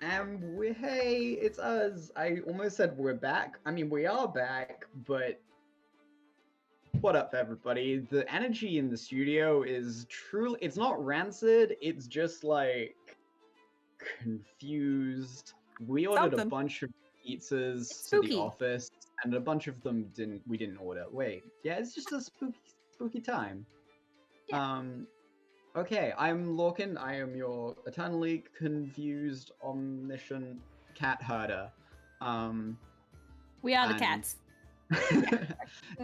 Hey, it's us. I almost said we're back. I mean, we are back, but what up, everybody? The energy in the studio is truly, it's not rancid, it's just like confused. We ordered a Something. bunch of pizzas It's to the spooky. office, and a bunch of them we didn't order. Wait, yeah, it's just a spooky time. Yeah. Okay, I'm Lorcan. I am your eternally confused, omniscient cat herder. We are the And cats.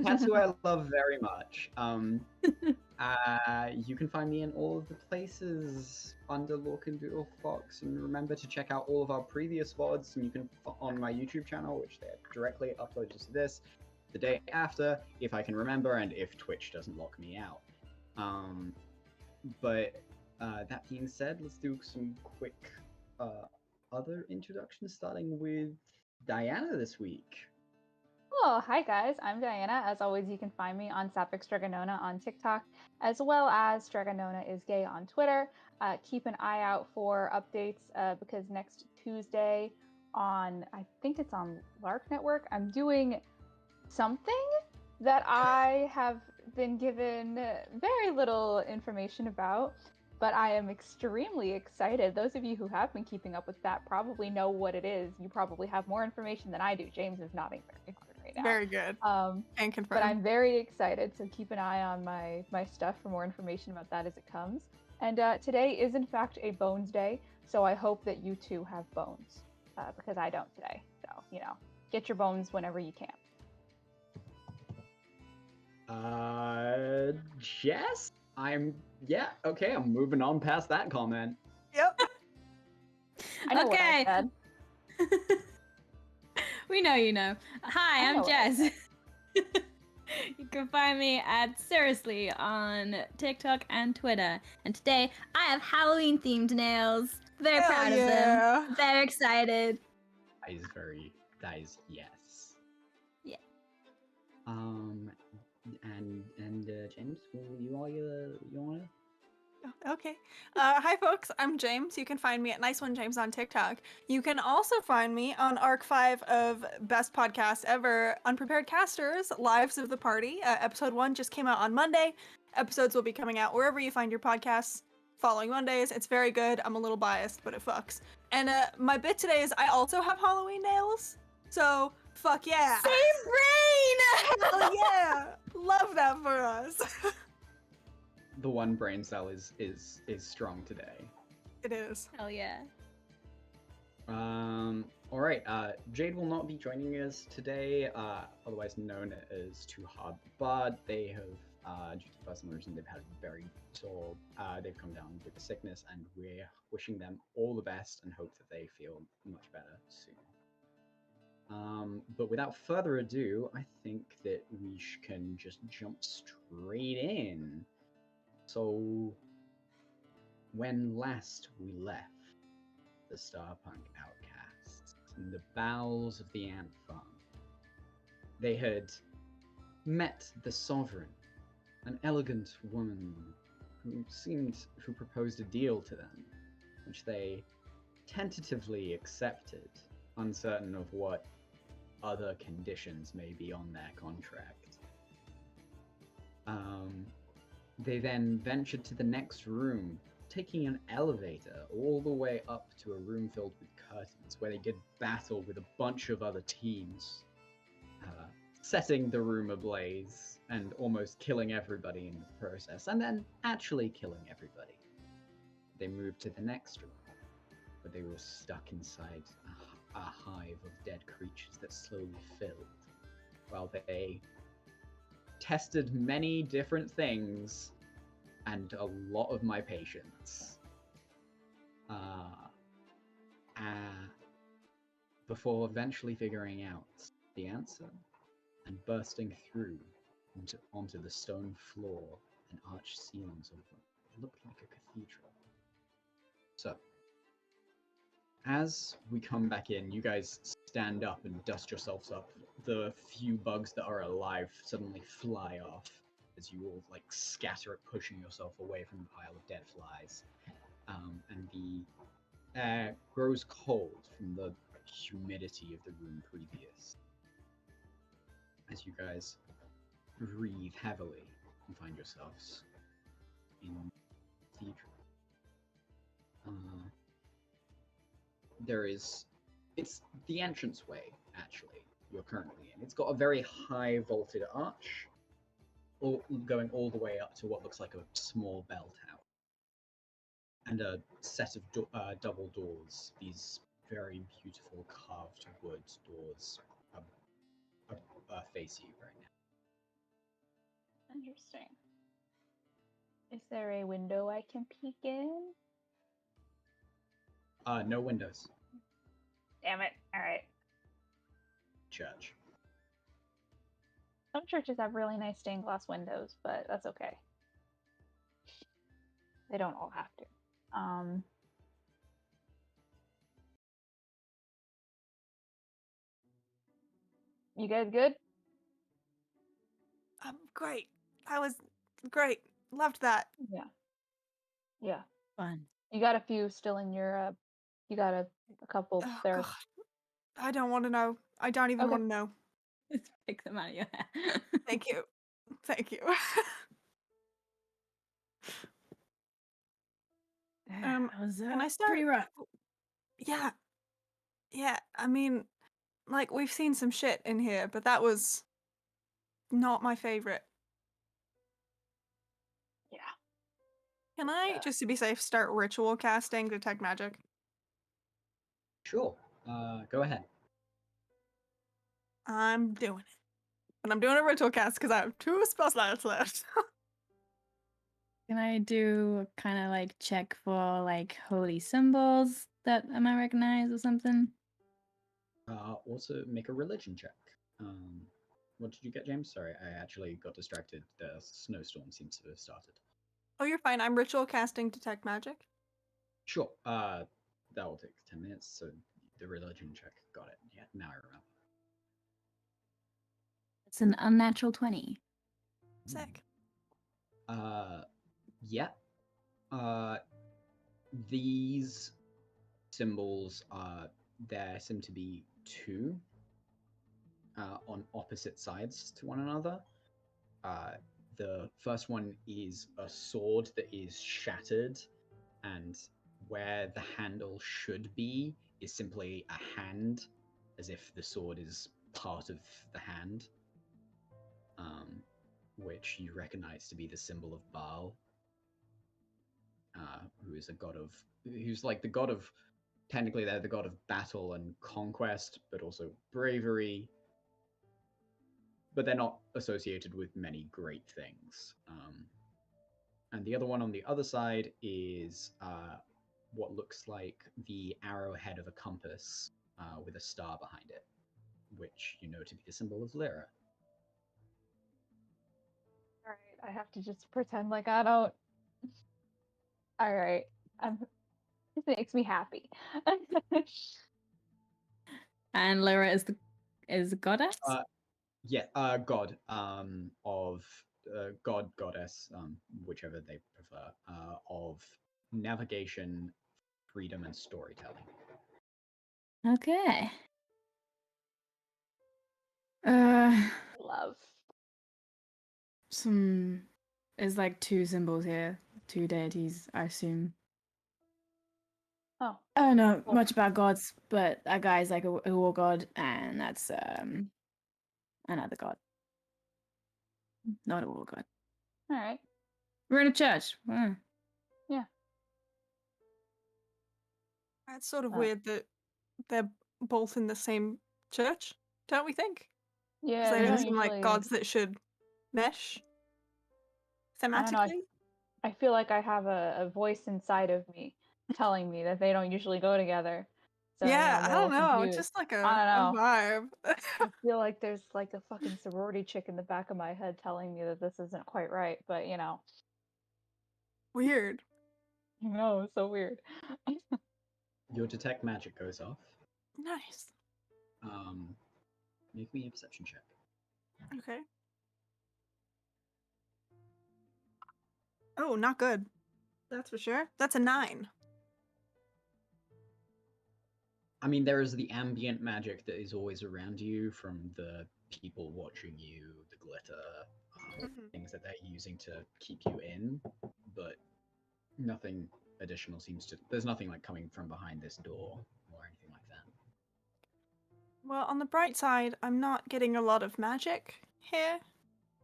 cats who I love very much. You can find me in all of the places under Lorcan Doodle Fox, and remember to check out all of our previous VODs, and you can on my YouTube channel, which they're directly uploaded to this the day after, if I can remember, and if Twitch doesn't lock me out. But that being said, let's do some quick other introductions, starting with Diana this week. Oh, hi guys, I'm Diana. As always, you can find me on Sapphic Dragonona on TikTok, as well as Dragonona is Gay on Twitter. Keep an eye out for updates because next Tuesday on, I think it's on Lark Network, I'm doing something that I have been given very little information about, but I am extremely excited. Those of you who have been keeping up with that probably know what it is. You probably have more information than I do. James is nodding very hard right now. Very good. And confirmed. But I'm very excited, so keep an eye on my stuff for more information about that as it comes. And today is in fact a Bones Day, so I hope that you too have bones, because I don't today. So, you know, get your bones whenever you can. Jess? I'm moving on past that comment. Yep. I know what I said. We know you know. Hi, I'm Jess. You can find me at Seriously on TikTok and Twitter. And today I have Halloween themed nails. Very Hell proud of yeah. them. Very excited. That is yes. Yeah. And James, you wanna? Okay. Hi, folks. I'm James. You can find me at Nice One James on TikTok. You can also find me on Arc 5 of Best Podcast Ever, Unprepared Casters, Lives of the Party. Episode 1 just came out on Monday. Episodes will be coming out wherever you find your podcasts following Mondays. It's very good. I'm a little biased, but it fucks. And my bit today is I also have Halloween nails. So, fuck yeah. Same brain! Hell yeah. Love that for us. The one brain cell is strong today. It is. Hell yeah. All right. Jade will not be joining us today, otherwise known as Too Hard Bard. They have, due to personal reasons, they've had very sore. They've come down with a sickness, and we're wishing them all the best and hope that they feel much better soon. But without further ado, I think that we can just jump straight in. So, when last we left the Starpunk outcasts in the bowels of the ant farm, they had met the Sovereign, an elegant woman who proposed a deal to them, which they tentatively accepted, uncertain of what other conditions may be on their contract. They then ventured to the next room, taking an elevator all the way up to a room filled with curtains, where they did battle with a bunch of other teams, setting the room ablaze and almost killing everybody in the process, and then actually killing everybody. They moved to the next room, where they were stuck inside a hive of dead creatures that slowly filled, while they tested many different things and a lot of my patience before eventually figuring out the answer and bursting through onto the stone floor and arched ceilings of what looked like a cathedral. So, as we come back in, you guys stand up and dust yourselves up. The few bugs that are alive suddenly fly off as you all like scatter, pushing yourself away from the pile of dead flies. And the air grows cold from the humidity of the room previous. As you guys breathe heavily and find yourselves in the cathedral. It's the entranceway, actually, you're currently in. It's got a very high vaulted arch, going all the way up to what looks like a small bell tower. And a set of double doors, these very beautiful carved wood doors face you right Interesting. Is there a window I can peek in? now. No windows. Damn it. All right. Church. Some churches have really nice stained glass windows, but that's okay. They don't all have to. You guys good? Great. That was great. Loved that. Yeah. Yeah. Fun. You got a few still in your you got a couple Oh, there. God. I don't want to know. I don't even Okay. want to know. Let's pick them out of your hair. Thank you. Thank you. That was Can I start? pretty rough. Yeah. Yeah. I mean, like, we've seen some shit in here, but that was not my favorite. Yeah. Can I, Yeah. just to be safe, start ritual casting detect magic? Sure. Go ahead. I'm doing it. And I'm doing a ritual cast because I have 2 spell slots left. Can I do kind of like check for like holy symbols that I might recognize or something? Also, make a religion check. What did you get, James? Sorry, I actually got distracted. The snowstorm seems to have started. Oh, you're fine. I'm ritual casting detect magic. Sure. That will take 10 minutes. So the religion check. Got it. Yeah, now I remember. It's an unnatural 20. Sick. Yeah. These symbols there seem to be 2 on opposite sides to one another. The first one is a sword that is shattered, and where the handle should be is simply a hand, as if the sword is part of the hand, which you recognize to be the symbol of Baal, who is a god of, who's like the god of, technically they're the god of battle and conquest, but also bravery, but they're not associated with many great things. And the other one on the other side is what looks like the arrowhead of a compass with a star behind it, which you know to be the symbol of Lyra. All right. I have to just pretend like I don't. All right. This makes me happy. And Lyra is a goddess? God of god, goddess, whichever they prefer, of navigation, freedom, and storytelling. Okay. Love. There's like 2 symbols here, 2 deities, I assume. Oh. I don't know Cool. much about gods, but that guy's like a war god, and that's another god. Not a war god. All right. We're in a church. Yeah. That's sort of weird that they're both in the same church, don't we think? Yeah. Because They they don't just seem like usually. gods that should mesh I don't know. thematically. I feel like I have a voice inside of me telling me that they don't usually go together. So Yeah, I'm I a don't little know. confused. Just like I a don't know. vibe. I feel like there's like a fucking sorority chick in the back of my head telling me that this isn't quite right, but Weird. no, it's so weird. Your detect magic goes off. Nice. Make me a perception check. Okay. Oh, not good. That's for sure. That's a 9. I mean, there is the ambient magic that is always around you from the people watching you, the glitter, things that they're using to keep you in, but nothing additional seems to. There's nothing like coming from behind this door or anything like that. Well, on the bright side, I'm not getting a lot of magic here,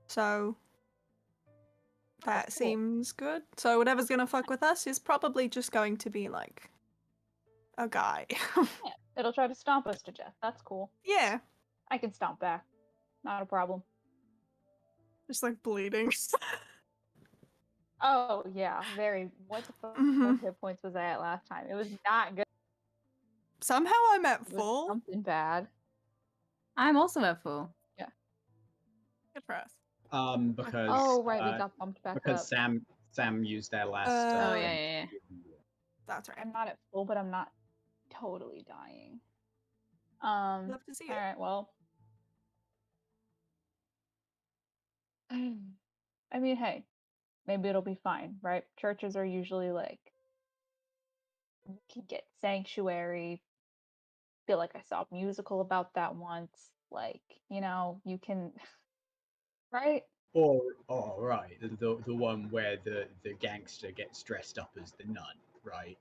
so that cool. seems good. So whatever's gonna fuck with us is probably just going to be like a guy. Yeah, it'll try to stomp us to death. That's cool. Yeah, I can stomp back. Not a problem. just like bleeding. Oh yeah, very. What the fuck? Mhm. What hit points was I at last time? It was not good. Somehow I'm at It was full. something bad. I'm also at full. Good for us. Because Oh right, we got bumped back because up. Sam used their last. Oh, yeah, yeah. That's right. I'm not at full, but I'm not totally dying. Love to see All it. right, well. I mean, hey, maybe it'll be fine, right? Churches are usually like, you can get sanctuary. Feel like I saw a musical about that once. Like, you can, right? Or right, the one where the gangster gets dressed up as the nun, right?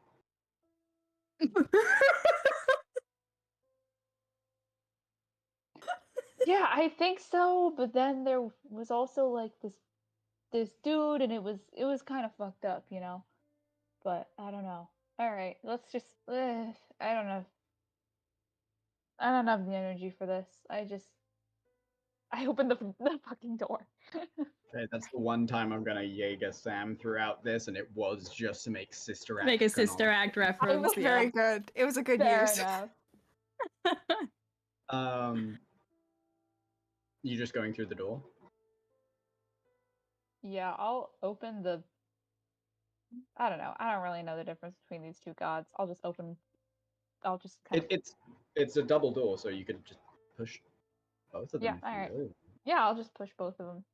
Yeah, I think so. But then there was also like this dude, and it was kind of fucked up, But I don't know. All right, let's just. I don't know. I don't have the energy for this. I opened the fucking door. Okay, that's the one time I'm gonna Jaeger Sam throughout this, and it was just to make Sister Act. Make a Sister canonical. Act It reference. was very good. It was a good Fair use. enough. You just going through the door? Yeah, I'll open the. I don't know. I don't really know the difference between these two gods. I'll just open. I'll just kind of. It's a double door, so you could just push both of them. Yeah, if all you right. really want. Yeah, I'll just push both of them.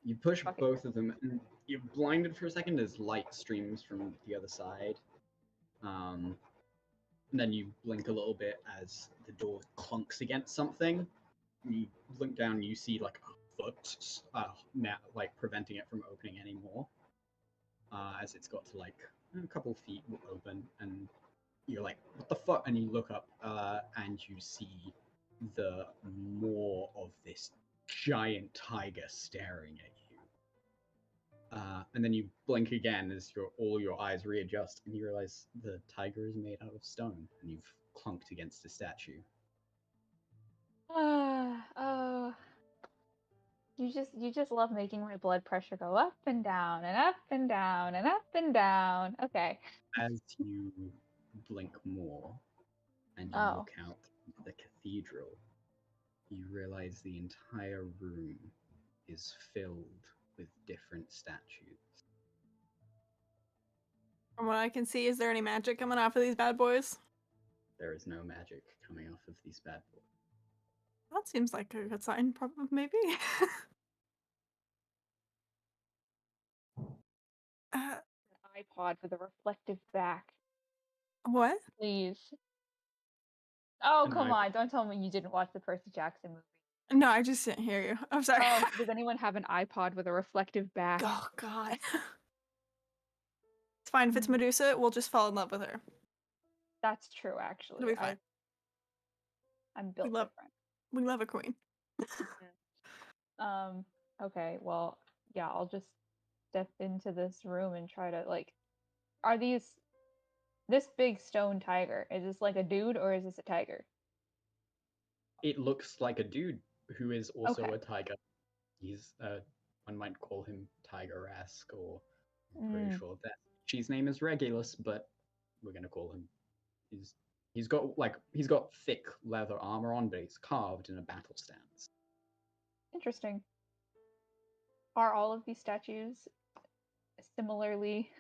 You push Fuck it. both of them, and you're blinded for a second as light streams from the other side. And then you blink a little bit as the door clunks against something. You blink down, and you see like a foot now, like preventing it from opening anymore. As it's got to like a couple feet open, and you're like, "What the fuck?" And you look up, and you see the maw of this giant tiger staring at you. And then you blink again as all your eyes readjust, and you realize the tiger is made out of stone, and you've clunked against a statue. Oh, you just love making my blood pressure go up and down and up and down and up and down. Okay. As you blink more, and you Oh. look out at the cathedral, you realize the entire room is filled with different statues. From what I can see, is there any magic coming off of these bad boys? There is no magic coming off of these bad boys. That seems like a good sign, probably, maybe. An iPod with a reflective back, What? please. Oh, An come iPod. on. Don't tell me you didn't watch the Percy Jackson movie. No, I just didn't hear you. I'm sorry. Oh, does anyone have an iPod with a reflective back? Oh, God. It's fine. If it's Medusa, we'll just fall in love with her. That's true, actually. It'll be fine. I'm built love- different. We love a queen. Okay, well, yeah, I'll just step into this room and try to, like, are this big stone tiger, is this like a dude or is this a tiger? It looks like a dude who is also Okay. a tiger. He's one might call him tiger-esque, or I'm pretty Mm. sure that his name is Regulus, but we're gonna call him. He's got thick leather armor on, but he's carved in a battle stance. Interesting. Are all of these statues similarly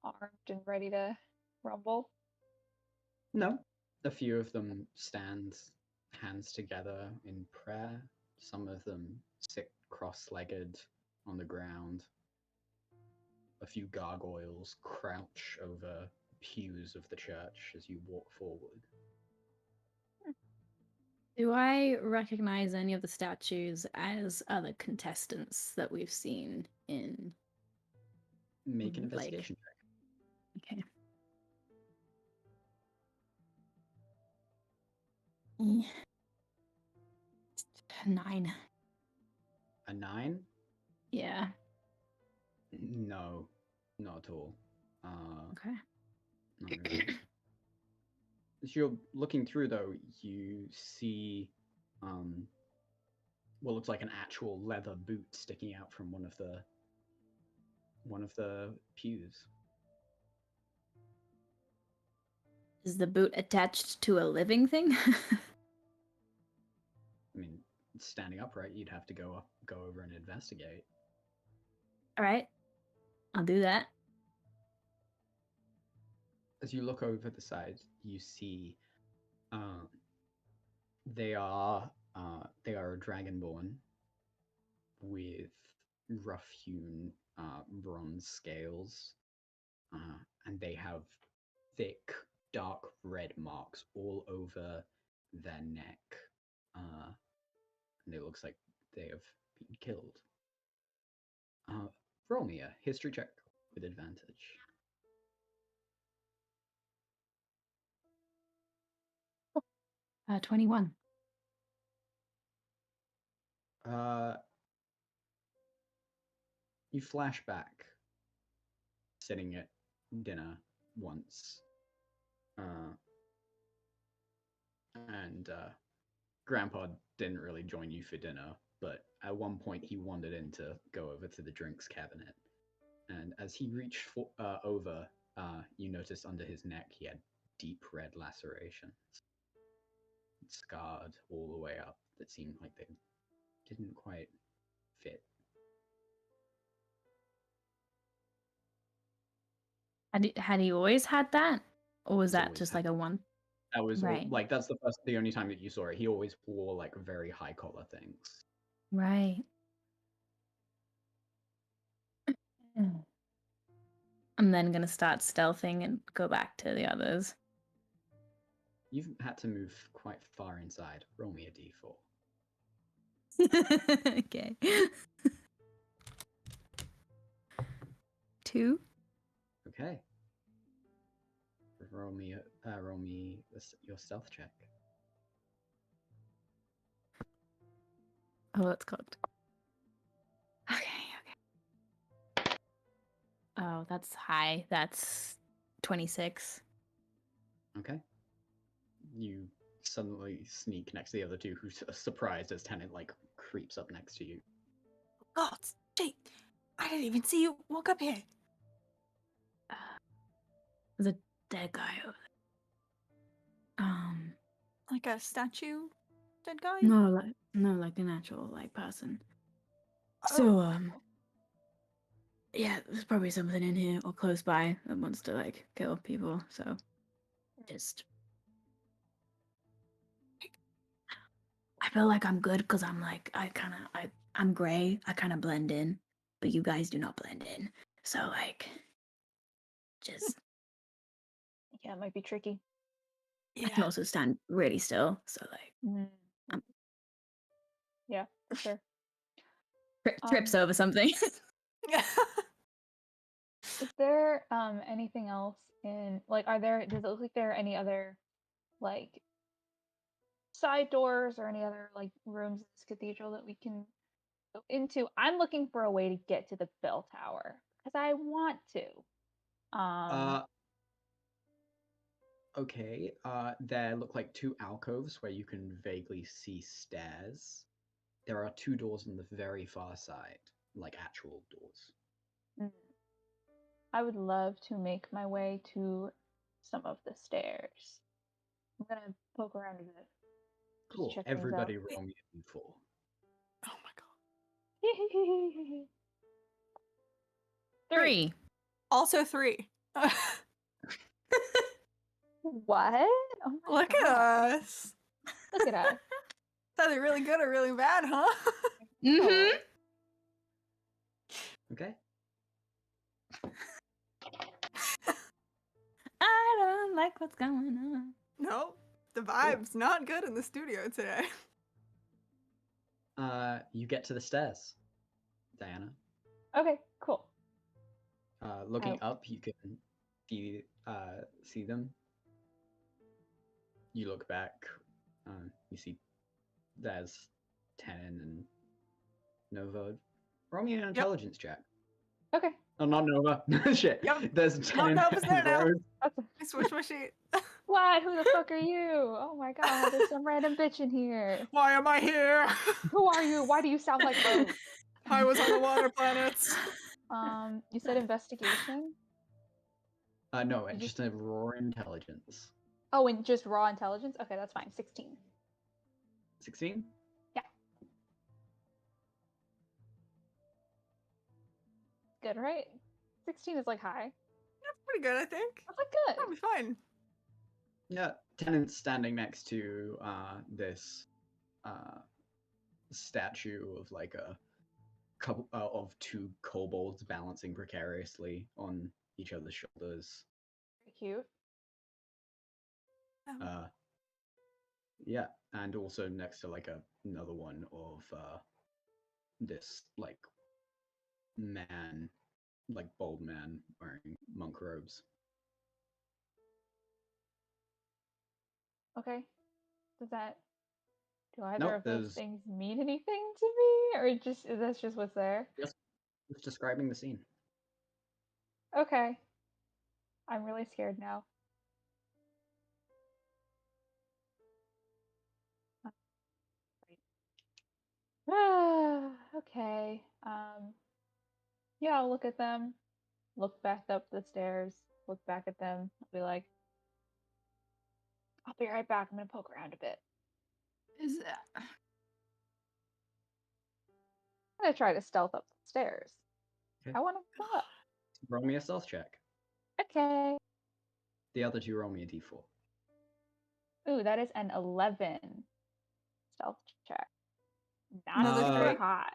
armed and ready to rumble? No, a few of them stand hands together in prayer. Some of them sit cross-legged on the ground. A few gargoyles crouch over pews of the church as you walk forward. Do I recognize any of the statues as other contestants that we've seen in Make an like? investigation check. Okay. Mm. 9. A 9? Yeah. No, not at all. Okay. Not really. As you're looking through, though, you see what looks like an actual leather boot sticking out from one of the pews. Is the boot attached to a living thing? I mean, standing upright, you'd have to go over and investigate. All right. I'll do that. As you look over the side, you see they are a dragonborn with rough-hewn bronze scales, and they have thick, dark red marks all over their neck, and it looks like they have been killed. Roll me a history check with advantage. 21. You flash back sitting at dinner once, and Grandpa didn't really join you for dinner, but at one point he wandered in to go over to the drinks cabinet, and as he reached over, you noticed under his neck he had deep red lacerations, scarred all the way up, that seemed like they didn't quite fit. Had he always had that, or was He's that always just had like a one? That was Right. like that's the only time that you saw it. He always wore like very high collar things. Right. I'm then gonna start stealthing and go back to the others. You've had to move quite far inside. Roll me a d4. Okay. 2. Okay. Roll me your stealth check. Oh, it's cooked. Okay. Oh, that's high. That's 26. Okay. You suddenly sneak next to the other two, who's surprised as Tennant like creeps up next to you. God, Jake, I didn't even see you walk up here. There's a dead guy over there. Like a statue dead guy? No, like an actual person. So, yeah, there's probably something in here or close by that wants to kill people. So, just I feel like I'm good because I'm I'm gray. I kind of blend in, but you guys do not blend in. So just Yeah, it might be tricky. I can also stand really still. So Yeah, for sure. Trips over something. Is there anything else in does it look like there are any other side doors or any other rooms in this cathedral that we can go into? I'm looking for a way to get to the bell tower because I want to. Okay. There look like two alcoves where you can vaguely see stairs. There are two doors on the very far side, like actual doors. I would love to make my way to some of the stairs. I'm gonna poke around a bit. Cool. Check Everybody things out. roll me a d4. Oh my god. 3. Also 3. What? Oh my Look god. at us. Look at us. Is that really good or really bad, huh? Mm-hmm. Okay. I don't like what's going on. No. The vibe's not good in the studio today. You get to the stairs, Diana. Okay, cool. Looking Oh. up, you can see them. You look back, you see there's Tenon and Nova. Roll me an intelligence check. Okay. Oh, not Nova. Shit. Yep. There's Tenon Nova's there and now. Rose. I switched my sheet. What? Who the fuck are you? Oh my god, there's some random bitch in here. Why am I here? Who are you? Why do you sound like Rose? I was on the water planets. You said investigation? No, it's just a raw intelligence. Oh, and just raw intelligence? Okay, that's fine. 16. 16? Yeah. Good, right? 16 is like high. That's pretty good, I think. That's like good. That'll be fine. Yeah, Tenant's standing next to this statue of like a couple of two kobolds balancing precariously on each other's shoulders. Cute. Yeah, and also next to like another one of this like man, like bald man wearing monk robes. Okay. Do either Nope, of those there's things mean anything to me? Or that's just what's there? just describing the scene. Okay. I'm really scared now. Okay. Yeah, I'll look at them, look back up the stairs, look back at them, I'll be like, I'll be right back. I'm gonna poke around a bit. Is I'm gonna try to stealth up the stairs. Okay. I wanna go up. Roll me a stealth check. Okay. The other two roll me a d4. Ooh, that is an 11 stealth check. Another Not super three. hot.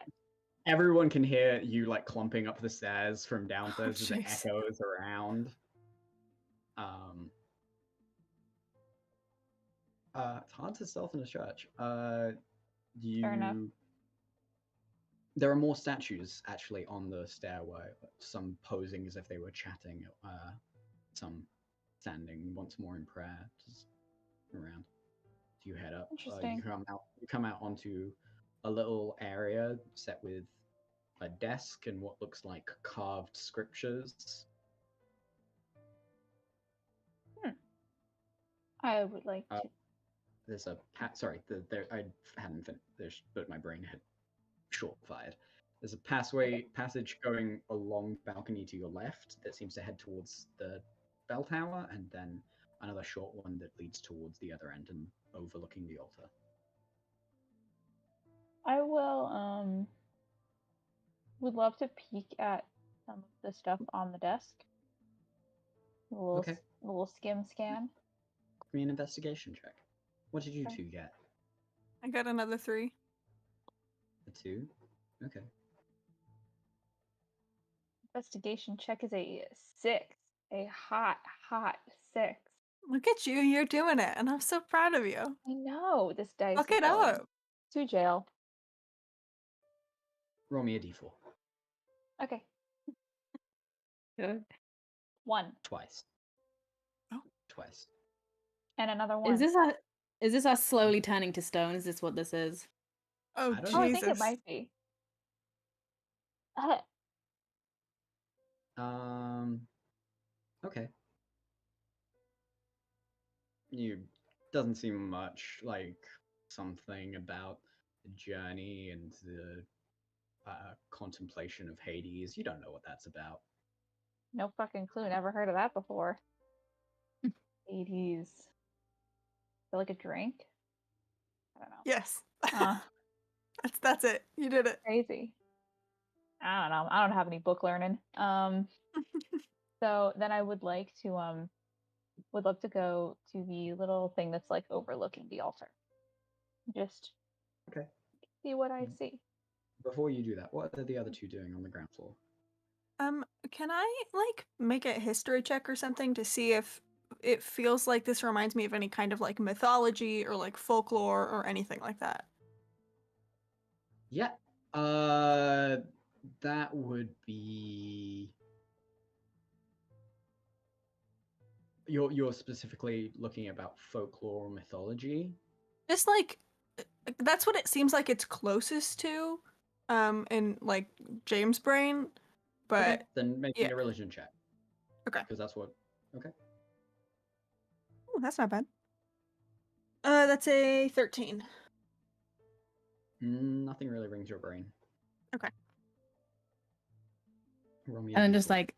Everyone can hear you like clumping up the stairs from downstairs as it jeez. echoes around. It's hard to stealth in a church. Fair enough. There are more statues actually on the stairway. Some posing as if they were chatting. Some standing once more in prayer. Just around. You head up. Interesting. You come out onto a little area set with a desk and what looks like carved scriptures. I would like to. There's a I hadn't finished, but my brain had short-fired. There's a passage going along the balcony to your left that seems to head towards the bell tower, and then another short one that leads towards the other end and overlooking the altar. I will would love to peek at some of the stuff on the desk. A little skim scan. Give me an investigation check. What did you Okay. two get? I got another 3. A 2? Okay. Investigation check is a 6. A hot 6. Look at you, you're doing it, and I'm so proud of you. I know this dice. Look is it going up. to jail. Roll me a d4. Okay. Good. 1. Twice. Oh. Twice. And another 1. Is this us slowly turning to stone? Is this what this is? Oh, I don't Jesus. know. I think it might be. Okay. Doesn't seem much like something about the journey and the contemplation of Hades. You don't know what that's about. No fucking clue. Never heard of that before. 80s. Is it like a drink? I don't know. Yes. Uh, That's it. You did it. crazy. I don't know. I don't have any book learning. So then I would like to would love to go to the little thing that's like overlooking the altar. Just Okay. see what I see. Before you do that, what are the other two doing on the ground floor? Can I like make a history check or something to see if it feels like this reminds me of any kind of like mythology or like folklore or anything like that. Yeah. That would be. You're specifically looking about folklore or mythology. Just like that's what it seems like it's closest to, in like James' brain. But Okay, then make me yeah. a religion check. Okay. Because that's what. Okay. Ooh, that's not bad. That's a 13. Nothing really rings your brain. Okay. Roll me a And I'm just d4. like,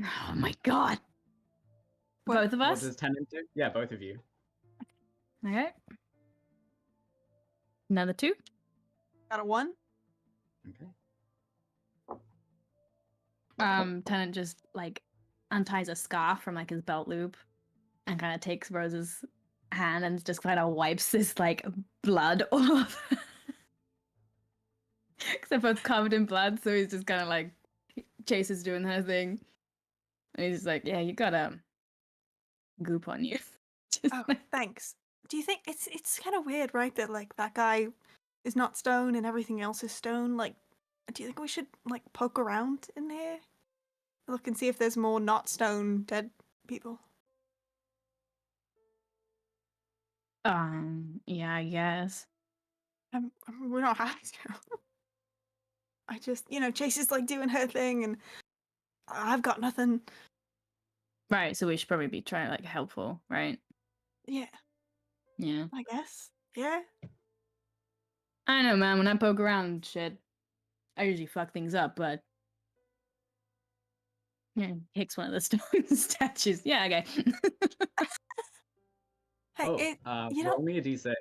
oh my god. What- Both of What us? does Tennant do? Yeah, both of you. Okay. Another 2. Got a 1. Okay. Tennant just like unties a scarf from like his belt loop and kind of takes Rose's hand and just kind of wipes this like blood all over. Because they're both covered in blood, so he's just kind of like, Chase is doing her thing. And he's just like, yeah, you got goop on you. Just Oh, like- thanks. Do you think it's kind of weird, right? That like that guy is not stone and everything else is stone. Like, do you think we should like poke around in here, look and see if there's more not stone dead people? Yeah, I guess. We don't have to. I just, Chase is like doing her thing, and I've got nothing. Right, so we should probably be trying to like helpful, right? Yeah, Yeah. I guess. Yeah. I don't know, man. When I poke around and shit, I usually fuck things up, but yeah, kicks one of the stone statues. Yeah, okay. Hey, Roll me a d6.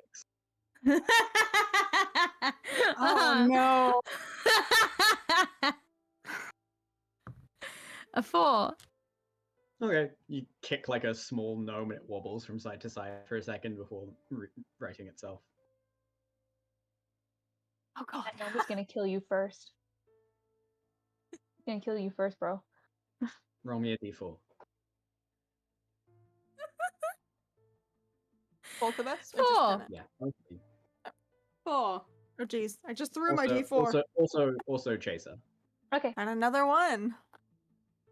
Oh no. A 4. Okay, you kick like a small gnome and it wobbles from side to side for a second before righting itself. Oh god. That gnome is gonna kill you first. He's gonna kill you first, bro. Roll me a d4. Both of us? 4. Yeah. Okay. 4. Oh jeez, I just threw my D4. Also Chaser. Okay. And another one.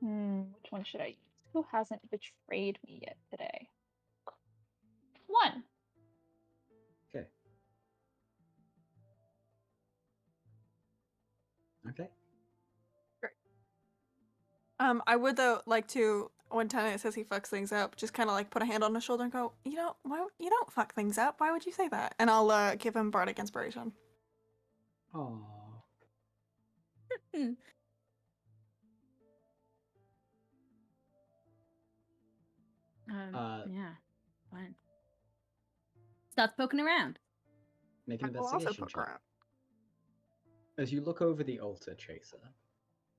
Which one should I use? Who hasn't betrayed me yet today? 1. Okay. Okay. I would though like to, when Tennant says he fucks things up, just kind of like put a hand on his shoulder and go, why you don't fuck things up? Why would you say that? And I'll give him bardic inspiration. Oh. Yeah, fine. Starts poking around. Make an I will also investigation poke check. around. As you look over the altar, Chaser,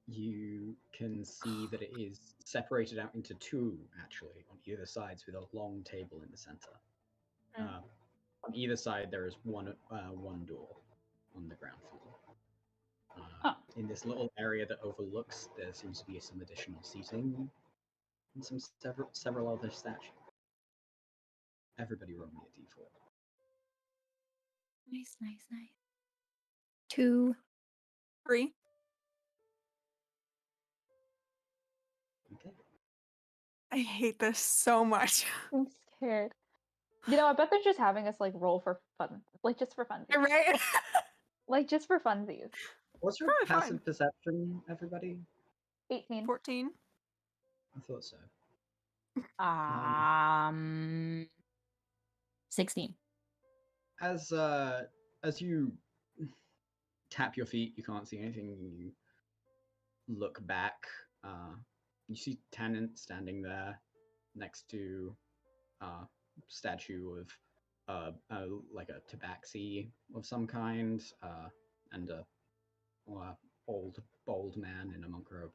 you can see that it is separated out into 2, actually, on either sides, with a long table in the center. On either side, there is one door on the ground floor. In this little area that overlooks, there seems to be some additional seating and some several other statues. Everybody roll me a d4. Nice. 2. 3. Okay. I hate this so much. I'm scared. I bet they're just having us like roll for fun, like just for funsies. Right? Like just for funsies. What's your Probably passive fine. perception, everybody? 18. 14. I thought so. 16. As you tap your feet, you can't see anything. You look back. You see Tennant standing there next to a statue of like a tabaxi of some kind, and a old bald man in a monk robe.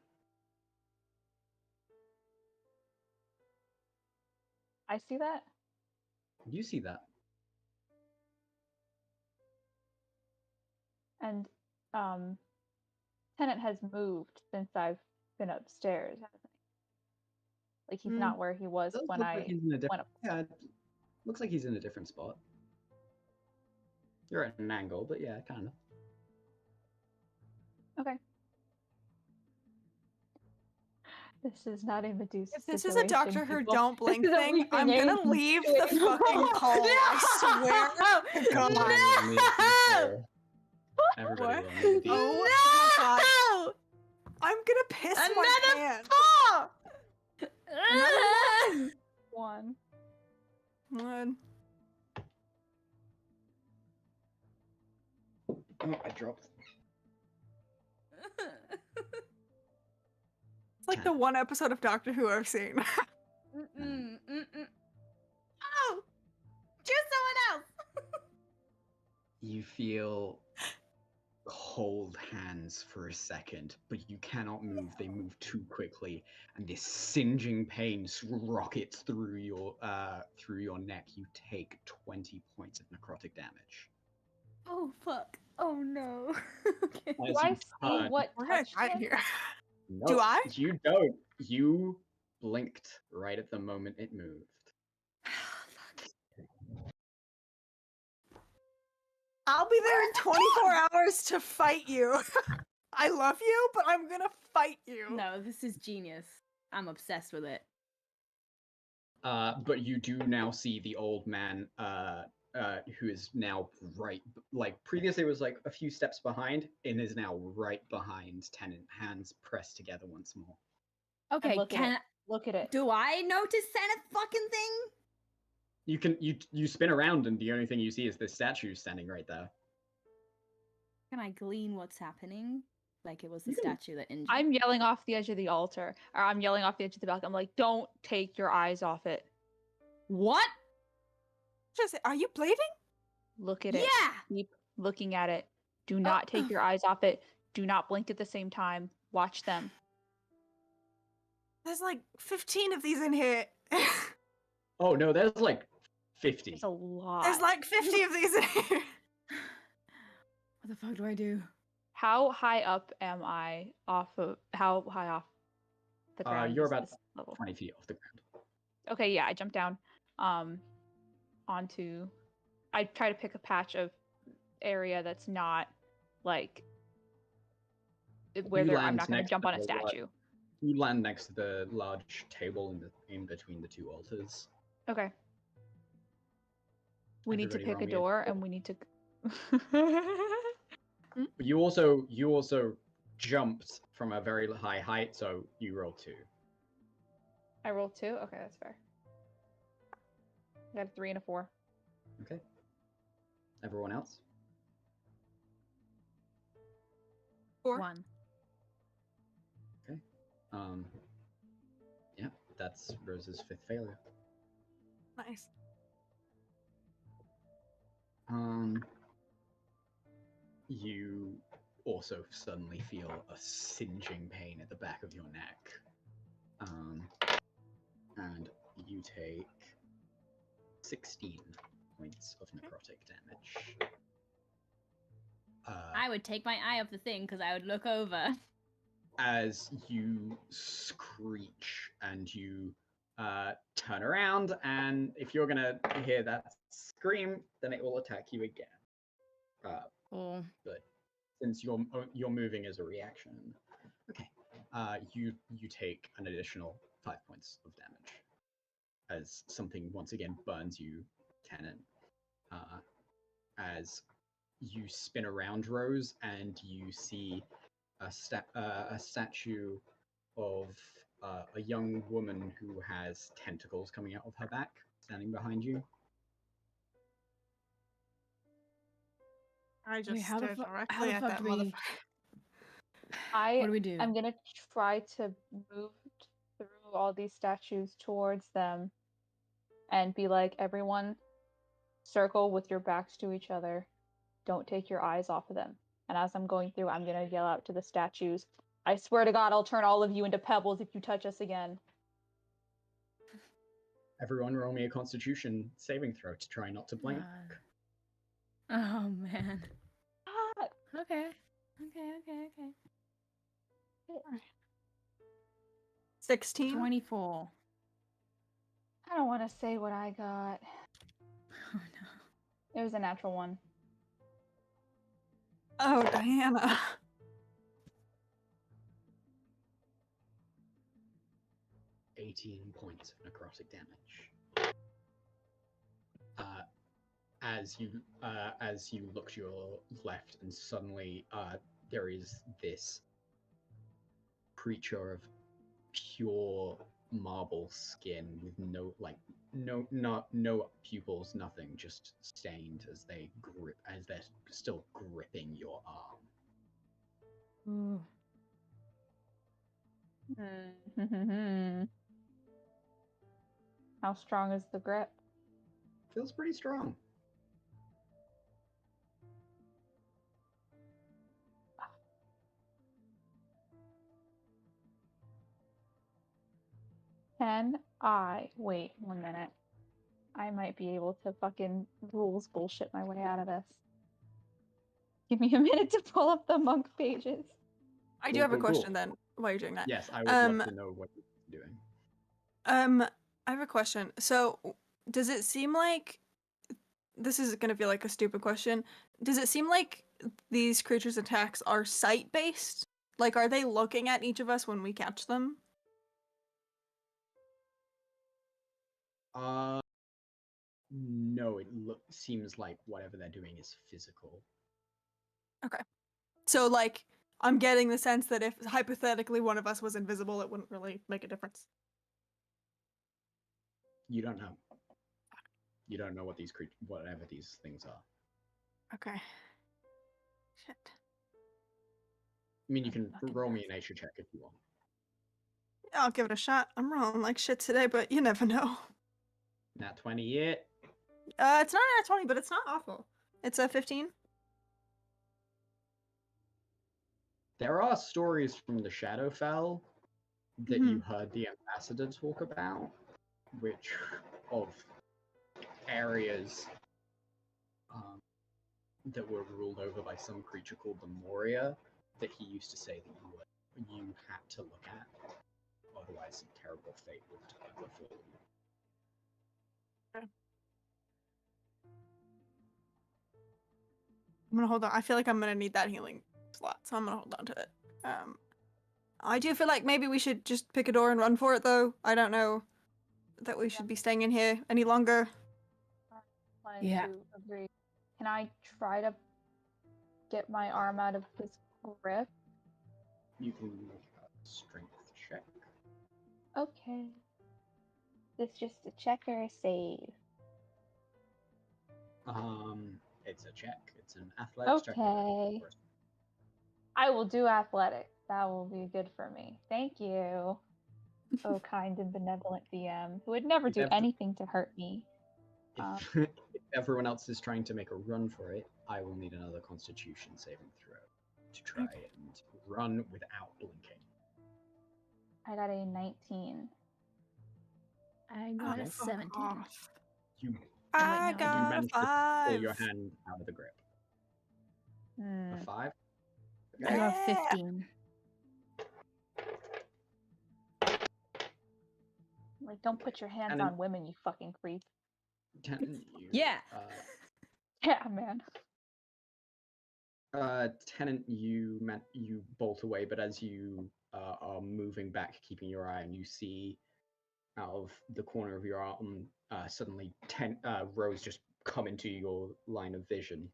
I see that. You see that? And Tennant has moved since I've been upstairs, hasn't Like he's not where he was Does when look like I he's in a went different. up. Yeah, it looks like he's in a different spot. You're at an angle, but yeah, kind of. Okay. This is not a Medusa If this is a situation, Doctor Who people. don't blink This is a thing, weekly I'm gonna game leave the situation. fucking call. I swear to God. No! Everybody What? roll me a D. Oh my God. No! I'm gonna piss my Another pants. Ah! One. One. Oh, I dropped. It's like the one episode of Doctor Who I've seen. Oh! Choose someone else! You feel cold hands for a second, but you cannot move. They move too quickly, and this singeing pain rockets through your neck. You take 20 points of necrotic damage. Oh, fuck. Oh, no. Okay. Do I see what We're gonna touched die him? here. Nope, Do I? You don't. You blinked right at the moment it moved. I'll be there in 24 hours to fight you. I love you, but I'm gonna fight you. No, this is genius. I'm obsessed with it. But you do now see the old man, who is now right, like previously was like a few steps behind, and is now right behind Tennant, hands pressed together once more. Okay, look at it. Look at it. do I notice Santa fucking thing? You spin around, and the only thing you see is this statue standing right there. Can I glean what's happening? Like it was the You can- statue that injured. I'm yelling off the edge of the altar, or I'm yelling off the edge of the balcony. I'm like, don't take your eyes off it. What? Just, are you bleeding? Look at it. Yeah. Keep looking at it. Do not take your eyes off it. Do not blink at the same time. Watch them. There's like 15 of these in here. Oh no, there's like 50. It's a lot. There's like 50 of these in here. What the fuck do I do? How high up am I off of? How high off the ground? You're is about this level? 20 feet off the ground. Okay, yeah, I jump down, onto. I try to pick a patch of area that's not like where You I'm land not going to next jump to on a the statue. You land next to the large table in between the two altars. Okay. We need to Everybody pick roll a me a door, and we need to. You also jumped from a very high height, so you roll 2. I rolled 2. Okay, that's fair. I got a 3 and a 4. Okay. Everyone else? 4. 1. Okay. Yeah, that's Rose's 5th failure. Nice. You also suddenly feel a singeing pain at the back of your neck. And you take 16 points of necrotic damage. I would take my eye off the thing because I would look over. As you screech and you turn around, and if you're gonna hear that scream, then it will attack you again. Oh. But since you're moving as a reaction, okay, you take an additional 5 points of damage as something once again burns you, Tennant. As you spin around, Rose, and you see a statue of a young woman who has tentacles coming out of her back, standing behind you. I just how the stared fu- directly how the at fuck that do we- motherfucker. What do we do? I'm gonna try to move through all these statues towards them and be like, everyone, circle with your backs to each other. Don't take your eyes off of them. And as I'm going through, I'm gonna yell out to the statues, I swear to God, I'll turn all of you into pebbles if you touch us again. Everyone roll me a Constitution saving throw to try not to blink. Oh man. Ah! Okay. 16. 24. don't want to say what I got. Oh no. It was a natural one. Oh, Diana. 18 points of necrotic damage. As you look to your left, and suddenly there is this creature of pure marble skin with no pupils, nothing, just stained as they're still gripping your arm. Ooh. How strong is the grip? Feels pretty strong. Wait 1 minute. I might be able to fucking rules bullshit my way out of this. Give me a minute to pull up the monk pages. I do have a question then while you're doing that. Yes, I would love to know what you're doing. I have a question. So, does it seem like this is gonna feel like a stupid question? Does it seem like these creatures' attacks are sight-based? Like, are they looking at each of us when we catch them? No, it seems like whatever they're doing is physical. Okay. So, like, I'm getting the sense that if hypothetically one of us was invisible, it wouldn't really make a difference. You don't know. You don't know what whatever these things are. Okay. Shit. I mean, you can roll me a nature check if you want. I'll give it a shot. I'm rolling like shit today, but you never know. Nat 20 yet? It's not a 20, but it's not awful. It's a 15. There are stories from the Shadowfell that you heard the ambassador talk about, which of areas that were ruled over by some creature called the Moria that he used to say that you had to look at, otherwise some terrible fate would befall you. Okay. I'm gonna hold on. I feel like I'm gonna need that healing slot, so I'm gonna hold on to it. I do feel like maybe we should just pick a door and run for it, though. I don't know that we should be staying in here any longer. Yeah. To agree. Can I try to get my arm out of his grip? You can make a strength check. Okay. It's just a check or a save? It's a check. It's an athletics check. Okay. I will do athletics. That will be good for me. Thank you. Oh, kind and benevolent DM, who would never do anything to hurt me. If everyone else is trying to make a run for it, I will need another Constitution saving throw to try and run without blinking. I got a 19. I got a 17. I got a 5. Pull your hand out of the grip. A 5? Okay. I got a 15. Like, don't put your hands on women, you fucking creep. Yeah. Yeah, man. Tenant, you bolt away, but as you are moving back, keeping your eye, and you see out of the corner of your arm, suddenly Rose just come into your line of vision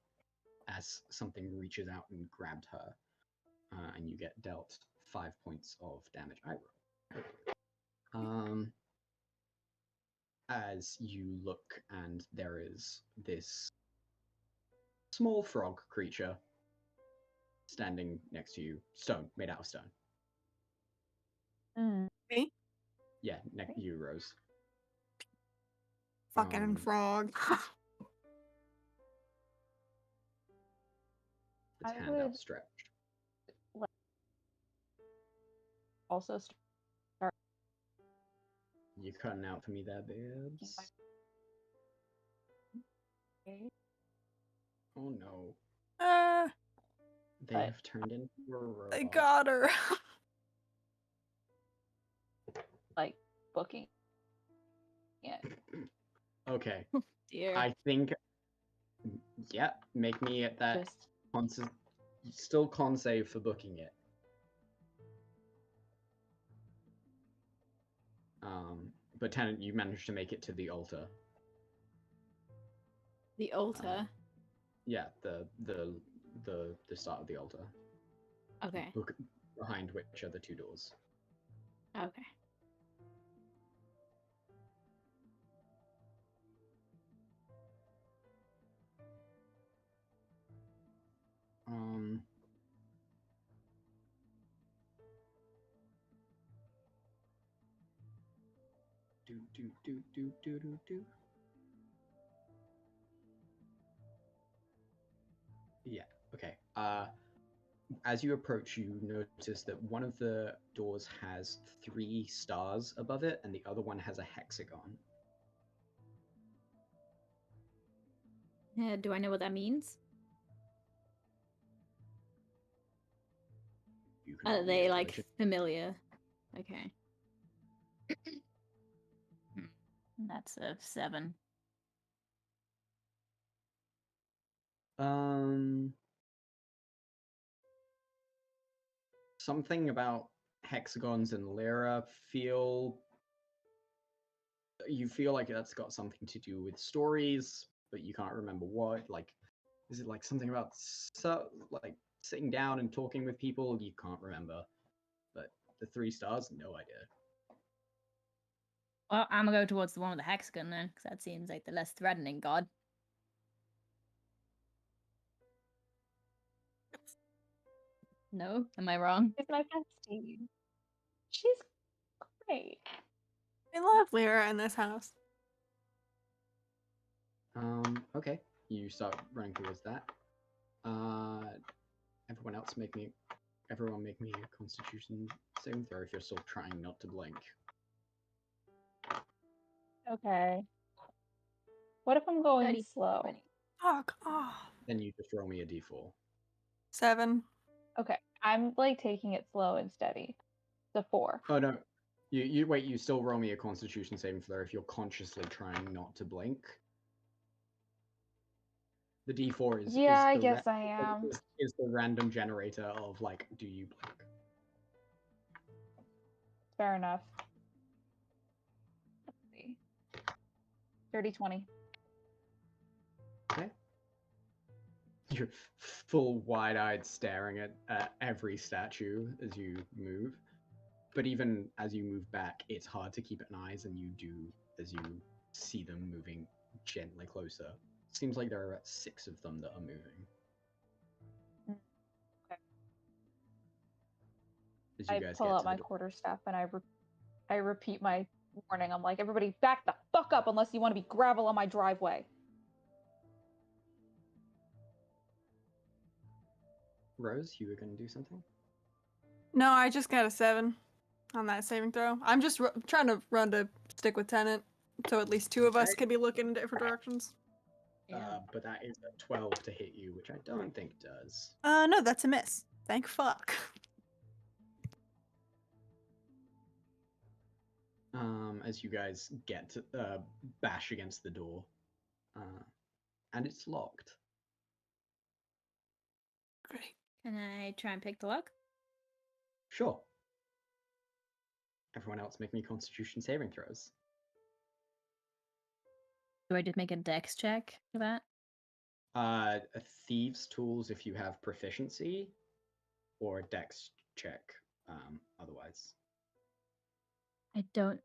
as something reaches out and grabbed her, and you get dealt 5 points of damage. I roll. As you look, and there is this small frog creature standing next to you, made out of stone. Me? Yeah, you, Rose. Fucking frog. Its hand outstretched. Also start. You cutting out for me there, babes? Okay. Oh no. They But have turned into a robot. I got her. Like, booking it. Okay. Dear. I think. Yeah, make me at that. Just Still con save for booking it. But Tenant, you managed to make it to the altar. The altar. Yeah, the start of the altar. Okay. Look behind which are the two doors. Okay. Do. Yeah. Okay. As you approach, you notice that one of the doors has 3 stars above it, and the other one has a hexagon. Do I know what that means? You can Are roll they me a like religion. familiar? Okay. That's a 7. Something about hexagons and Lyra you feel like that's got something to do with stories, but you can't remember what. Like, is it like something about like sitting down and talking with people? You can't remember. But the 3 stars, no idea. Well, I'm gonna go towards the one with the hexagon then, because that seems like the less threatening god. No? Am I wrong? She's my bestie. She's great. I love Lyra in this house. Okay. You start running towards that. Everyone make me a Constitution saving throw if you're still trying not to blink. Okay. What if I'm going 30, slow? 20. Fuck off. Then you just roll me a d4. 7. Okay, I'm like taking it slow and steady. The 4. Oh no, you wait. You still roll me a Constitution saving throw if you're consciously trying not to blink. The d4 is Yeah, I the guess I am. is the random generator of like, do you blink? Fair enough. Let's see. 30-20. Okay. You're full wide-eyed staring at every statue as you move. But even as you move back, it's hard to keep an eyes, and you do as you see them moving gently closer. Seems like there are about 6 of them that are moving. Okay. As you I guys pull get out to my the quarterstaff and I repeat my warning. I'm like, everybody back the fuck up unless you want to be gravel on my driveway. Rose, you were going to do something? No, I just got a 7 on that saving throw. I'm just trying to run to stick with Tenant, so at least 2 of us Okay. can be looking in different directions. But that is a 12 to hit you, which I don't think does. No, that's a miss. Thank fuck. As you guys get to bash against the door, and it's locked. Great. Can I try and pick the lock? Sure. Everyone else make me Constitution saving throws. Do I just make a dex check for that? A thieves' tools if you have proficiency, or a dex check otherwise. I don't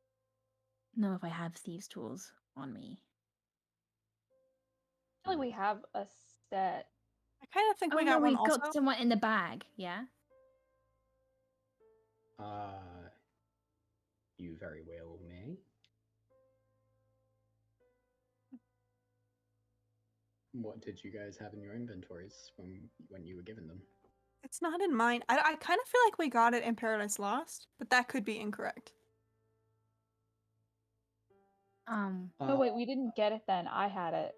know if I have thieves' tools on me. I feel like we have a set. I kind of think Oh we no, got one we've also. got someone in the bag. Yeah. You very well may. What did you guys have in your inventories when you were given them? It's not in mine. I kind of feel like we got it in Paradise Lost, but that could be incorrect. Oh wait, we didn't get it then. I had it.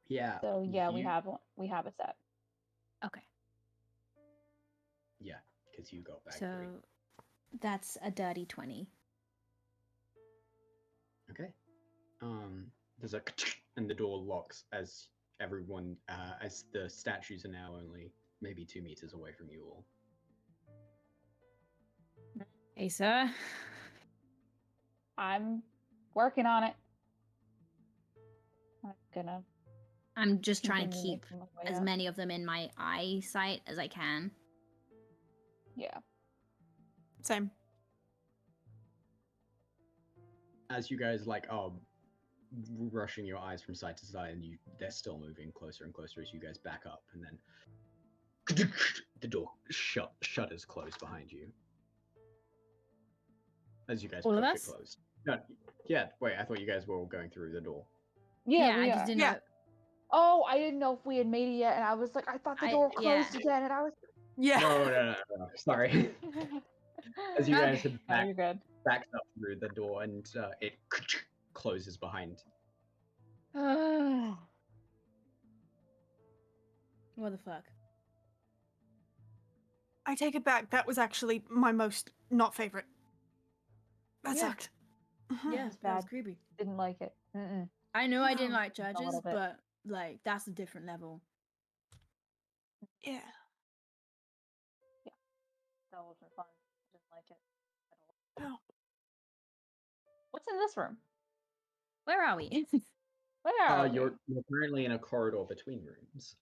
Yeah. So yeah, we have one. We have a set. Okay. Yeah, because you got bag So 3. that's a dirty 20. There's a and the door locks as everyone, as the statues are now only maybe 2 meters away from you all. Hey, sir. I'm working on it. I'm gonna. I'm just trying to continue keep making my way as up. many of them in my eyesight as I can. Yeah. Same. As you guys rushing your eyes from side to side, and they're still moving closer and closer as you guys back up, and then the door shutters closed behind you. As you guys All of push it us? closed. No, yeah. Wait, I thought you guys were all going through the door. Yeah, we I are. just didn't Yeah. know. Oh, I didn't know if we had made it yet, and I was like, I thought the door closed again, and I was. Yeah. No. Sorry. As you guys had No, you're good. backed up through the door, and it closes behind. What the fuck? I take it back. That was actually my most not favorite. That Yeah. sucked. Yeah, was that was bad. creepy. Didn't like it. Mm-mm. I know I didn't No. like Just a churches, little bit. but like that's a different level. Yeah. That wasn't fun. Didn't like it at all. Oh. What's in this room? Where are we? Where are we? You're currently in a corridor between rooms.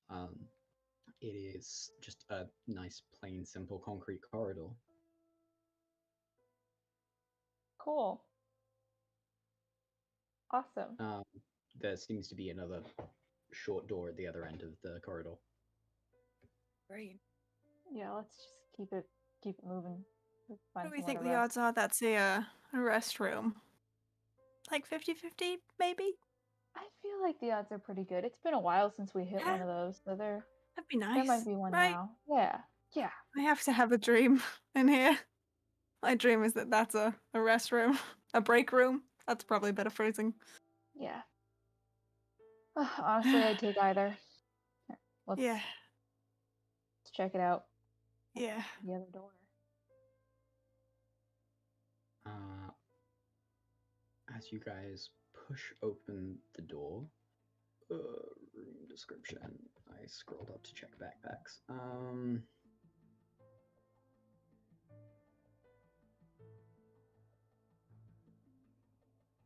It is just a nice, plain, simple concrete corridor. Cool. Awesome. There seems to be another short door at the other end of the corridor. Great. Yeah, let's just keep it moving. Let's What find do we somewhere think to the rest. odds are that's a restroom? Like 50-50, maybe? I feel like the odds are pretty good. It's been a while since we hit one Yeah. of those, so there That'd be nice. might be one right? now. Yeah. Yeah. I have to have a dream in here. My dream is that that's a restroom, a break room. That's probably better phrasing. Yeah. Honestly, I'd take either. Here, let's Yeah. check it out. Yeah. The other door. As you guys push open the door, room description. I scrolled up to check backpacks.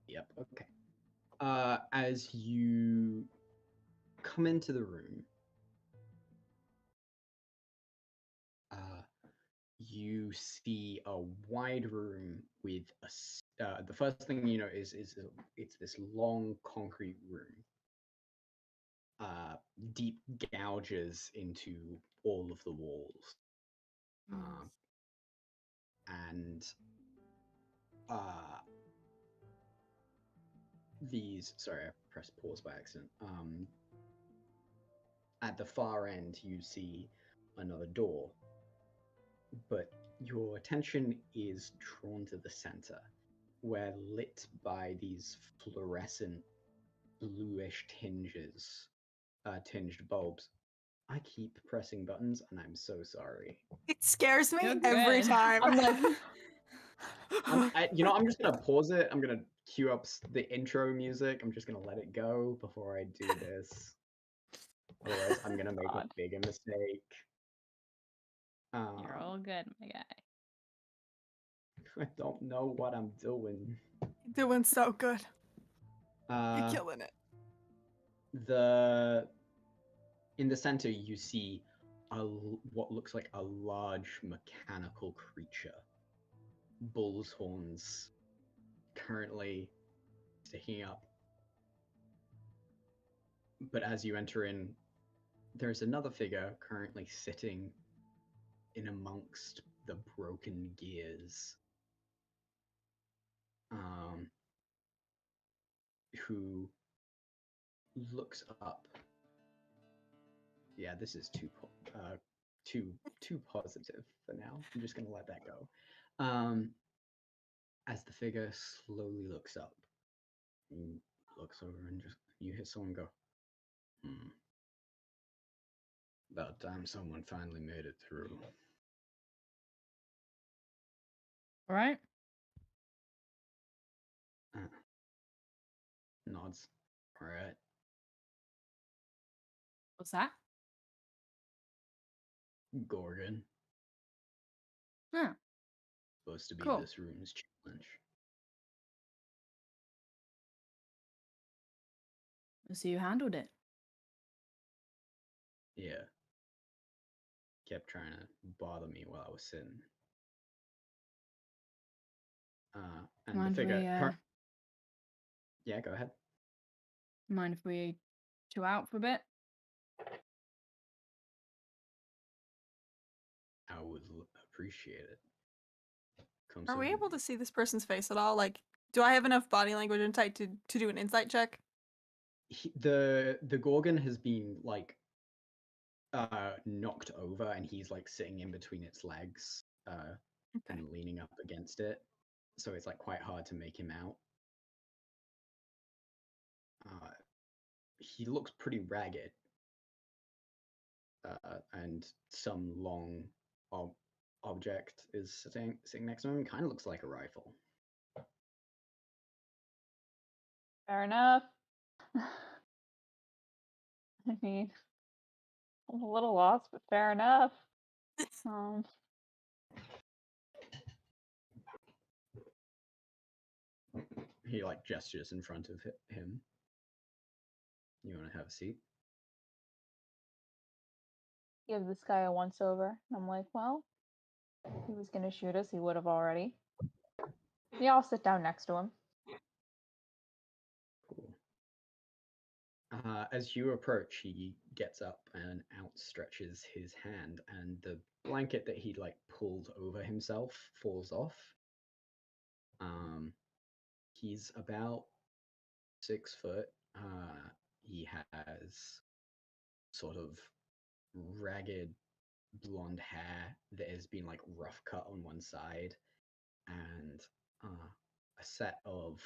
Yep. Okay. As you come into the room, you see a wide room with the first thing you know is it's this long concrete room. Deep gouges into all of the walls. And sorry, I pressed pause by accident. At the far end, you see another door, but your attention is drawn to the center, where lit by these fluorescent bluish tinged bulbs. I keep pressing buttons, and I'm so sorry. It scares me You're every good. time. I'm like, I'm just gonna pause it. I'm gonna cue up the intro music. I'm just gonna let it go before I do this. Otherwise, I'm gonna make a bigger mistake. You're all good, my guy. I don't know what I'm doing. You're doing so good. You're Uh, killing it. in the center, you see what looks like a large mechanical creature. Bull's horns currently sticking up. But as you enter in, there's another figure currently sitting in amongst the broken gears. Who looks up. Yeah, this is too positive for now. I'm just gonna let that go. As the figure slowly looks up, and looks over, and you hear someone go, About time someone finally made it through. All right. Nods. All right. What's that? Gorgon. Huh. Supposed to be Cool. this room's challenge. So you handled it. Yeah. Kept trying to bother me while I was sitting. And Mind the if figure. we, Yeah, go ahead. mind if we chill out for a bit? I would appreciate it. Come Are we soon. able to see this person's face at all? Like, do I have enough body language insight to do an insight check? The Gorgon has been like knocked over, and he's like sitting in between its legs, Okay. and leaning up against it. So it's like quite hard to make him out. He looks pretty ragged, and some long object is sitting next to him. Kind of looks like a rifle. Fair enough. I mean, I'm a little lost, but fair enough. He like gestures in front of him. You want to have a seat? Give this guy a once over. And I'm like, well, if he was gonna shoot us, he would have already. Yeah, I'll sit down next to him. Cool. As you approach, he gets up and outstretches his hand, and the blanket that he like pulled over himself falls off. He's about 6 foot. He has sort of ragged blonde hair that has been like rough cut on one side, and a set of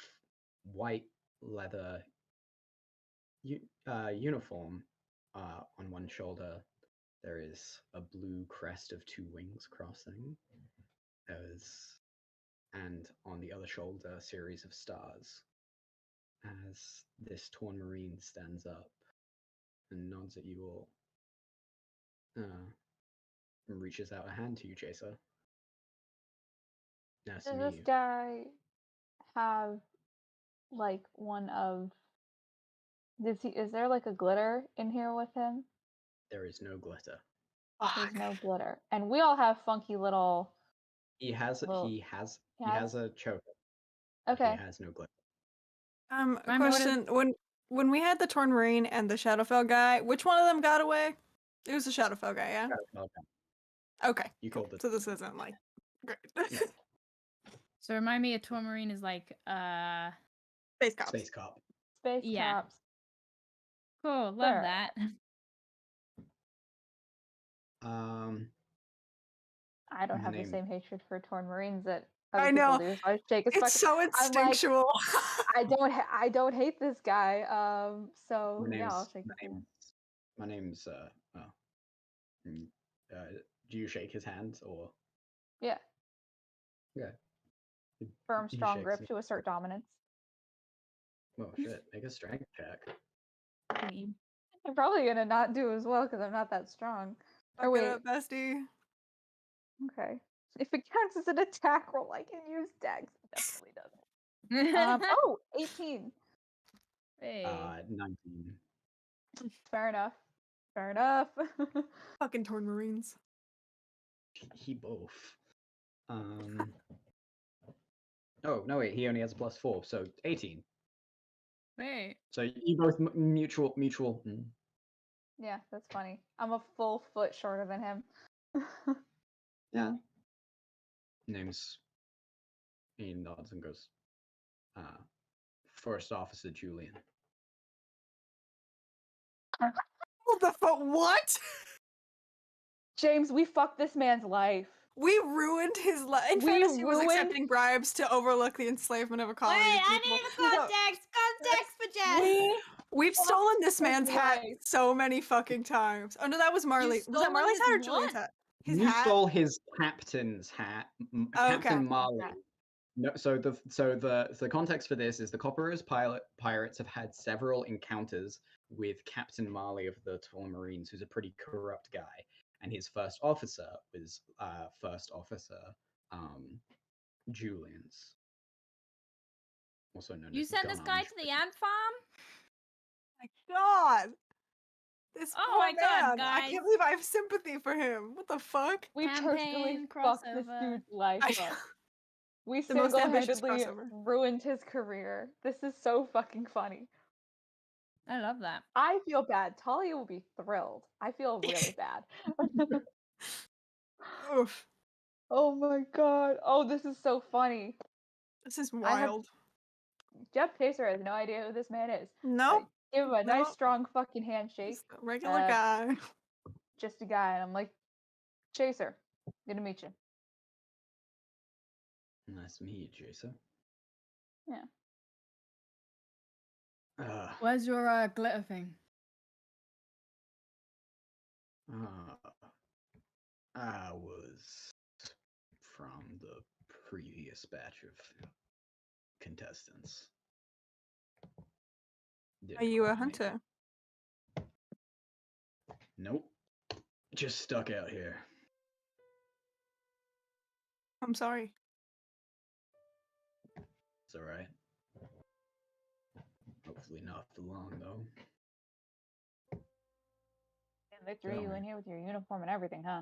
white leather uniform on one shoulder. There is a blue crest of 2 wings crossing. And on the other shoulder, a series of stars. As this Torn Marine stands up and nods at you all, and reaches out a hand to you, Chaser. Nice to Does meet this you. guy have like one of? Is there like a glitter in here with him? There is no glitter. There's no glitter, and we all have funky little. He has a choker. Okay. He has no glitter. A question. When we had the Torn Marine and the Shadowfell guy, which one of them got away? It was the Shadowfell guy, yeah? Okay. You Cool. called it. So this isn't like great. Yeah. So remind me, a Tourmaline is like Space cops. Space cop. Space Yeah. cops. Cool, love Sure. that. I don't have the Name. same hatred for Torn Marines that other I people know. do. So I shake his It's so instinctual. I don't hate this guy. So yeah, I'll shake his hand. My name's do you shake his hand or? Yeah. Yeah. Firm, He strong shakes grip it. to assert dominance. Oh shit! Make a strength check. Queen. I'm probably gonna not do as well because I'm not that strong. Or Fuck it wait. up, bestie. Okay. If it counts as an attack roll, I can use dex. It definitely doesn't. 18. Hey. 19. Fair enough. Fair enough. Fucking Torn Marines. He both. Oh no! Wait, he only has a +4, so 18. Wait. So you both mutual. Yeah, that's funny. I'm a full foot shorter than him. Yeah. Name's. He nods and goes. First Officer Julian. What the fuck? What? James, we fucked this man's life. We ruined his life. In fairness, he was accepting bribes to overlook the enslavement of a colony. Wait, of I people. need the context for Jess. We've stolen this man's hat life. so many fucking times. Oh no, that was Marley. Was that Marley's hat or Julian's hat? His You hat. stole his captain's hat. Oh, Captain okay. Marley No, so the context for this is the Copper's pirates have had several encounters with Captain Marley of the Tall Marines, who's a pretty corrupt guy, and his first officer was Julian's, also known You as sent this Gun guy Army to the Tradition. ant farm? My God. This Oh poor my God, man. I guys. can't believe I have sympathy for him. What the fuck? We personally Campaign fucked this crossover. dude's life up. We The most ambitious single-handedly crossover. ruined his career. This is so fucking funny. I love that. I feel bad. Talia will be thrilled. I feel really bad. Oof. Oh my god. Oh, this is so funny. This is I have- wild. Jeff Pacer has no idea who this man is. No. Give him a nice, No. strong fucking handshake. Just a regular Uh, guy. Just a guy. And I'm like, Chaser, good to meet you. Nice to meet you, Jason. Yeah. Where's your glitter thing? I was from the previous batch of contestants. Are you a Didn't quite make it. hunter? Nope. Just stuck out here. I'm sorry. It's alright. Hopefully not for long, though. And they threw you in here with your uniform and everything, huh?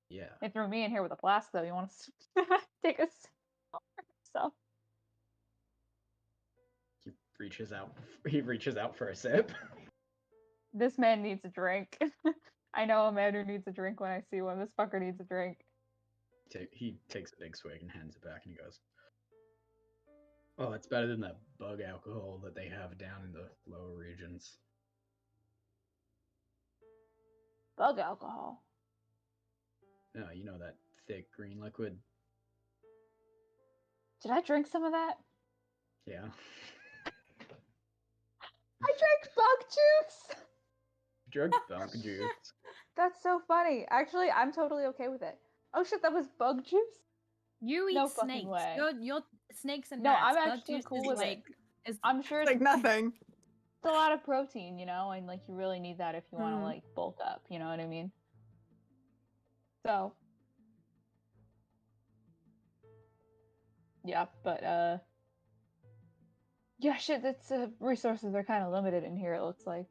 Yeah. They threw me in here with a flask, though. You want to take a sip? He reaches out for a sip. This man needs a drink. I know a man who needs a drink when I see one. This fucker needs a drink. He takes a big swig and hands it back, and he goes, "Oh, it's better than that bug alcohol that they have down in the lower regions." Bug alcohol. No, you know that thick green liquid? Did I drink some of that? Yeah. I drank bug juice! Drug bug juice. That's so funny. Actually, I'm totally okay with it. Oh shit, that was bug juice? You eat No fucking snakes. way. You're snakes and No, rats. I'm Bug actually juice cool is with it. like, is I'm sure It's like nothing. It's a lot of protein, you know, and like you really need that if you want to Mhm. like bulk up, you know what I mean? So yeah, but yeah, shit, that's resources are kind of limited in here, it looks like.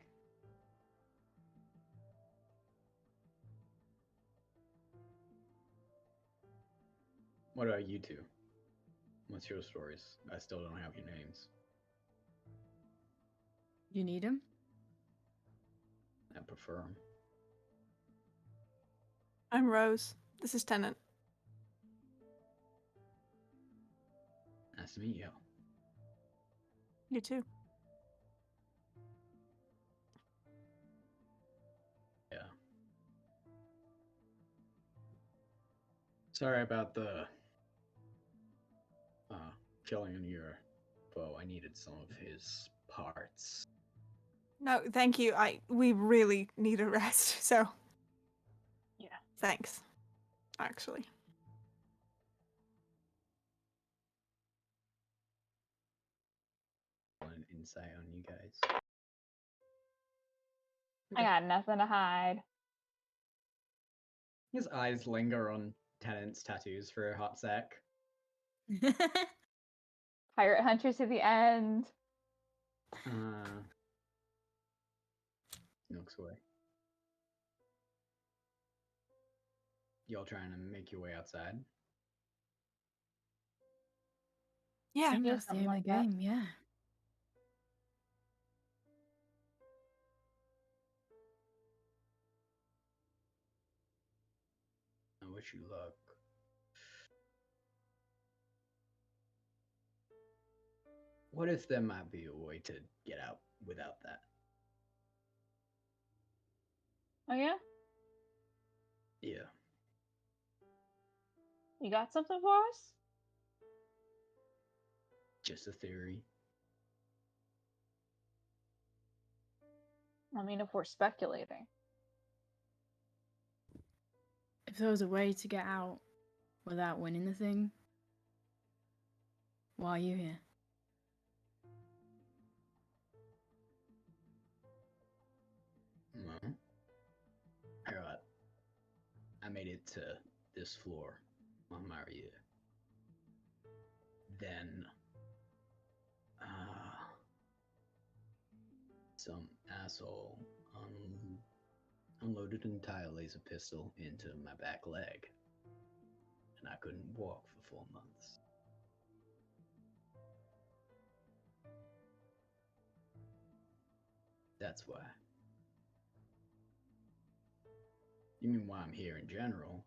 What about you two? What's your stories? I still don't have your names. You need him? I prefer them. I'm Rose. This is Tennant. Nice to meet you. You too. Yeah. Sorry about the killing on your foe. I needed some of his parts. No, thank you. We really need a rest, so Yeah. thanks. Actually. An insight on you guys. I got nothing to hide. His eyes linger on Tennant's tattoos for a hot sec. Pirate hunter to the end. Looks away. Y'all trying to make your way outside? Yeah. Think Yeah, that's the something only like that. game, yeah. I wish you luck. What if there might be a way to get out without that? Oh yeah? Yeah. You got something for us? Just a theory. I mean, if we're speculating. If there was a way to get out without winning the thing, why are you here? Well, I made it to this floor on my year. Then, some asshole unloaded an entire laser pistol into my back leg, and I couldn't walk for 4 months. That's why. You mean why I'm here in general?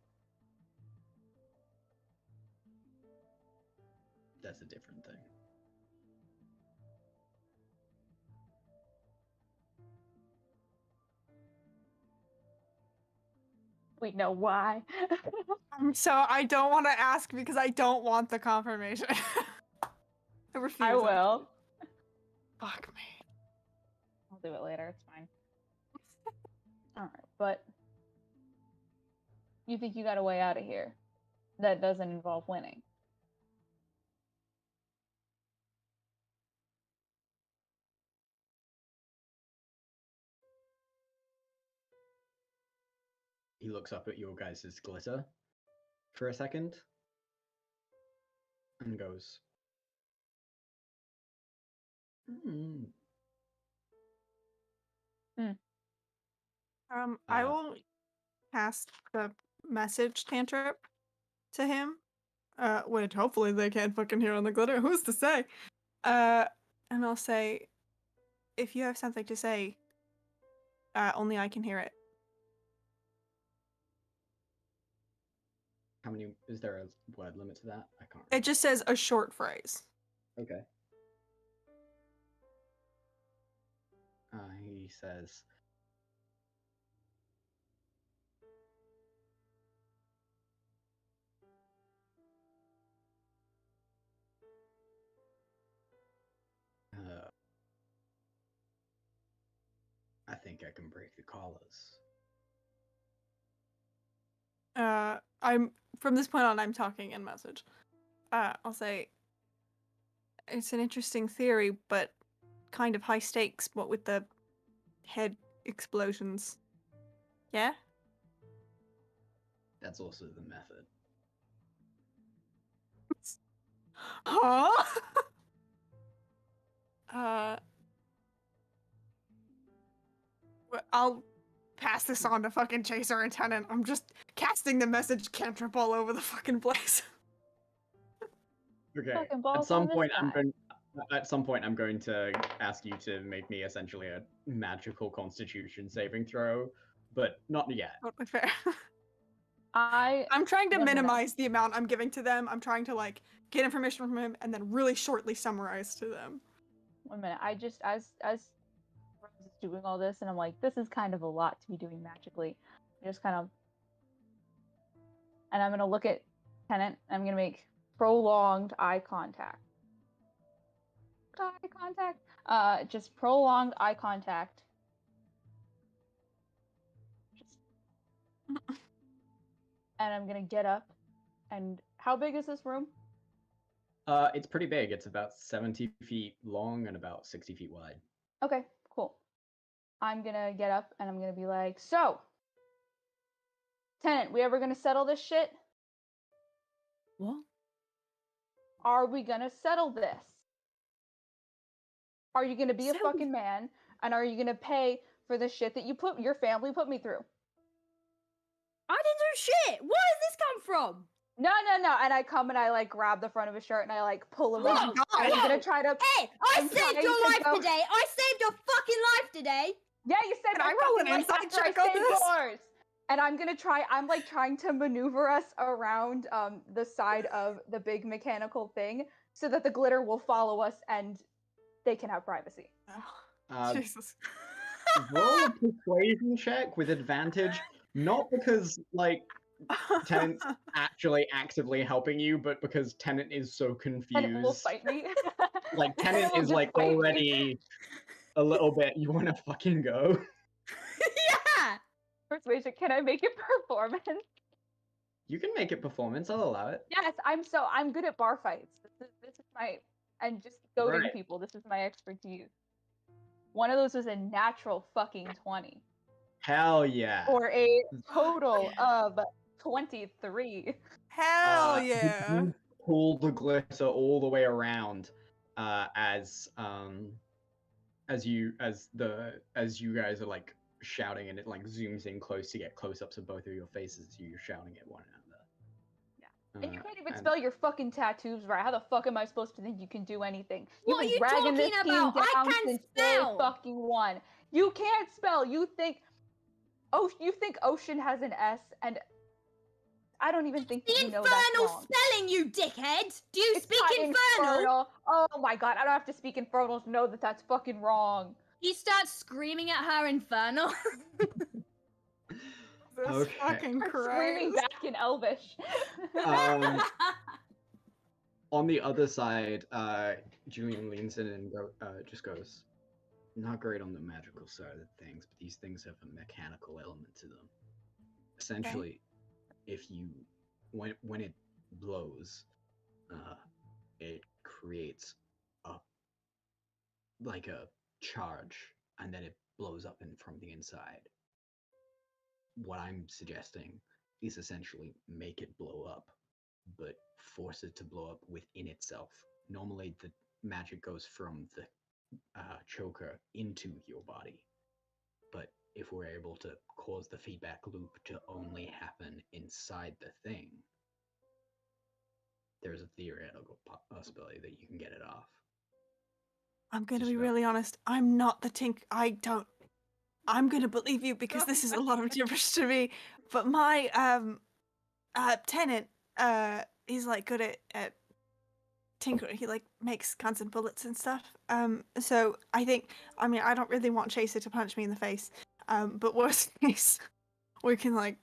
That's a different thing. We know why. So I don't want to ask because I don't want the confirmation. I refuse. I will. Actually. Fuck me. I'll do it later. It's fine. All right, but you think you got a way out of here that doesn't involve winning? He looks up at your guys' glitter for a second and goes, I will cast the message cantrip to him. Which hopefully they can't fucking hear on the glitter. Who's to say? And I'll say, if you have something to say, only I can hear it. How many? Is there a word limit to that? I can't remember. It just says a short phrase. Okay. He says, I think I can break the collars. I'm from this point on, I'm talking in message. I'll say, it's an interesting theory, but kind of high stakes. What with the head explosions? Yeah. That's also the method. Huh? I'll pass this on to fucking Chaser and Tenant. I'm just casting the message cantrip all over the fucking place. Okay. Fucking At balls some on this point, guy. I'm going to ask you to make me essentially a magical Constitution saving throw, but not yet. Totally fair. I'm trying to minimize the amount I'm giving to them. I'm trying to like get information from him and then really shortly summarize to them. 1 minute. I just as Rose is doing all this, and I'm like, this is kind of a lot to be doing magically. Just kind of, and I'm gonna look at Tenant. I'm gonna make prolonged eye contact. Just prolonged eye contact. And I'm gonna get up. And how big is this room? It's pretty big. It's about 70 feet long and about 60 feet wide. Okay, cool. I'm gonna get up and I'm gonna be like, so, Tenant, we ever gonna settle this shit? What? Are we gonna settle this? Are you gonna be a fucking man? And are you gonna pay for the shit that your family put me through? I didn't do shit! Where does this come from? No. And I come and I like grab the front of his shirt and I like pull him Oh in. my God. I'm gonna try to. Hey, I saved your life today! I saved your fucking life today! Yeah, you saved Can my I roll fucking an life insight after I check on saved this? yours. And I'm like trying to maneuver us around the side of the big mechanical thing so that the glitter will follow us and they can have privacy. Jesus. Roll a persuasion check with advantage, not because like Tenant's actually actively helping you, but because Tenant is so confused. Tenant will fight me. Like Tenant will is just like fight me. already a little bit. You want to fucking go? Yeah! Persuasion, can I make it performance? You can make it performance. I'll allow it. Yes, I'm good at bar fights. This is my and just goading Right. people. This is my expertise. One of those was a natural fucking 20 Hell yeah. for a total of 23. Hell You yeah. pull the glitter all the way around, as you guys are like shouting, and it like zooms in close to get close-ups of both of your faces as you're shouting at one another. And you can't even and- spell your fucking tattoos right. How the fuck am I supposed to think you can do anything? What You've are you been dragging this talking team about? I down can since spell. day fucking one. You can't spell. You think ocean has an S, and I don't even think The that you know that's infernal wrong. spelling, you dickhead! Do you It's speak not infernal? Oh my god, I don't have to speak infernal to know that that's fucking wrong. He starts screaming at her infernal. This Okay. fucking I'm Christ. screaming back in Elvish. On the other side, Julian leans in and just goes, "Not great on the magical side of things, but these things have a mechanical element to them. Essentially, if you when it blows, it creates like a charge, and then it blows up from the inside. What I'm suggesting is essentially make it blow up, but force it to blow up within itself. Normally, the magic goes from the choker into your body, but if we're able to cause the feedback loop to only happen inside the thing, there's a theoretical possibility that you can get it off. I'm gonna Just be about- really honest. I'm not the I'm gonna believe you because this is a lot of gibberish to me. But my tenant he's like good at tinkering. He like makes guns and bullets and stuff. So I think I don't really want Chaser to punch me in the face. But worst case, we can like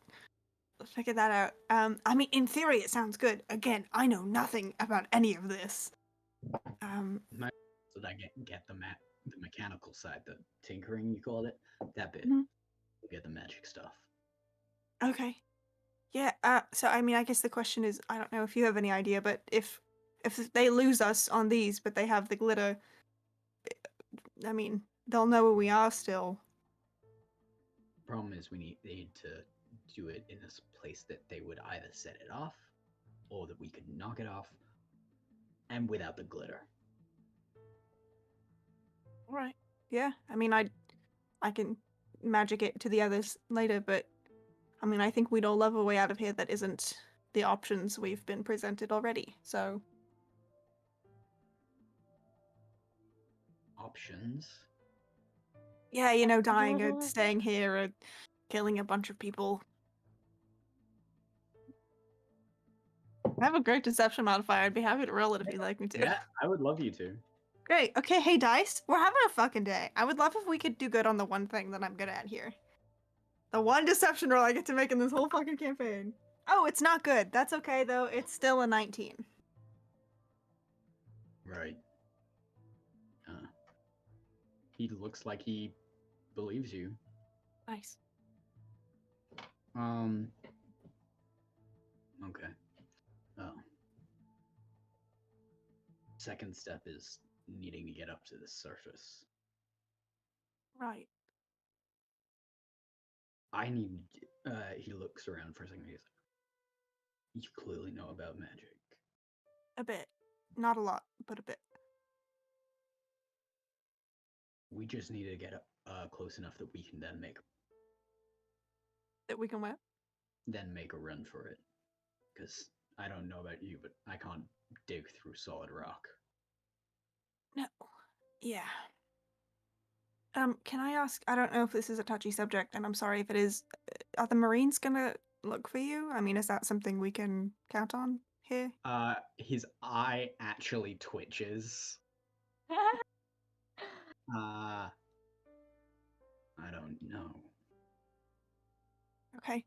figure that out. In theory it sounds good. Again, I know nothing about any of this. So that get the mechanical side, the tinkering you called it, that bit. Mhm. You get the magic stuff. Okay. Yeah, so I guess the question is, I don't know if you have any idea, but if they lose us on these, but they have the glitter, they'll know where we are still. Problem is, we need to do it in this place that they would either set it off, or that we could knock it off, and without the glitter. Right. Yeah, I can magic it to the others later, but I think we'd all love a way out of here that isn't the options we've been presented already, so... Options? Yeah, dying or staying here or killing a bunch of people. I have a great deception modifier. I'd be happy to roll it if you'd like me to. Yeah, I would love you to. Great. Okay, hey Dice, we're having a fucking day. I would love if we could do good on the one thing that I'm good at here. The one deception roll I get to make in this whole fucking campaign. Oh, it's not good. That's okay though. It's still a 19. Right. He looks like he believes you. Nice. Okay. Oh. Second step is needing to get up to the surface. Right. I need. He looks around for a second. He's like, "You clearly know about magic." A bit. Not a lot, but a bit. We just need to get up close enough that we can then That we can win. make a run for it. Because I don't know about you, but I can't dig through solid rock. No. Yeah. Can I ask, I don't know if this is a touchy subject, and I'm sorry if it is, are the Marines gonna look for you? Is that something we can count on here? His eye actually twitches. I don't know. Okay.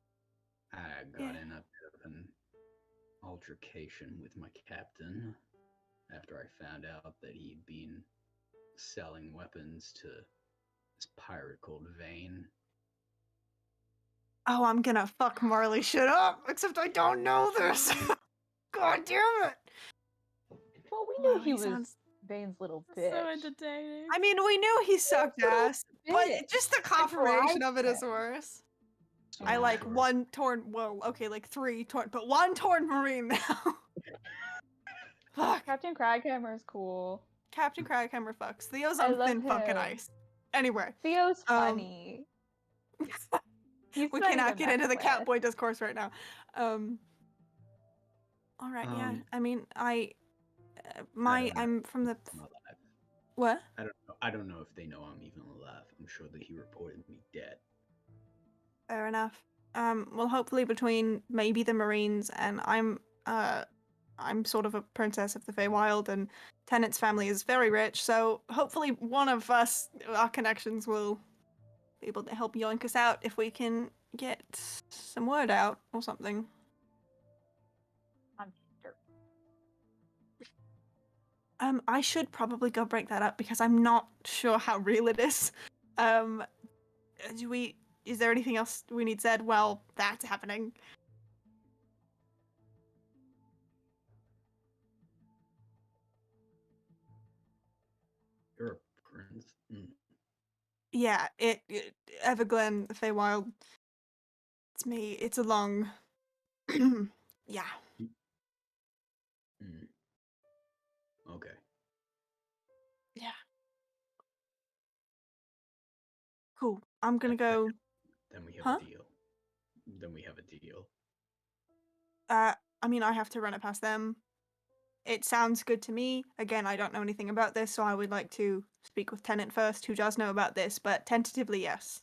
I got in a bit of an altercation with my captain after I found out that he'd been selling weapons to this pirate called Vane. Oh, I'm gonna fuck Marley shit up, except I don't know this. God damn it. Well, we knew Wow, he was sounds... Vane's little bitch. So entertaining. I mean, we knew he sucked little ass, but bitch. just the I confirmation of it liked is him. worse. So I like sure. one torn, well, okay, like 3 torn, but 1 torn Marine now. Fuck. Captain Craghammer is cool. Captain Craghammer fucks. Theo's I on love thin fucking him. ice. Anyway, Theo's funny. He's we funny cannot to get into the mess with. Catboy discourse right now. All right, yeah. I mean, I'm from the... I'm alive. What? I don't know if they know I'm even alive. I'm sure that he reported me dead. Fair enough. Well, hopefully between maybe the Marines and I'm sort of a princess of the Feywild, and Tennant's family is very rich, so hopefully one of us, our connections, will be able to help yoink us out if we can get some word out or something. I'm sure. I should probably go break that up because I'm not sure how real it is. Is there anything else we need said while that's happening? You're a prince. Yeah, Everglen, the Feywild. It's me. It's a long... yeah. Okay. Yeah. Cool. I'm gonna go... Then we have Huh? a deal. Then we have a deal. I mean, I have to run it past them. It sounds good to me. Again, I don't know anything about this, so I would like to speak with Tennant first, who does know about this, but tentatively, yes.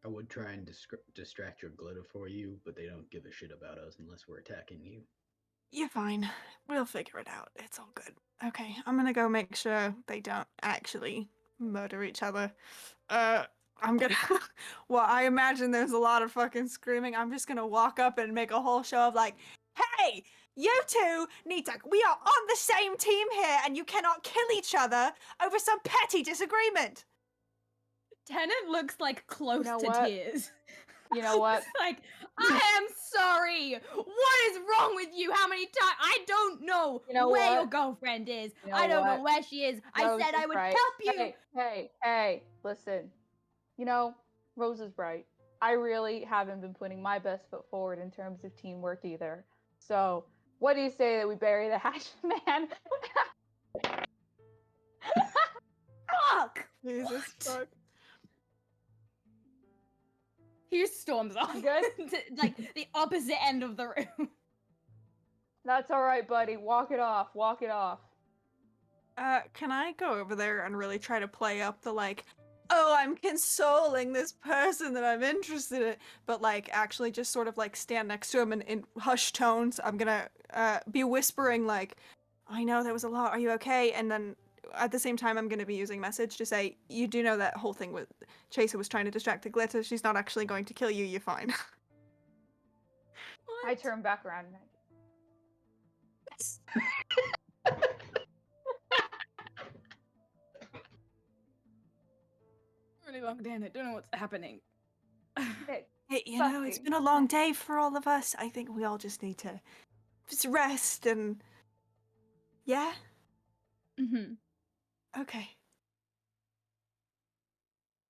I would try and distract your glitter for you, but they don't give a shit about us unless we're attacking you. You're fine. We'll figure it out. It's all good. Okay, I'm gonna go make sure they don't actually murder each other. I'm gonna... well, I imagine there's a lot of fucking screaming. I'm just gonna walk up and make a whole show of like, hey, you two need to... We are on the same team here, and you cannot kill each other over some petty disagreement. Tennant looks like close know to what? tears. You know what? It's like, I am sorry. What is wrong with you? How many times? I don't know You know where what? your girlfriend is. You know I don't know what? where she is. I Rose said is I would right. help you. Hey, listen. You know, Rose is right. I really haven't been putting my best foot forward in terms of teamwork either. So, what do you say that we bury the hatchet man? Fuck. Jesus fuck. He storms off. You good? to, like the opposite end of the room. That's all right, buddy. Walk it off. Walk it off. Can I go over there and really try to play up the like, oh, I'm consoling this person that I'm interested in, but like actually just sort of like stand next to him and in hushed tones, I'm gonna be whispering like, I know there was a lot, are you okay? And then at the same time, I'm gonna be using message to say, you do know that whole thing with Chaser was trying to distract the glitter, she's not actually going to kill you, you're fine. I turn back around and Really long day and I don't know what's happening. Nick, Hey, you know, it's been a long day for all of us. I think we all just need to just rest and... Yeah? Mm-hmm. Okay.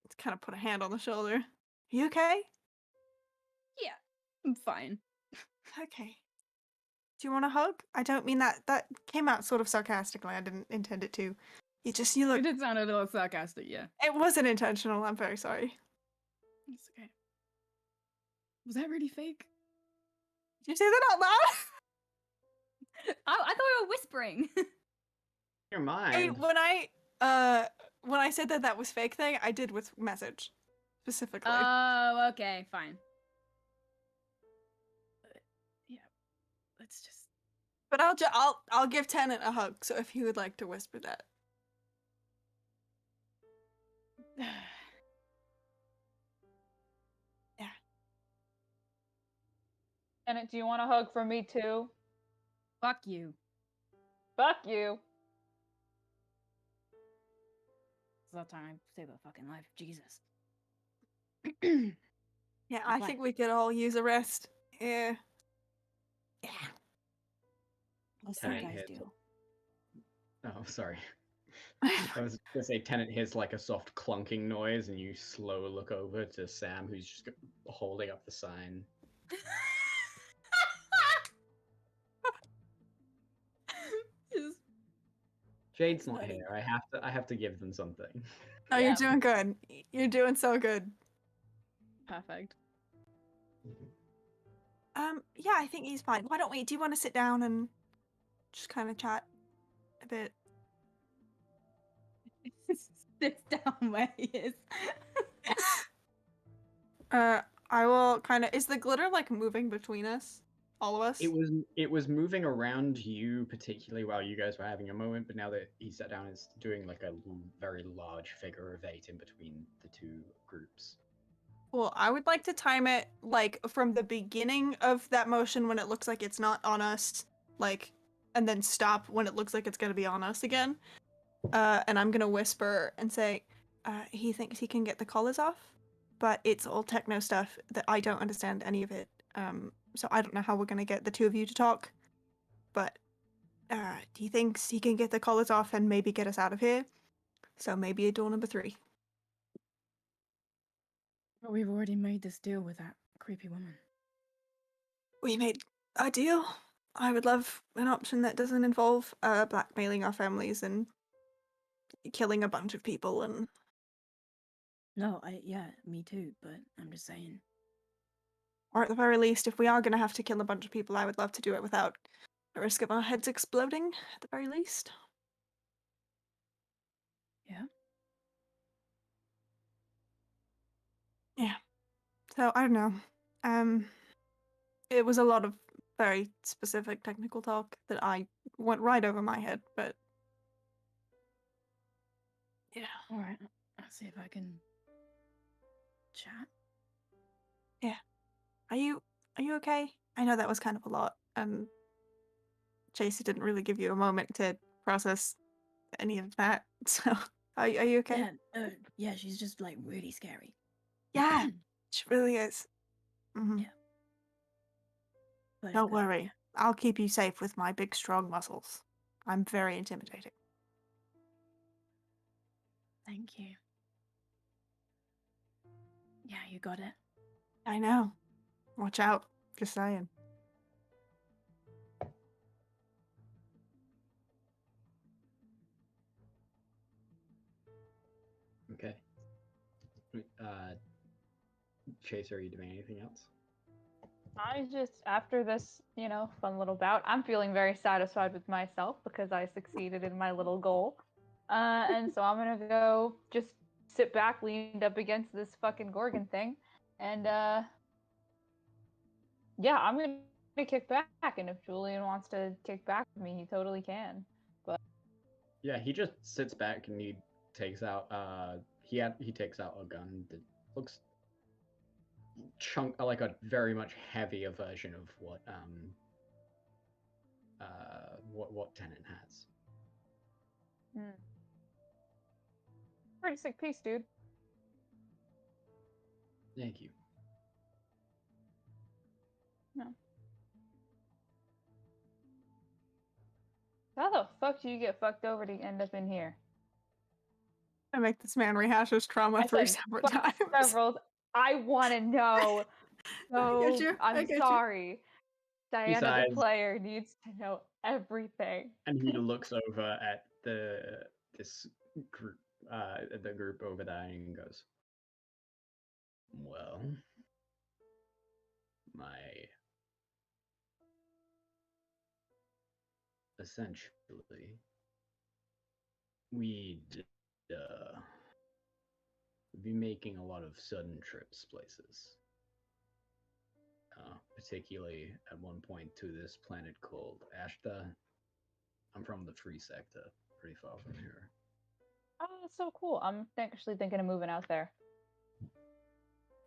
Let's kind of put a hand on the shoulder. You okay? Yeah, I'm fine. Okay. Do you want a hug? I don't mean that. That came out sort of sarcastically. I didn't intend it to. You look... It did sound a little sarcastic, yeah. It wasn't intentional. I'm very sorry. It's okay. Was that really fake? Did you say that out loud? I thought we were whispering. Your mind. Hey, when I said that that was fake thing, I did with message specifically. Oh, okay, fine. Yeah, let's just. But I'll give Tennant a hug. So if he would like to whisper that. Yeah. Tennant, do you want a hug from me too? Fuck you. Fuck you. It's that time I save a fucking life. Jesus. Yeah, I think we could all use a rest. Yeah. Yeah. What's Tenant that guys hits. do? Oh, sorry. I was gonna say Tenant hears like a soft clunking noise, and you slow look over to Sam, who's just holding up the sign. Just Jade's not letting- here. I have to give them something. No, Yeah. you're doing good. You're doing so good. Perfect. Yeah, I think he's fine. Why don't we? Do you want to sit down and just kind of chat a bit? Sits down where he is. I will kind of. Is the glitter like moving between us, all of us? It was moving around you particularly while you guys were having a moment, but now that he sat down, it's doing like a very large figure of 8 in between the two groups. Well, I would like to time it like from the beginning of that motion when it looks like it's not on us, like, and then stop when it looks like it's gonna be on us again. And I'm gonna whisper and say, he thinks he can get the collars off, but it's all techno stuff that I don't understand any of it. So I don't know how we're gonna get the two of you to talk. But he thinks he can get the collars off and maybe get us out of here. So maybe a door number 3. But we've already made this deal with that creepy woman. We made a deal. I would love an option that doesn't involve blackmailing our families and killing a bunch of people and No, yeah, me too, but I'm just saying. or at the very least, if we are gonna have to kill a bunch of people, I would love to do it without the risk of our heads exploding, at the very least. Yeah? Yeah. So I don't know. It was a lot of very specific technical talk that I went right over my head, but yeah. Alright, I'll see if I can chat. Are you okay? I know that was kind of a lot, and Chasey didn't really give you a moment to process any of that. So are you okay? Yeah, yeah, she's just like really scary. Yeah, she really is. Mhm. Yeah. But it's Don't good, worry. yeah. I'll keep you safe with my big, strong muscles. I'm very intimidating. Thank you. Yeah, you got it. I know. Watch out. Just saying. Okay. Chase, are you doing anything else? I just, after this, fun little bout, I'm feeling very satisfied with myself because I succeeded in my little goal. And so I'm gonna go just sit back, leaned up against this fucking Gorgon thing, and yeah, I'm gonna kick back. And if Julian wants to kick back with me, he totally can. But Yeah, he just sits back and he takes out he takes out a gun that looks like a very much heavier version of what Tenant has. pretty sick piece, dude. Thank you. No. How the fuck do you get fucked over to end up in here? I make this man rehash his trauma 3 said separate times. Several. I want to know. So you. I I'm get you. sorry. Diana, Besides- the player, needs to know everything. And he looks over at this group the group over there and goes, well, essentially, we'd be making a lot of sudden trips places. Particularly at one point to this planet called Ashta. I'm from the Free Sector, pretty far from here. Oh, that's so cool. I'm actually thinking of moving out there.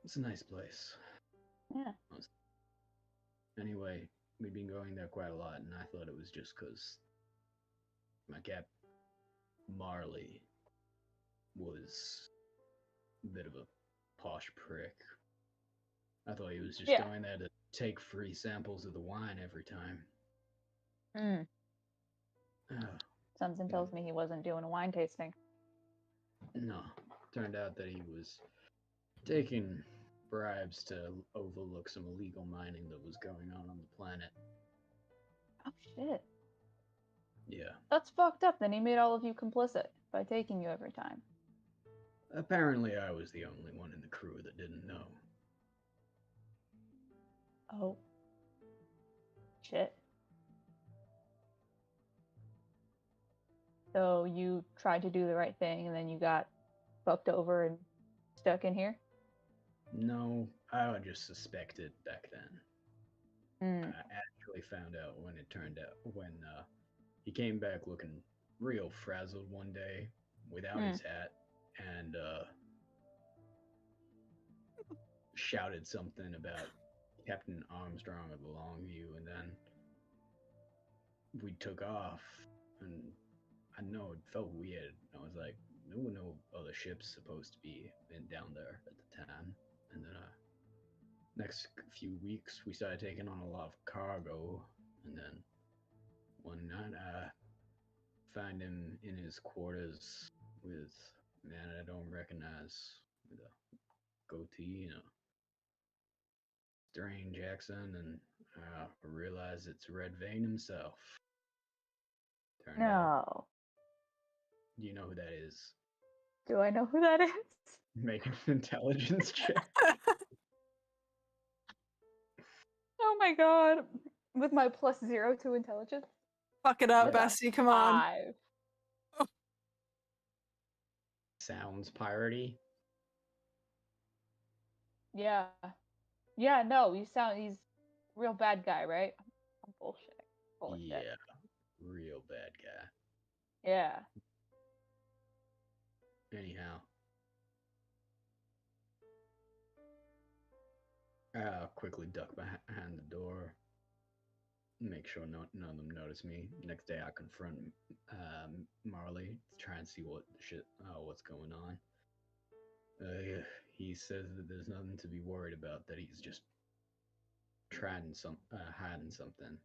It's a nice place. Yeah. Anyway, we've been going there quite a lot, and I thought it was just because my cat Marley was a bit of a posh prick. I thought he was just Yeah. going there to take free samples of the wine every time. Mm. Oh, Something tells me he wasn't doing a wine tasting. no. Turned out that he was taking bribes to overlook some illegal mining that was going on the planet. Oh shit. Yeah. That's fucked up. Then he made all of you complicit by taking you every time. Apparently, I was the only one in the crew that didn't know. Oh. Shit. So you tried to do the right thing and then you got fucked over and stuck in here? No, I just suspected back then. Mm. I actually found out when he came back looking real frazzled one day without his hat and shouted something about Captain Armstrong of the Longview, and then we took off, and I know it felt weird. I was like, no other ships supposed to be down there at the time, and then next few weeks we started taking on a lot of cargo, and then one night I find him in his quarters with a man I don't recognize, with a goatee and a strange accent, and I realize it's Red Vein himself. Turned out. No. Do you know who that is? Do I know who that is? Make an intelligence check. Oh my god. With my +0 to intelligence? Fuck it up, Yeah. bestie. Come on. 5. Sounds piratey. Yeah. Yeah, no, he's a real bad guy, right? I'm bullshit. Full of Yeah, shit. real bad guy. Yeah. Anyhow, I'll quickly duck behind the door, make sure none of them notice me. Next day, I confront Marley to try and see what's going on. He says that there's nothing to be worried about, that he's just hiding something,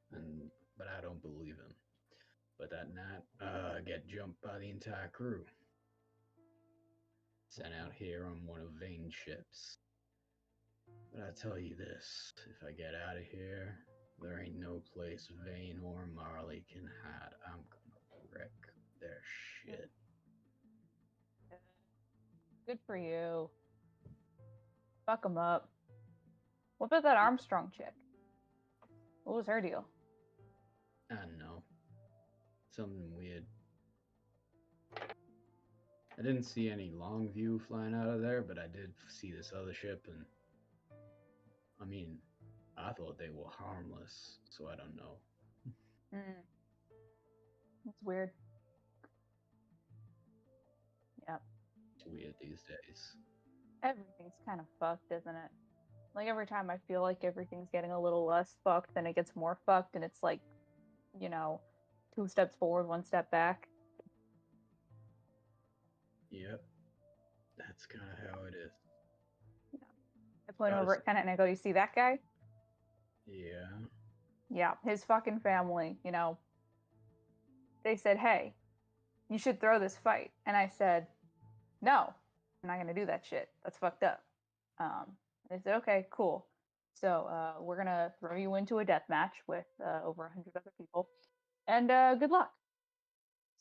but I don't believe him. But that night, I get jumped by the entire crew. Sent out here on one of Vane's ships. But I tell you this, if I get out of here, there ain't no place Vane or Marley can hide. I'm gonna wreck their shit. Good for you. Fuck him up. What about that Armstrong chick? What was her deal? I don't know. Something weird. I didn't see any Longview flying out of there, but I did see this other ship, and I mean, I thought they were harmless, so I don't know. That's weird. Yep. It's weird these days. Everything's kind of fucked, isn't it? Like every time I feel like everything's getting a little less fucked, then it gets more fucked, and it's like, 2 steps forward, 1 step back. Yep. That's kind of how it is. I point over at Kenneth and I go, "You see that guy? Yeah. Yeah, his fucking family, they said, hey, you should throw this fight." And I said, no, I'm not going to do that shit. That's fucked up. They said, okay, cool. So we're going to throw you into a death match with over 100 other people. And good luck.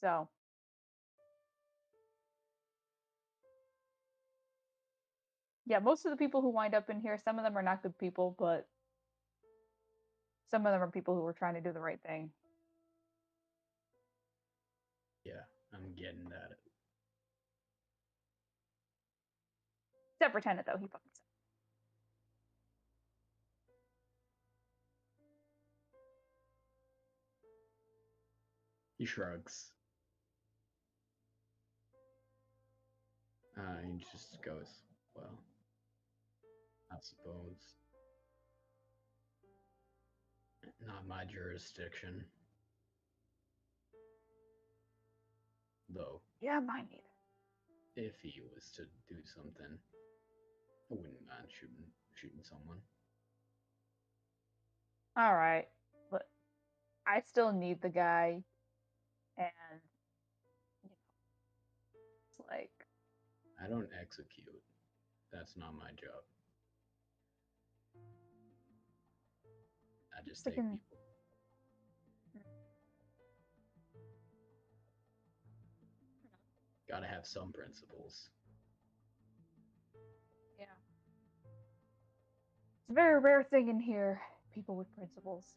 So. Yeah, most of the people who wind up in here, some of them are not good people, but some of them are people who were trying to do the right thing. Yeah, I'm getting that. Except for Tenet, though. He fucking sucks. He shrugs. He just goes, well, I suppose. Not my jurisdiction. Though. Yeah, mine neither. If he was to do something, shooting someone. All right, but I still need the guy, and you know, it's like I don't execute. That's not my job. I just take freaking. people. Gotta have some principles. Yeah, it's a very rare thing in here. People with principles.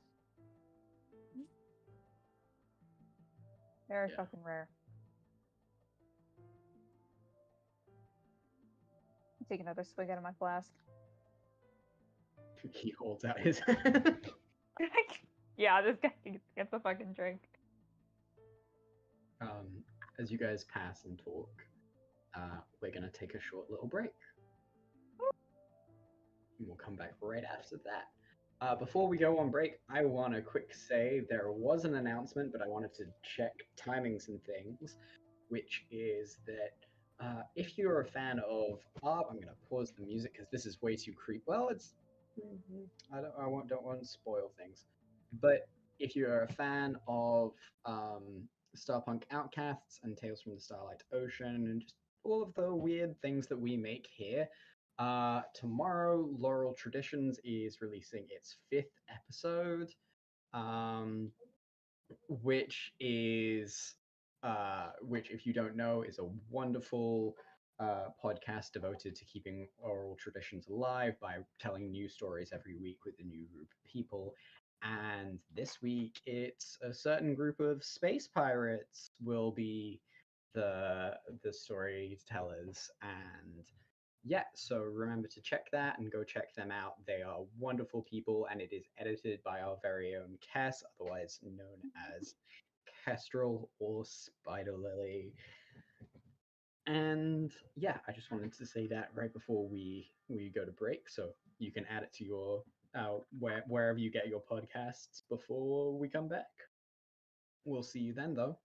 Very Yeah. fucking rare. Take another swig out of my flask. He holds out his hand. Yeah, this guy gets a fucking drink. As you guys pass and talk, we're gonna take a short little break. And we'll come back right after that. Before we go on break, I want to quick say there was an announcement, but I wanted to check timings and things, which is that if you're a fan of art, I'm gonna pause the music because this is way too creepy. Well, it's don't want to spoil things, but if you're a fan of Starpunk Outcasts and Tales from the Starlight Ocean and just all of the weird things that we make here, tomorrow Laurel Traditions is releasing its 5th episode, which is which, if you don't know, is a wonderful podcast devoted to keeping oral traditions alive by telling new stories every week with a new group of people. And this week, it's a certain group of space pirates will be the storytellers. And yeah, so remember to check that and go check them out. They are wonderful people, and it is edited by our very own Cass, otherwise known as Kestrel or Spider Lily. And yeah, I just wanted to say that right before we go to break, so you can add it to your wherever you get your podcasts before we come back. We'll see you then, though.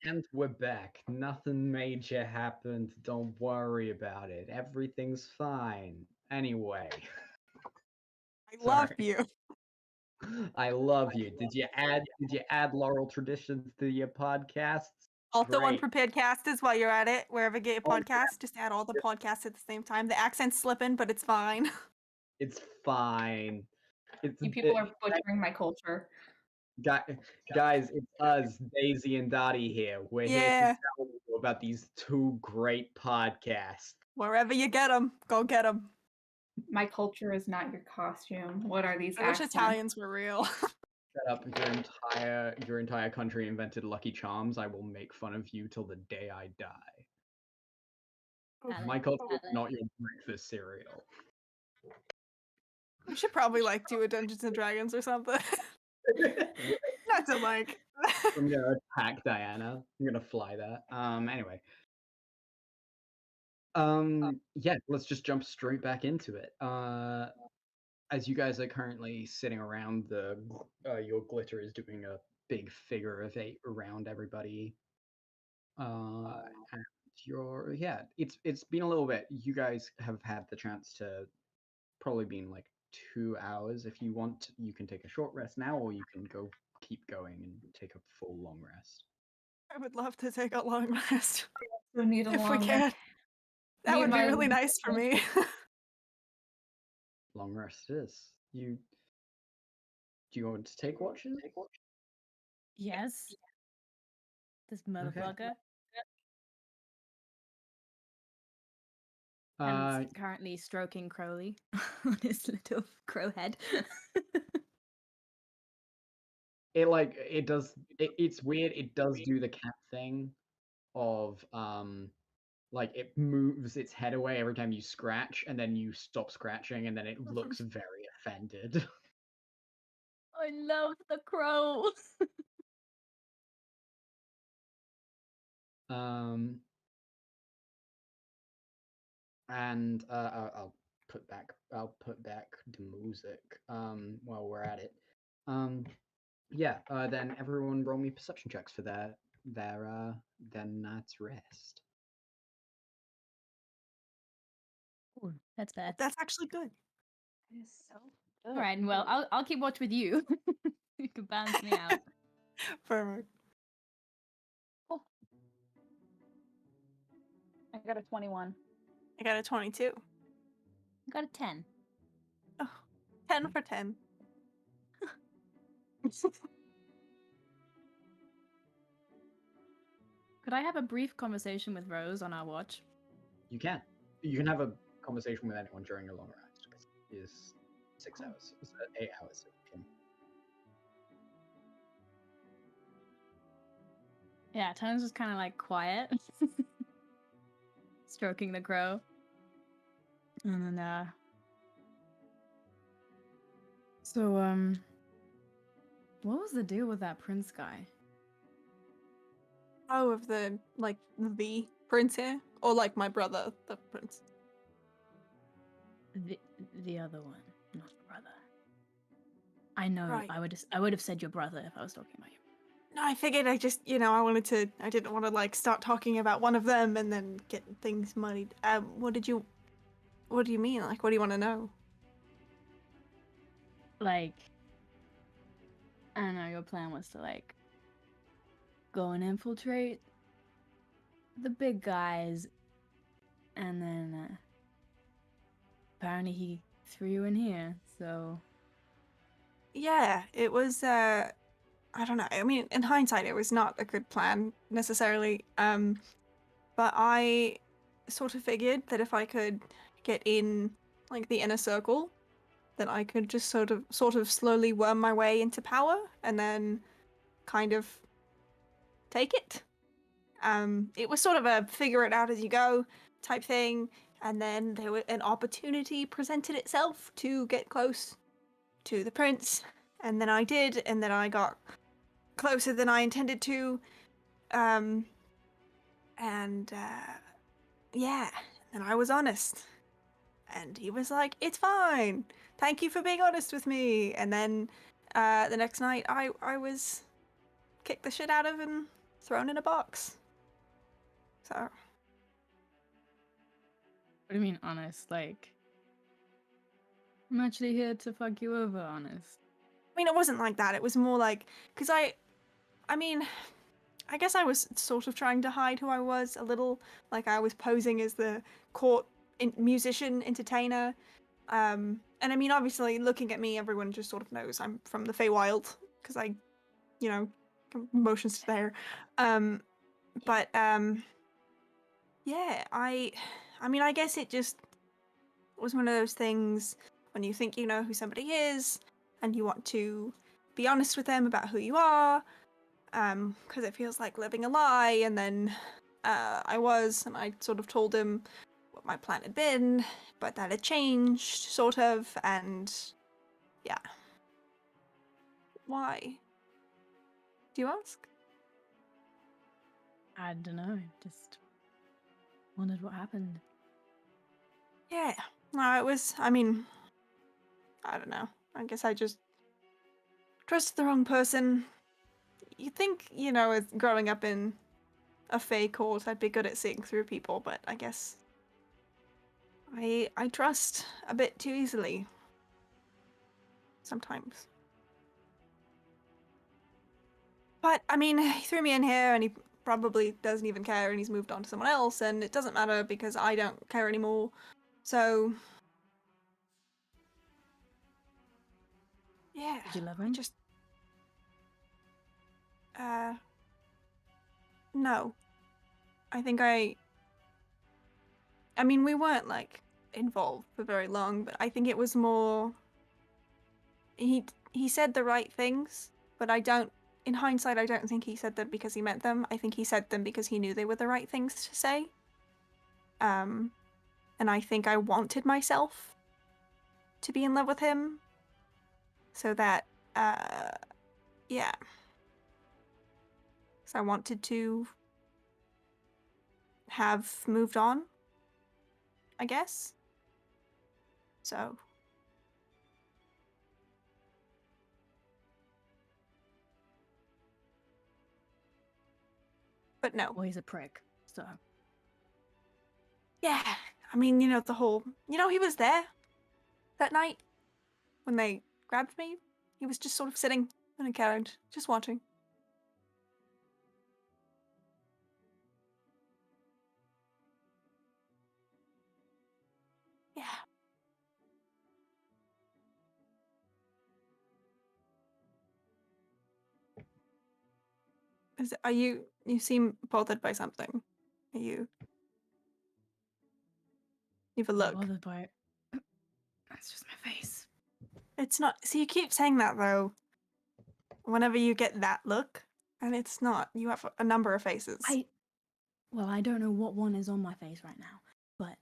And we're back. Nothing major happened. Don't worry about it. Everything's fine. Anyway. I love Sorry. you. I love you. Did you add Laurel Traditions to your podcasts? Also, Great. unprepared casters while you're at it, wherever you get your Oh, yeah. podcast, just add all the podcasts at the same time. The accent's slipping, but it's fine. It's fine. You people are butchering my culture. Guys, it's us, Daisy and Dottie here. We're here Yeah. to tell you about these two great podcasts. Wherever you get them, go get them. My culture is not your costume. What are these I wish accents? Italians were real. Shut up. Your entire country invented Lucky Charms. I will make fun of you till the day I die. My culture is not your breakfast cereal. We should probably like do a Dungeons and Dragons or something. Not to like. I'm gonna attack Diana. I'm gonna fly that. Anyway. Yeah, let's just jump straight back into it. As you guys are currently sitting around, your glitter is doing a big figure of 8 around everybody. And it's been a little bit. You guys have had the chance to probably been like 2 hours. If you want, you can take a short rest now, or you can keep going and take a full long rest. I would love to take a long rest. We need a If we long can. That Me would and be my- really nice for me. Long rest it is. Do you want to take watches? Yes. This motherfucker. And it's currently stroking Crowley on his little crow head. It's weird. It does do the cat thing of like it moves its head away every time you scratch, and then you stop scratching, and then it looks very offended. I love the crow. And I'll put back the music while we're at it. Then everyone roll me perception checks for their night's rest. Ooh, that's bad. That's actually good. It is so good. All right, well, I'll keep watch with you. You can balance me out. Perfect. Cool. I got a 21. I got a 22. I got a 10. Oh, 10 for 10. Could I have a brief conversation with Rose on our watch? You can have a conversation with anyone during your long rest. It's 6 hours. It's 8 hours. So you can... Yeah, Tone's just kind of like quiet, stroking the crow, and then So what was the deal with that prince guy? Oh, of the prince here? Or like my brother, the prince? The other one, not the brother. I know. Right. I would have said your brother if I was talking about you. No, I figured I just, I didn't want to like start talking about one of them and then get things muddied. What do you mean? Like, what do you want to know? Like, I don't know, your plan was to like go and infiltrate the big guys, and then apparently he threw you in here, so... Yeah, it was, I don't know. I mean, in hindsight, it was not a good plan, necessarily. But I sort of figured that if I could get in, like, the inner circle, then I could just sort of slowly worm my way into power, and then kind of take it. It was sort of a figure it out as you go type thing, and then an opportunity presented itself to get close to the prince, and then I did, and then I got closer than I intended to, and I was honest, and he was like, "It's fine. Thank you for being honest with me." And then the next night, I was kicked the shit out of and thrown in a box. So. What do you mean, honest? Like, I'm actually here to fuck you over, honest. I mean, it wasn't like that. It was more like, because I mean, I guess I was sort of trying to hide who I was a little. Like, I was posing as the court musician, entertainer. And I mean, obviously, looking at me, everyone just sort of knows I'm from the Feywild, because I, you know, motions to there. But, yeah, I mean, I guess it just was one of those things when you think you know who somebody is, and you want to be honest with them about who you are, because it feels like living a lie. And then I was, and I sort of told him what my plan had been, but that had changed, sort of, and yeah. Why? Do you ask? I don't know. Just wondered what happened. Yeah. No, it was, I mean, I don't know. I guess I just trusted the wrong person. You think, you know, as growing up in a Fey court, I'd be good at seeing through people, but I guess I trust a bit too easily. Sometimes. But, I mean, he threw me in here, and he probably doesn't even care, and he's moved on to someone else, and it doesn't matter because I don't care anymore. So, yeah. Did you love him? Just, no. I think I mean, we weren't, like, involved for very long, but I think it was more, he said the right things, but in hindsight, I don't think he said them because he meant them. I think he said them because he knew they were the right things to say. And I think I wanted myself to be in love with him, so that, yeah. So I wanted to have moved on, I guess. So. But no. Well, he's a prick, so. Yeah, I mean, you know, he was there that night when they grabbed me. He was just sort of sitting in a carriage, just watching. Yeah. You seem bothered by something. You have a look. I'm bothered by it. That's just my face. It's not, see, you keep saying that though. Whenever you get that look, and it's not. You have a number of faces. Well, I don't know what one is on my face right now, but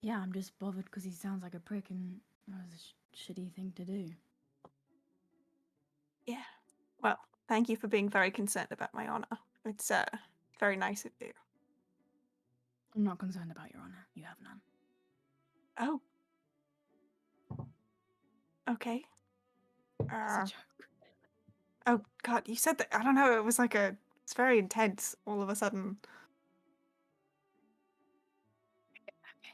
yeah, I'm just bothered because he sounds like a prick and it was a shitty thing to do. Yeah. Well, thank you for being very concerned about my honor. It's very nice of you. I'm not concerned about your honor. You have none. Oh. Okay. It's a joke. Oh God, you said that. I don't know. It was like it's very intense all of a sudden. Okay.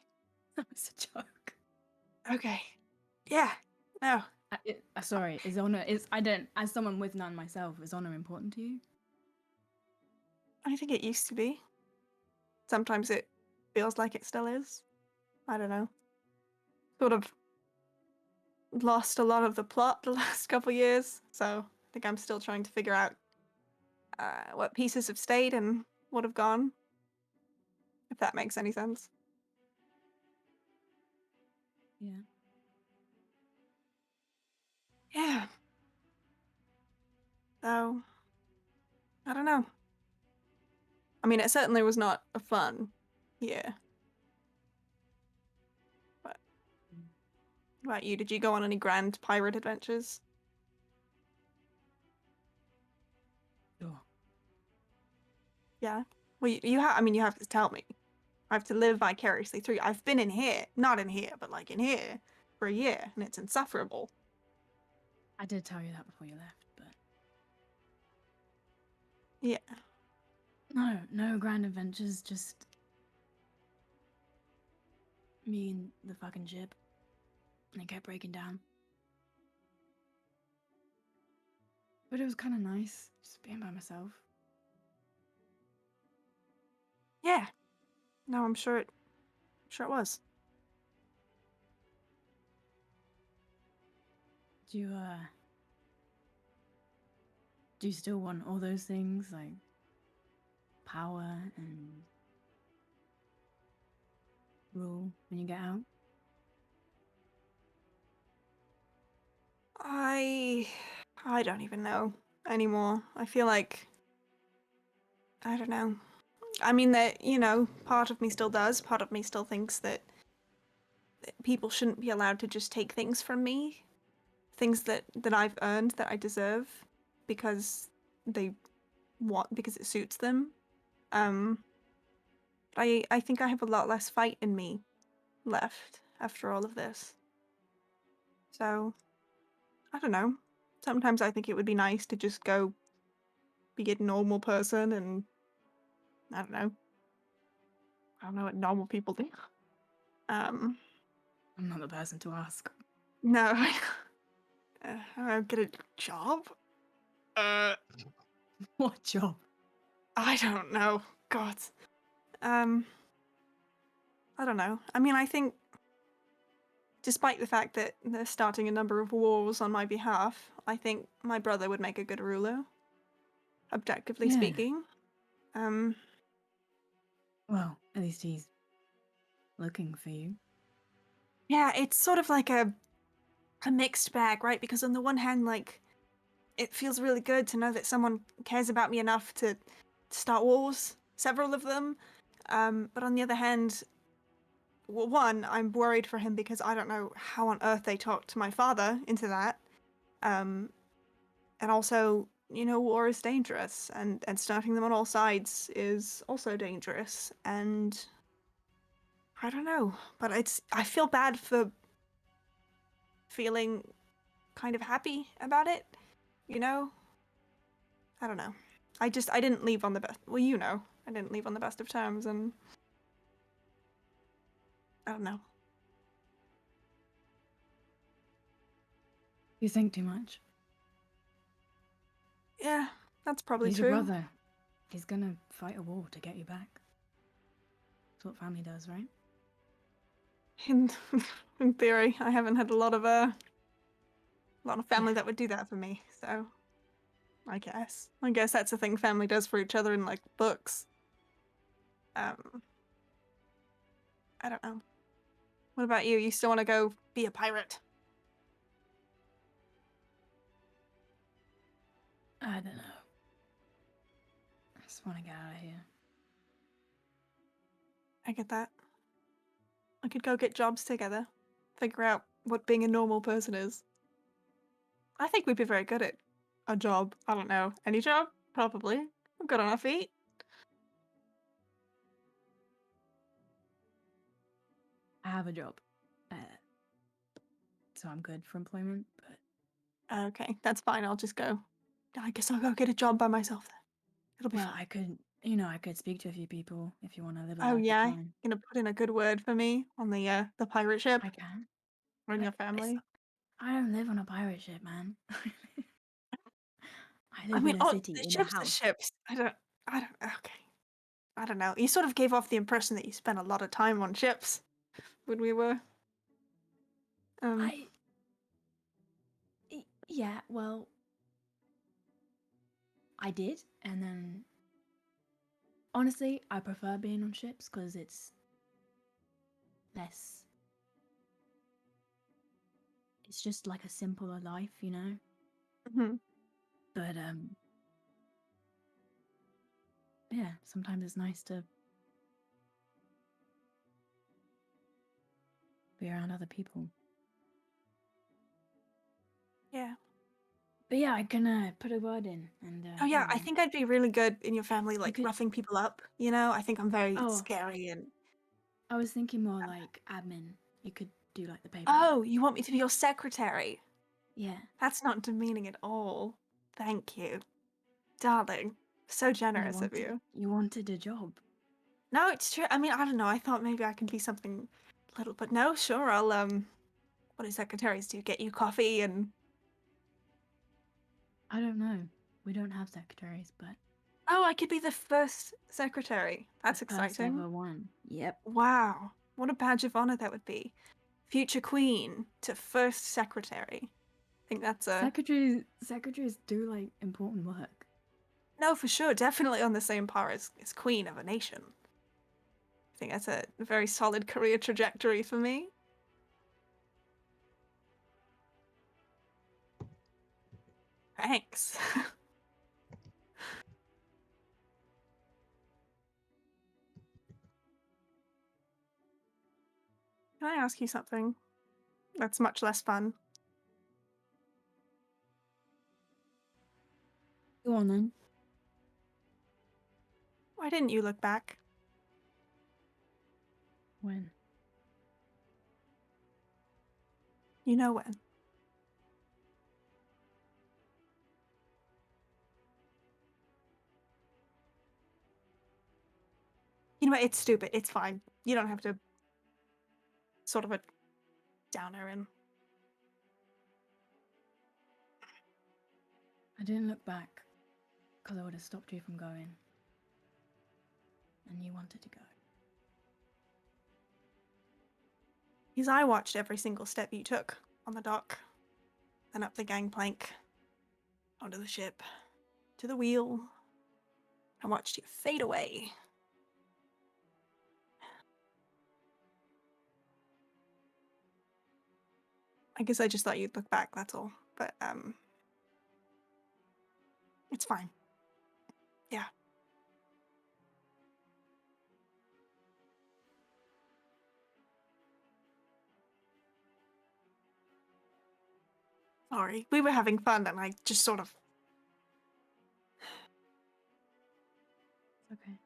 That was a joke. Okay. Yeah. No. Sorry. As someone with none myself, is honor important to you? I think it used to be. Sometimes it feels like it still is. I don't know. Sort of lost a lot of the plot the last couple years, so I think I'm still trying to figure out what pieces have stayed and what have gone. If that makes any sense. Yeah. Yeah. So, I don't know. I mean, it certainly was not a fun year. But, what about you? Did you go on any grand pirate adventures? Sure. Yeah. Well, you have. I mean, you have to tell me. I have to live vicariously through you. I've been in here, not in here, but like in here, for a year, and it's insufferable. I did tell you that before you left, but Yeah. No grand adventures, just me and the fucking ship. And it kept breaking down. But it was kind of nice, just being by myself. Yeah. No, I'm sure it was. Do you still want all those things, like power and rule when you get out? I don't even know anymore. I feel like I don't know. I mean that, part of me still does. Part of me still thinks that people shouldn't be allowed to just take things from me. Things that I've earned, that I deserve, because because it suits them. I think I have a lot less fight in me left after all of this. So, I don't know. Sometimes I think it would be nice to just go be a normal person and I don't know. I don't know what normal people do. I'm not the person to ask. No. I don't get a job. What job? I don't know. God. I don't know. I mean, I think despite the fact that they're starting a number of wars on my behalf, I think my brother would make a good ruler, objectively Yeah. speaking. Well, at least he's looking for you. Yeah, it's sort of like a mixed bag, right? Because on the one hand, like, it feels really good to know that someone cares about me enough to start wars, several of them. But on the other hand, well, one, I'm worried for him because I don't know how on earth they talked my father into that. And also, war is dangerous, and starting them on all sides is also dangerous. And I don't know, but I feel bad for feeling kind of happy about it, I don't know. I didn't leave on the best. Well, I didn't leave on the best of terms, and I don't know. You think too much. Yeah, that's probably He's true. your brother. He's gonna fight a war to get you back. That's what family does, right? In theory, I haven't had a lot of family Yeah. that would do that for me. So, I guess that's a thing family does for each other in like books. I don't know. What about you? You still want to go be a pirate? I don't know. I just want to get out of here. I get that. I could go get jobs together, figure out what being a normal person is. I think we'd be very good at a job. I don't know. Any job? Probably. I'm good on our feet. I have a job. So I'm good for employment, but Okay, that's fine. I'll just go. I guess I'll go get a job by myself then. It'll be well, fine. I could speak to a few people if you want to live a Oh life yeah, of crime. gonna put in a good word for me on the pirate ship I can. or in But your family. I don't live on a pirate ship, man. I I live mean, in a city, the in a ships are house. ships. I don't. Okay. I don't know. You sort of gave off the impression that you spent a lot of time on ships when we were. Yeah, well, I did, and then honestly, I prefer being on ships because it's less. It's just like a simpler life, Mhm. But yeah, sometimes it's nice to be around other people. Yeah. But yeah, I can put a word in, and Oh yeah, I think I'd be really good in your family, like could- roughing people up. I think I'm very Oh, scary and. I was thinking more like admin. You could do like the paper. Oh, you want me to be your secretary? Yeah. That's not demeaning at all. Thank you, darling. So generous of you. You wanted a job. No, it's true. I mean, I don't know. I thought maybe I could be something little, but no, sure. I'll what do secretaries do? Get you coffee and I don't know. We don't have secretaries, but oh, I could be the first secretary. That's the first exciting. ever one. Yep. Wow, what a badge of honor that would be. Future queen to first secretary. I think that's a Secretaries do like important work. no, for sure. Definitely on the same par as queen of a nation. I think that's a very solid career trajectory for me. Thanks. Can I ask you something that's much less fun? Go on then. Why didn't you look back? When? You know when. You know what? It's stupid. It's fine. You don't have to sort of a downer and I didn't look back because I would have stopped you from going. And you wanted to go. because I watched every single step you took on the dock, then up the gangplank, onto the ship, to the wheel. I watched you fade away. I guess I just thought you'd look back, that's all. But, it's fine. Yeah. Sorry. We were having fun and I just sort of... It's okay.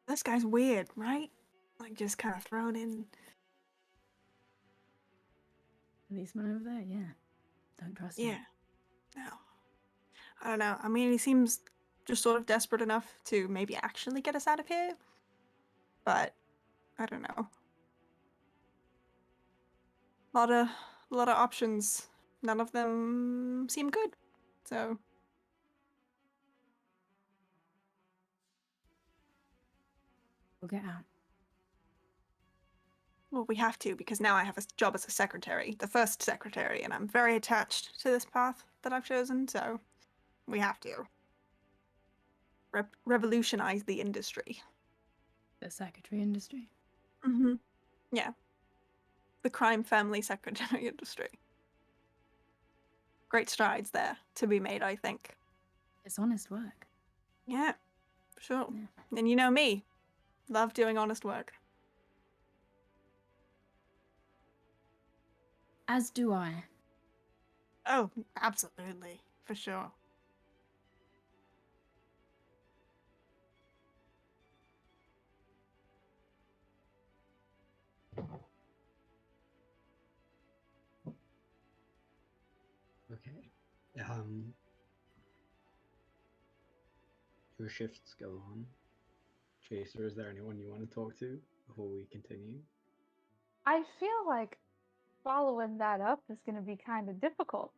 This guy's weird, right? Like, just kind of thrown in. Policeman over there? Yeah. Don't trust Yeah. him. No. I don't know. I mean, he seems just sort of desperate enough to maybe actually get us out of here. But, I don't know. A lot of options. None of them seem good. So, We'll get out. well, we have to because now I have a job as a secretary, the first secretary, and I'm very attached to this path that I've chosen, so we have to. Revolutionize the industry. The secretary industry. Mm-hmm. Yeah. The crime family secretary industry. Great strides there to be made, I think. It's honest work. Yeah, for sure. Yeah. And you know me. Love doing honest work. As do I. Oh, absolutely. For sure. Okay. Your shifts go on. Chaser, is there anyone you want to talk to before we continue? I feel like following that up is going to be kind of difficult.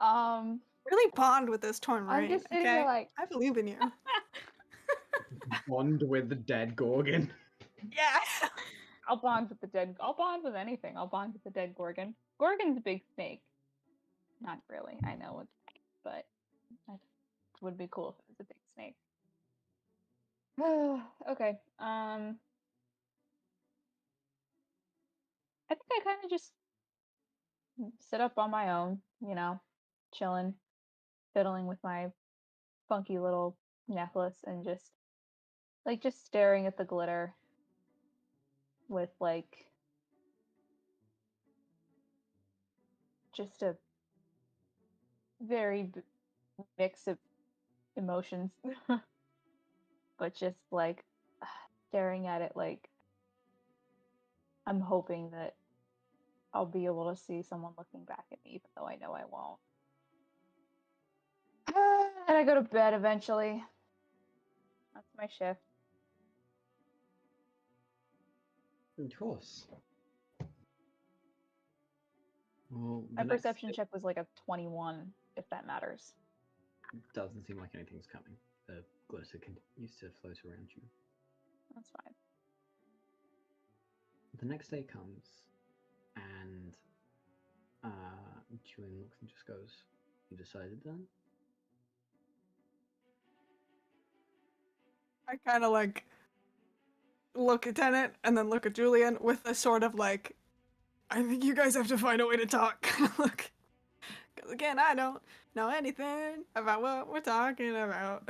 Really bond with this torn I'm rain, just sitting okay? here like, I believe in you. Bond with the dead Gorgon. Yeah. I'll bond with the dead. I'll bond with anything. I'll bond with the dead Gorgon. Gorgon's a big snake. Not really. I know it, but it would be cool if it was a big snake. Okay. I think I kind of just sit up on my own, chilling, fiddling with my funky little necklace and just staring at the glitter with just a very mix of emotions, but just staring at it like I'm hoping that I'll be able to see someone looking back at me, even though I know I won't. And I go to bed eventually. That's my shift. Of course. Well, My the next perception check was like a 21, if that matters. doesn't seem like anything's coming. The glitter continues to float around you. That's fine. The next day comes, and Julian looks and just goes, "You decided then?" I kind of like look at Tennant and then look at Julian with a sort of like, I think you guys have to find a way to talk kind of look. Because again, I don't know anything about what we're talking about.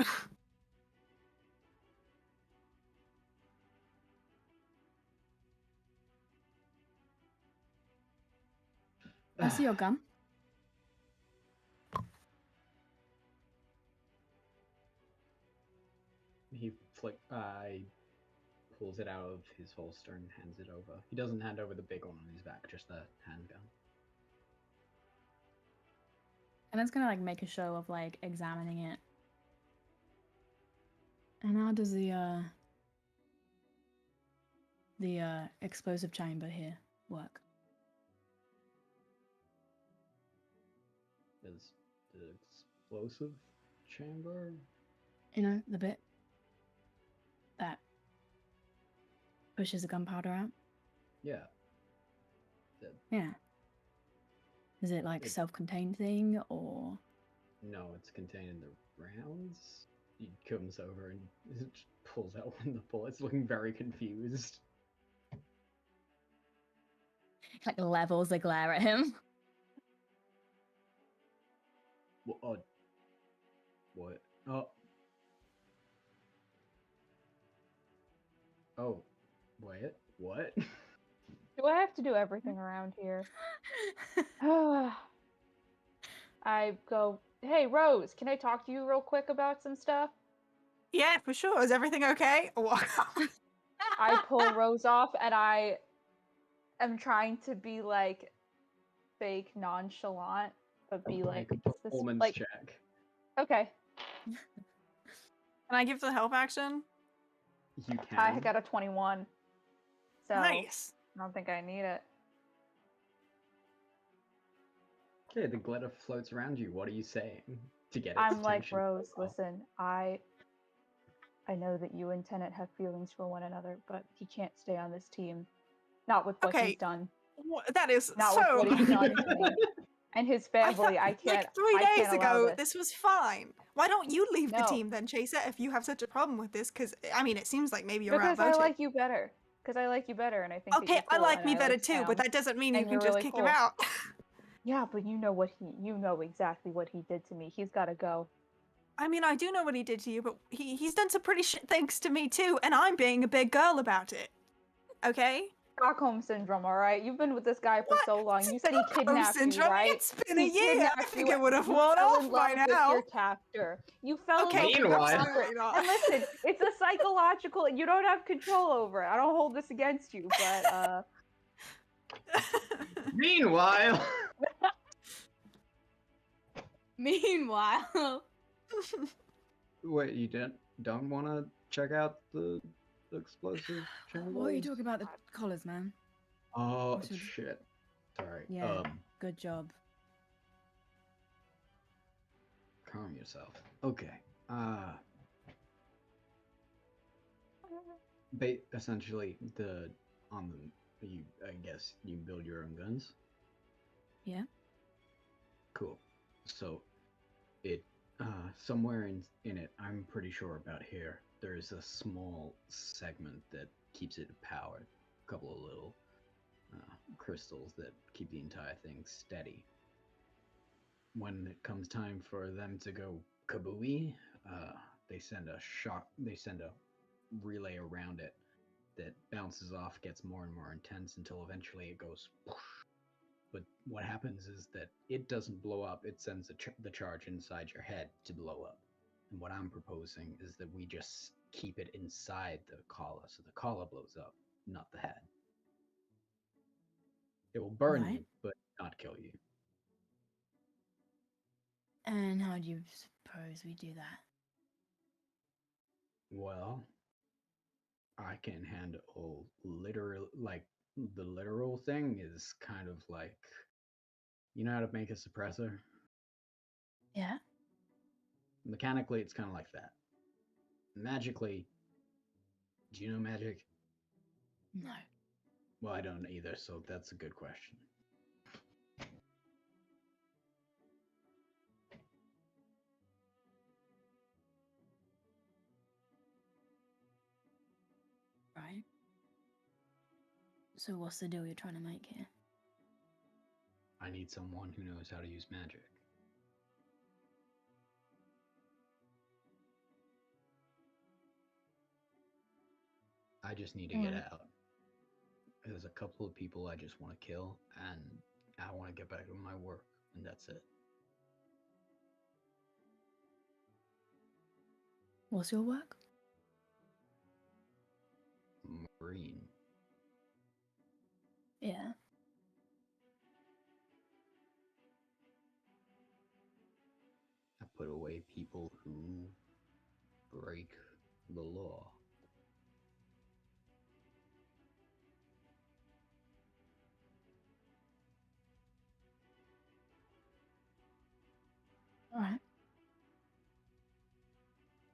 I see your gun. He pulls it out of his holster and hands it over. He doesn't hand over the big one on his back, just the handgun. And it's gonna like make a show of like examining it. And how does the explosive chamber here work? Is the explosive chamber? You know, the bit that pushes the gunpowder out? Yeah. Yeah. Is it like It- self-contained thing or? No, it's contained in the rounds. He comes over and just pulls out one of the bullets, looking very confused. Like levels a glare at him. What? What? Oh. Oh. Wait. What? Do I have to do everything around here? I go, hey, Rose, can I talk to you real quick about some stuff? Yeah, for sure. Is everything okay? I walk off. I pull Rose off and I am trying to be like fake nonchalant, but be like, Make a "What's this?" performance Like, check. okay, Can I give the help action? You can. I got a 21. So Nice. I don't think I need it. Okay, the glitter floats around you. What are you saying to get its I'm like, attention? Rose, listen, I know that you and Tennant have feelings for one another, but he can't stay on this team. Not with what Okay. he's done. That is Not so. with what he's done to me. And his I thought, family, I can't. like 3 I days can't allow ago, this. was fine. Why don't you leave the No. team then, Chaser, if you have such a problem with this? Because, I mean, it seems like maybe you're Because I outvoted. like you better. Because I like you better, and I think. Okay, that I you're cool, like and me I better like too, Sam, but that doesn't mean you and can you're just really kick cool. him out. Yeah, but you know you know exactly what he did to me. He's got to go. I mean, I do know what he did to you, but he's done some pretty shit things to me too, and I'm being a big girl about it. Okay? Stockholm syndrome, all right. You've been with this guy for What? so long. You said he Stockholm kidnapped syndrome? you, right? It's been a He year. I kidnapped think you. it would have You worn fell off in by love with now. your captor. You fell Okay, in love with your Meanwhile- captor. And listen, it's a psychological. You don't have control over it. I don't hold this against you, but Meanwhile, Meanwhile, wait, you don't want to check out the explosive chamber? What are you talking about the collars, man? Oh We should- shit! Sorry. Yeah. Good job. Calm yourself. Okay. Essentially, I guess you build your own guns. Yeah. Cool. So, somewhere in it, I'm pretty sure about here, there's a small segment that keeps it powered. A couple of little crystals that keep the entire thing steady. When it comes time for them to go kabooey, they send a relay around it that bounces off, gets more and more intense until eventually it goes whoosh. But what happens is that it doesn't blow up, it sends the charge inside your head to blow up. And what I'm proposing is that we just keep it inside the collar, so the collar blows up, not the head. It will burn Right. you, but not kill you. And how do you suppose we do that? Well, I can handle the literal thing is kind of like, you know how to make a suppressor? Yeah? Mechanically, it's kind of like that. Magically, do you know magic? No. Well, I don't either, so that's a good question. Right. So what's the deal you're trying to make here? I need someone who knows how to use magic. I just need to get out. There's a couple of people I just want to kill, and I want to get back to my work, and that's it. What's your work? Marine. Yeah. I put away people who break the law. Alright.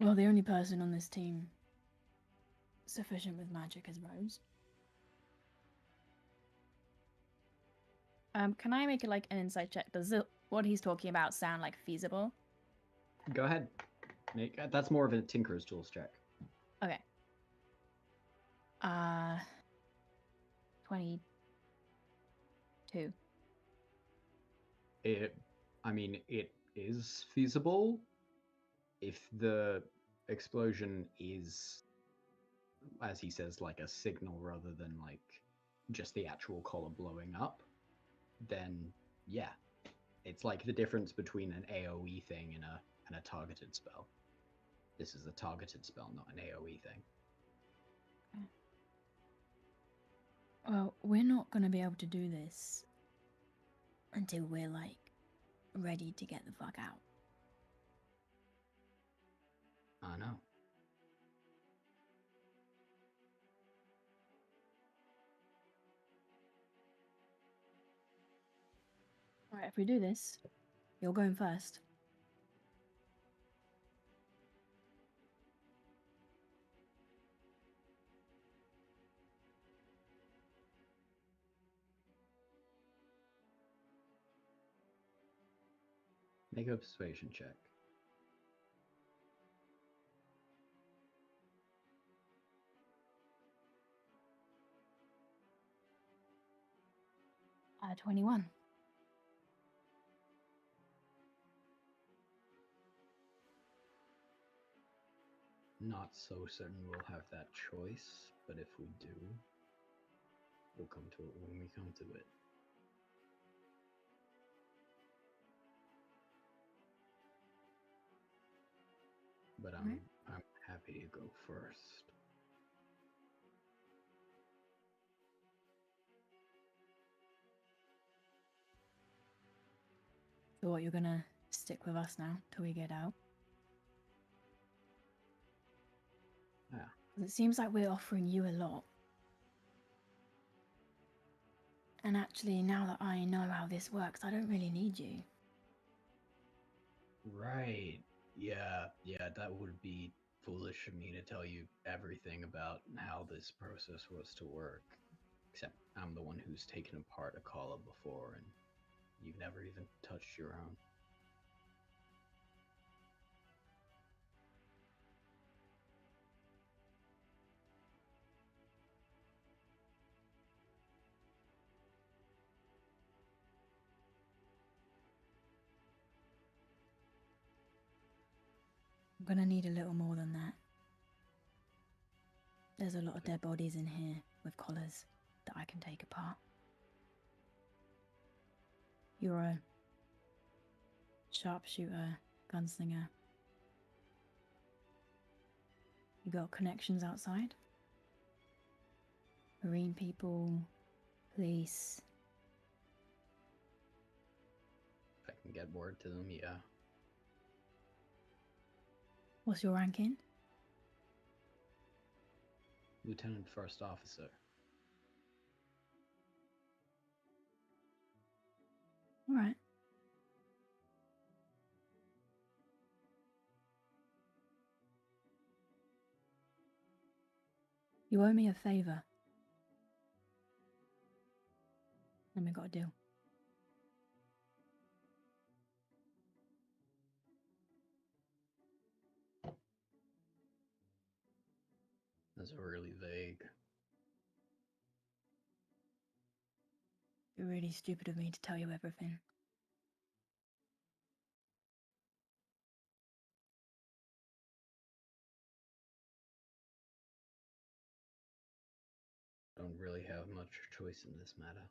Well, the only person on this team sufficient with magic is Rose. Can I make it like an insight check? Does what he's talking about sound like feasible? Go ahead. That's more of a Tinker's Tools check. Okay. 22. It is feasible if the explosion is, as he says, like a signal rather than like just the actual collar blowing up, then yeah. It's like the difference between an AoE thing and a targeted spell. This is a targeted spell, not an AoE thing. Okay. Well, we're not going to be able to do this until we're like ready to get the fuck out. I know. Alright, if we do this, you're going first. Make a persuasion check. 21. Not so certain we'll have that choice, but if we do, we'll come to it when we come to it. But I'm happy to go first. So what, you're gonna stick with us now till we get out? Yeah. 'Cause it seems like we're offering you a lot. And actually, now that I know how this works, I don't really need you. Right. Yeah, that would be foolish of me to tell you everything about how this process was to work. Except I'm the one who's taken apart a collar before, and you've never even touched your own. I'm gonna need a little more than that. There's a lot of dead bodies in here with collars that I can take apart. You're a sharpshooter, gunslinger. You got connections outside? Marine people, police, get word to them, yeah. What's your ranking? Lieutenant First Officer. All right. You owe me a favor. And we got a deal. That's really vague. It'd be really stupid of me to tell you everything. Don't really have much choice in this matter.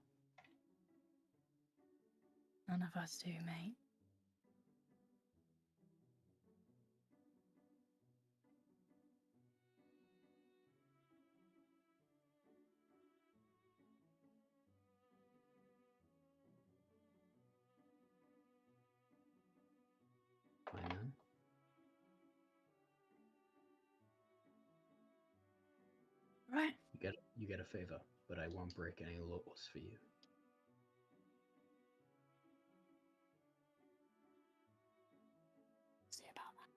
None of us do, mate. Fine then. Right. You get a favor, but I won't break any laws for you. See about that.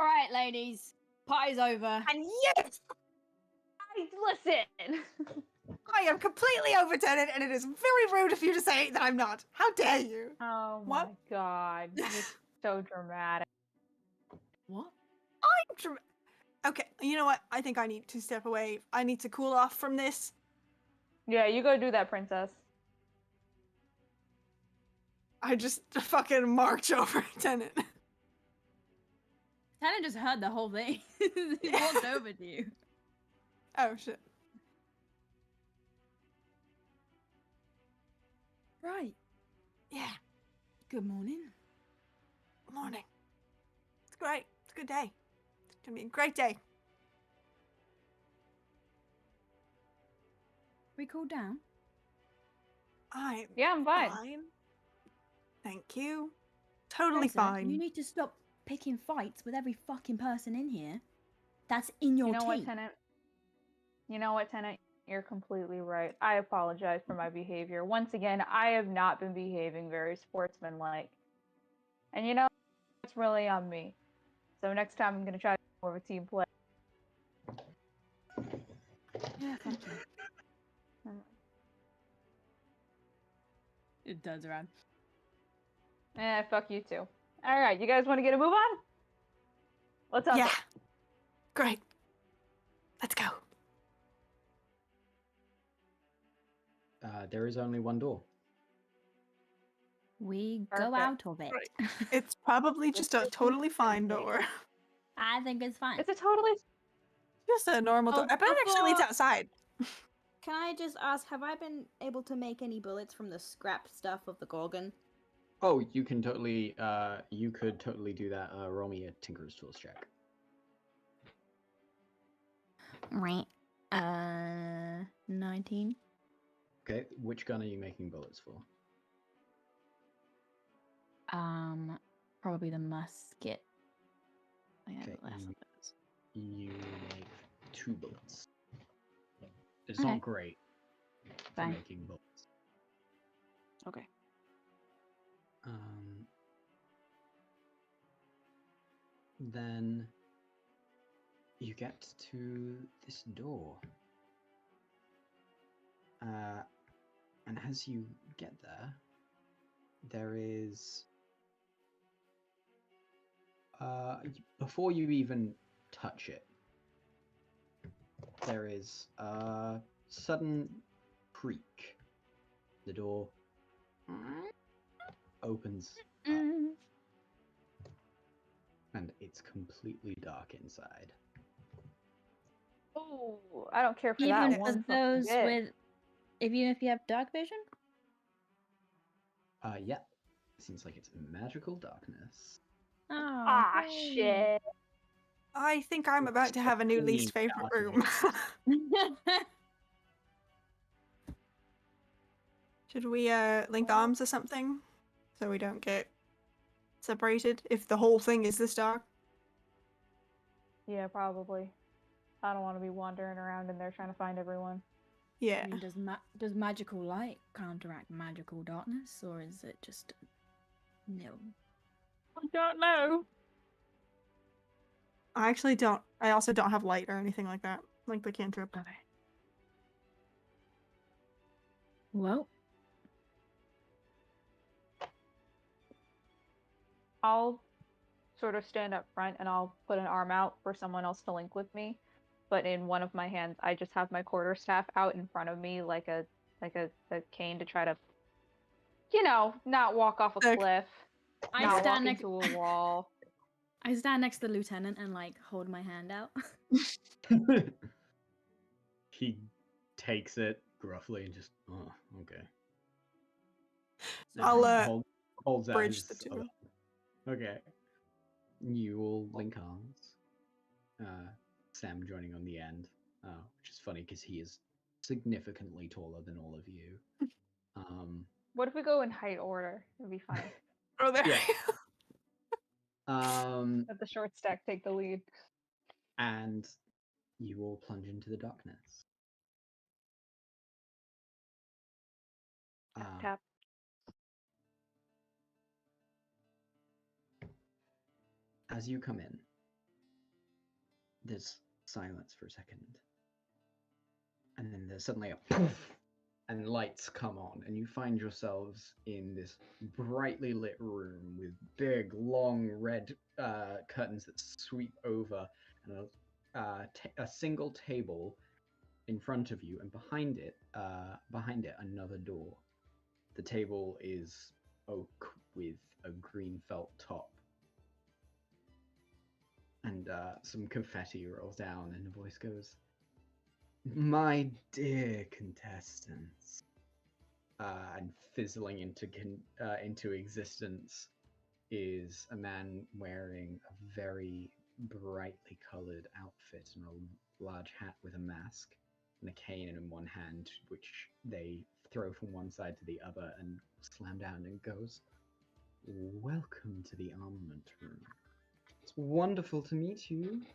All right, ladies. Party's over. And yes, Listen. I am completely overturned, and it is very rude of you to say that I'm not. How dare you? Oh What? my god, you're so dramatic. What? Okay, you know what? I think I need to step away. I need to cool off from this. Yeah, you go do that, princess. I just fucking march over Tenant. Tanner just heard the whole thing. He walked over to you. Oh shit. Right. Yeah. Good morning. Morning. It's great. It's a good day. It's gonna be a great day. We cooled down? Yeah, I'm fine. Thank you. Totally Fraser, fine. You need to stop picking fights with every fucking person in here. That's in your You know what, team. Tenant? You know what, Tenant? You're completely right. I apologize for my behavior. Once again, I have not been behaving very sportsmanlike. And you know, it's really on me. So next time I'm gonna try to do more of a team play. Yeah, fuck you. It turns around. Fuck you too. Alright, you guys wanna get a move on? Let's hustle. Yeah. Great. Let's go. There is only one door. We go Perfect. out of it. Right. It's probably just a totally fine door. I think it's fine. It's a totally Just a normal door. Oh, I bet it actually leads before- outside. Can I just ask, have I been able to make any bullets from the scrap stuff of the Gorgon? Oh, you can totally, you could totally do that. Roll me a Tinker's Tools check. Right. 19. Okay, which gun are you making bullets for? Probably the musket. I have Okay, less of those. You make 2 bullets. It's Okay. not great for Fine. making bullets. Okay. Then you get to this door. And as you get there, there is... before you even touch it, there is a sudden creak. The door opens up, and it's completely dark inside. Oh, I don't care for Even that for one. those with, even if you have dark vision? Yeah. Seems like it's magical darkness. Oh, Ah, great. shit. I think I'm about to have a new least favorite room. Should we link arms or something so we don't get separated if the whole thing is this dark? Yeah, probably. I don't want to be wandering around in there trying to find everyone. Yeah. I mean, does magical light counteract magical darkness, or is it just no? I don't know. I actually don't. I also don't have light or anything like that. Like the cantrip. Okay. Well, I'll sort of stand up front and I'll put an arm out for someone else to link with me. But in one of my hands, I just have my quarterstaff out in front of me like a cane to try to, not walk off a Sick. cliff, I not stand walk next. into a wall. I stand next to the lieutenant and like hold my hand out. He takes it gruffly and just, oh, okay. I'll Holds out bridge his the two. other- Okay. You will link arms. Sam joining on the end, which is funny because he is significantly taller than all of you. What if we go in height order? It'd be fine. Oh, there. Yeah. Let the short stack take the lead. And you will plunge into the darkness. Tap. As you come in, there's silence for a second. And then there's suddenly a poof, and lights come on, and you find yourselves in this brightly lit room with big, long red curtains that sweep over, and a single table in front of you, and behind it, another door. The table is oak with a green felt top. And some confetti rolls down, and a voice goes, "My dear contestants," and fizzling into existence is a man wearing a very brightly colored outfit and a large hat with a mask and a cane in one hand, which they throw from one side to the other and slam down, and goes, "Welcome to the armament room. It's wonderful to meet you.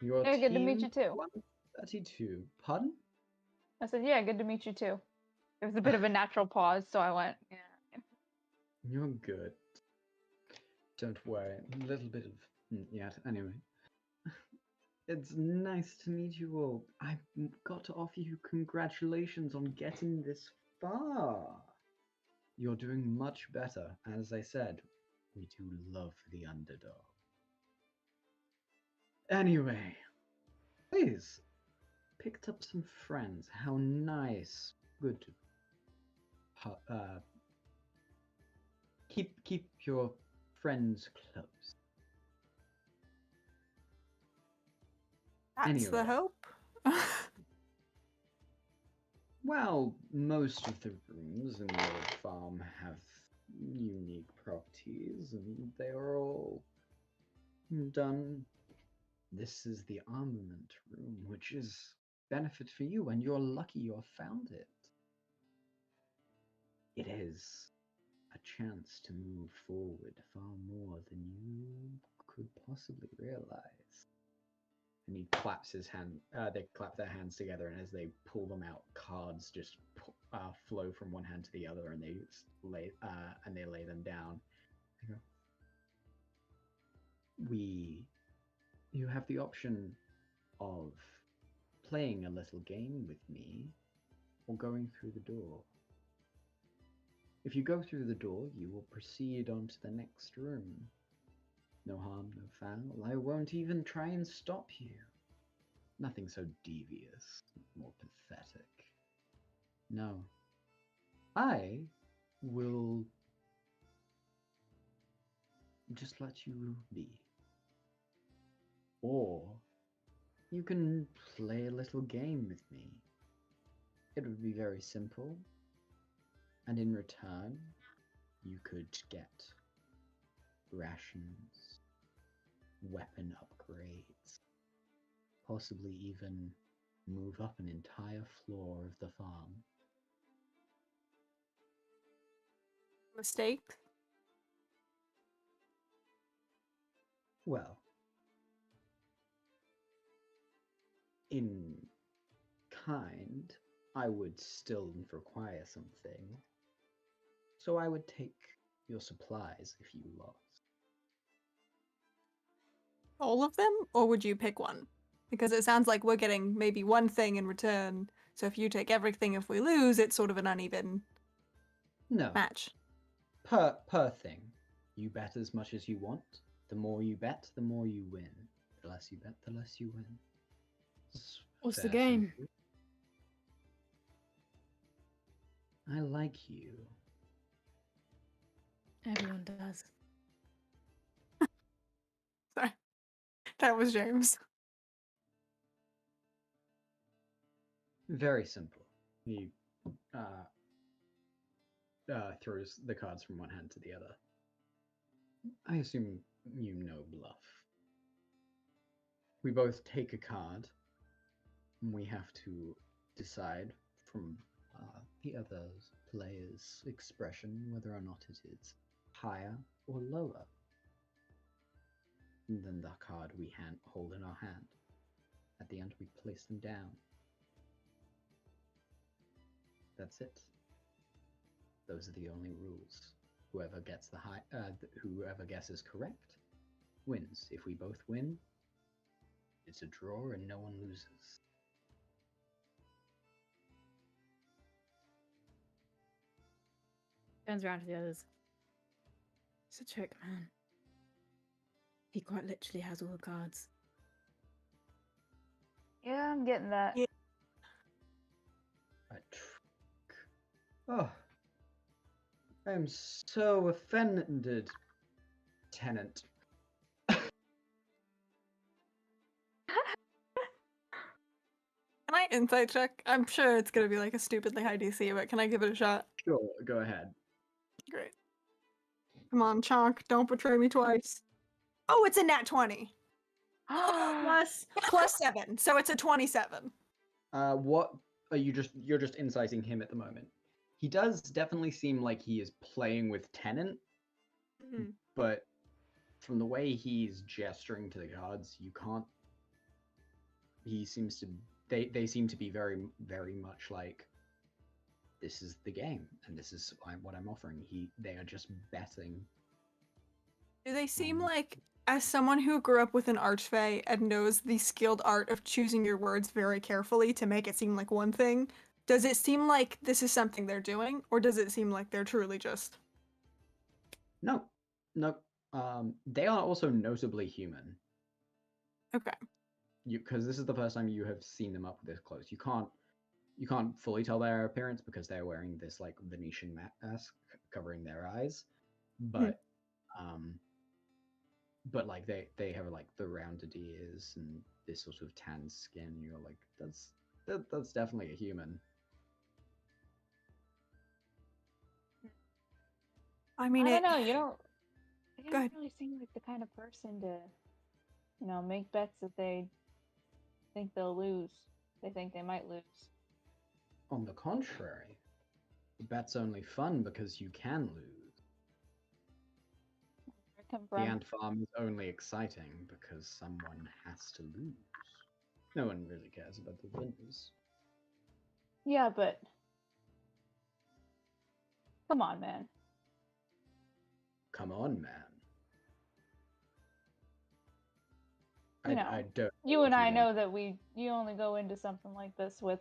Your Yeah, good to meet team you too. 132. Pardon? I said, yeah, good to meet you too. There was a bit of a natural pause, so I went, yeah. You're good. Don't worry. A little bit of... yeah, anyway. It's nice to meet you all. I've got to offer you congratulations on getting this far. You're doing much better. As I said, we do love the underdog. Anyway, please, picked up some friends. How nice. Good. Keep your friends close. That's Anyway. the hope. Well, most of the rooms in the old farm have unique properties, and they are all done. This is the armament room, which is benefit for you, and you're lucky you found it. It is a chance to move forward far more than you could possibly realize. And he claps his hand. They clap their hands together, and as they pull them out, cards just flow from one hand to the other, and they lay them down. They go, you have the option of playing a little game with me, or going through the door. If you go through the door, you will proceed on to the next room. No harm, no foul. I won't even try and stop you. Nothing so devious, more pathetic. No. I will just let you be. Or you can play a little game with me. It would be very simple. And in return, you could get rations, weapon upgrades, possibly even move up an entire floor of the farm. Mistake? Well, in kind, I would still require something. So I would take your supplies if you lost. All of them? Or would you pick one? Because it sounds like we're getting maybe one thing in return. So if you take everything, if we lose, it's sort of an uneven No, match. per thing. You bet as much as you want. The more you bet, the more you win. The less you bet, the less you win. It's What's the fair, game? simple. I like you. Everyone does. Sorry. That was James. Very simple. He throws the cards from one hand to the other. I assume you know bluff. We both take a card, and we have to decide from the other player's expression whether or not it is higher or lower than the card we hold in our hand. At the end, we place them down. That's it. Those are the only rules. Whoever gets whoever guesses correct wins. If we both win, it's a draw and no one loses. Turns around to the others. It's a trick, man. He quite literally has all the cards. Yeah, I'm getting that. Yeah. A trick. Oh, I am so offended, Tenant. Can I insight check? I'm sure it's gonna be like a stupidly high DC, but can I give it a shot? Sure, go ahead. Great. Come on, Chonk, don't betray me twice. Oh, it's a nat 20. Plus 7, so it's a 27. What are you're just inciting him at the moment. He does definitely seem like he is playing with Tenant, but from the way he's gesturing to the cards, you can't. He seems to. They seem to be very, very much like, this is the game, and this is what I'm offering. They are just betting. Do they seem like, as someone who grew up with an archfey and knows the skilled art of choosing your words very carefully to make it seem like one thing, does it seem like this is something they're doing, or does it seem like they're truly just... No. They are also notably human. Okay. Because this is the first time you have seen them up this close. You can't fully tell their appearance because they're wearing this like Venetian mask covering their eyes, but like they have like the rounded ears and this sort of tan skin. You're like, that's definitely a human. I mean, I don't know. You don't. They Go ahead. don't really seem like the kind of person to, make bets that they think they'll lose. They think they might lose. On the contrary, the bet's only fun because you can lose. Where I come The from. ant farm is only exciting because someone has to lose. No one really cares about the winners. Yeah, but come on, man. Come on, man. I don't. You and I know that you only go into something like this with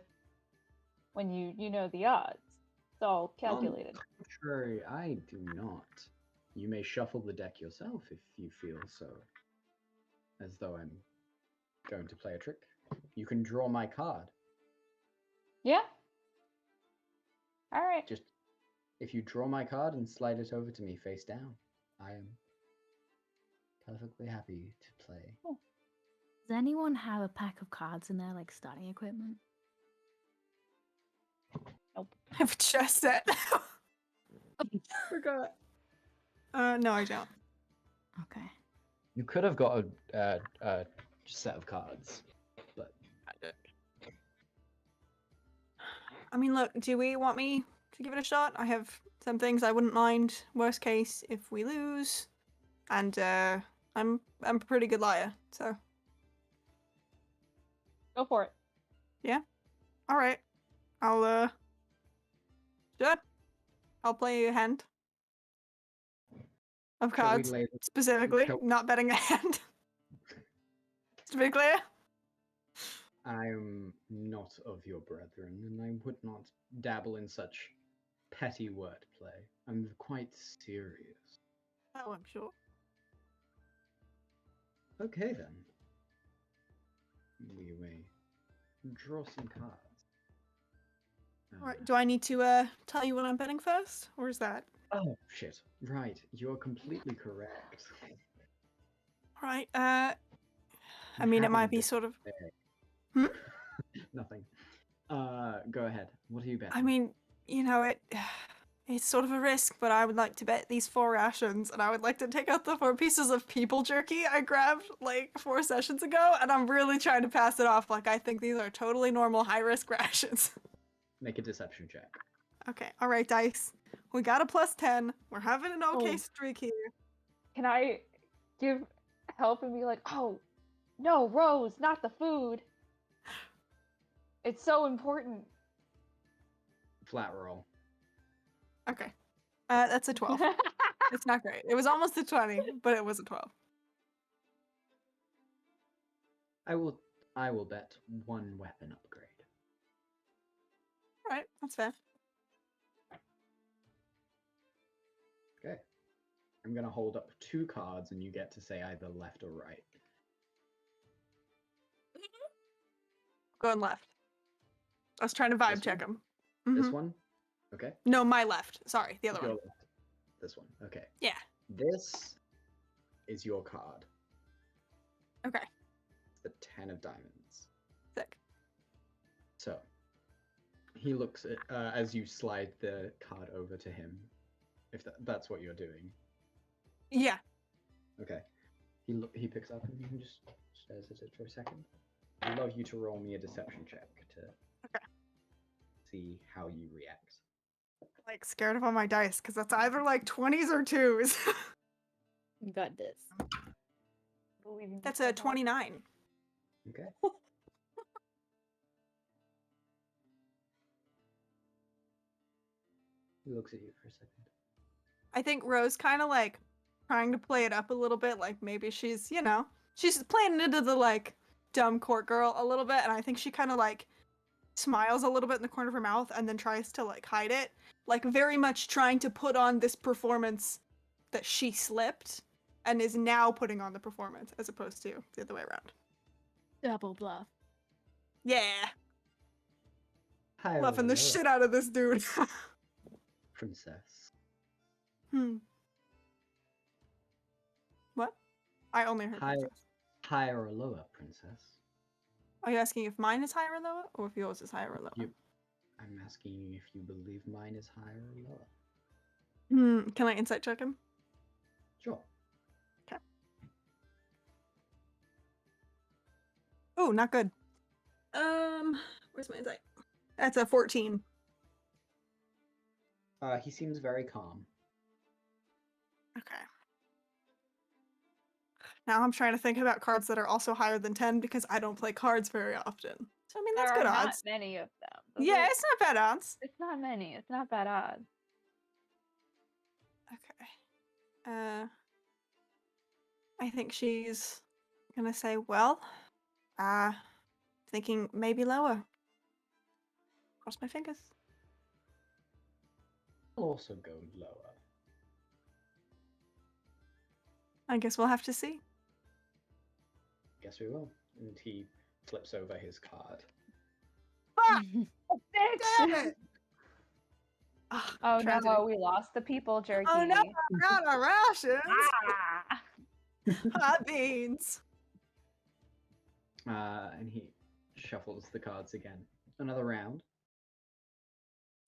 when you know the odds. It's all calculated. On the contrary, I do not. You may shuffle the deck yourself if you feel so. As though I'm going to play a trick. You can draw my card. Yeah. All right. Just if you draw my card and slide it over to me face down, I am perfectly happy to play. Does anyone have a pack of cards in their like starting equipment? Nope. I've just said. Forgot. No, I don't. Okay. You could have got a set of cards, but I don't. I mean, look, do we want me to give it a shot? I have some things I wouldn't mind. Worst case, if we lose, and I'm a pretty good liar, so Go for it. all right. I'll sure. I'll play a hand of Shall we cards, lay specifically, shall- not betting a hand. To be clear. I'm not of your brethren, and I would not dabble in such petty wordplay. I'm quite serious. Oh, I'm sure. Okay then. We may draw some cards. All right. Do I need to tell you what I'm betting first, or is that Oh shit! Right, you're completely correct. all right? I mean, it might be sort of. Hmm? Nothing. Go ahead. What are you betting? I mean, you know, it's sort of a risk, but I would like to bet these 4 rations, and I would like to take out the 4 pieces of people jerky I grabbed like 4 sessions ago, and I'm really trying to pass it off like I think these are totally normal high-risk rations. Make a deception check. Okay, all right, dice. We got a +10. We're having an okay Oh. streak here. Can I give help and be like, oh, no, Rose, not the food. It's so important. Flat roll. Okay, that's a 12. It's not great. It was almost a 20, but it was a 12. I will bet 1 weapon upgrade. All right, that's fair. Okay. I'm gonna hold up 2 cards, and you get to say either left or right. Going left. I was trying to vibe This check one? him. This one? Okay. No, my left. Sorry, the other Your one. left. This one. Okay. Yeah. This is your card. Okay. The 10 of diamonds. Sick. So, he looks at as you slide the card over to him. If that's what you're doing. Yeah. Okay. He picks up and he just stares at it for a second. I'd love you to roll me a deception check to see how you react. Like scared of all my dice because that's either like 20s or 2s. You got this. Believing That's in a someone. 29. Okay. He looks at you for a second. I think Rose kind of like trying to play it up a little bit. Like maybe she's, you know, she's playing into the like dumb court girl a little bit. And I think she kind of like smiles a little bit in the corner of her mouth and then tries to like hide it. Like very much trying to put on this performance that she slipped and is now putting on the performance as opposed to the other way around. Double bluff. Yeah. Hi, Loving the Lola, shit out of this dude. princess. What? I only heard Hi. princess. Higher or lower, princess? Are you asking if mine is higher or lower, or if yours is higher or lower? I'm asking you if you believe mine is higher or lower. Can I insight check him? Sure. Oh, not good. Where's my insight? That's a 14. He seems very calm. Okay. Now I'm trying to think about cards that are also higher than 10 because I don't play cards very often. So I mean, that's There good are not odds. many of them. Those Yeah, are- it's not bad odds. It's not many. It's not bad odds. Okay. I think she's gonna say, well, thinking maybe lower. Cross my fingers. I'll also go lower. I guess we'll have to see. Guess we will. And he flips over his card. Fuck! Bitch! Damn it! Ugh, Oh tragedy. no, we lost the people jerky. Oh no, not a rations! Ah! Hot beans! And he shuffles the cards again. Another round.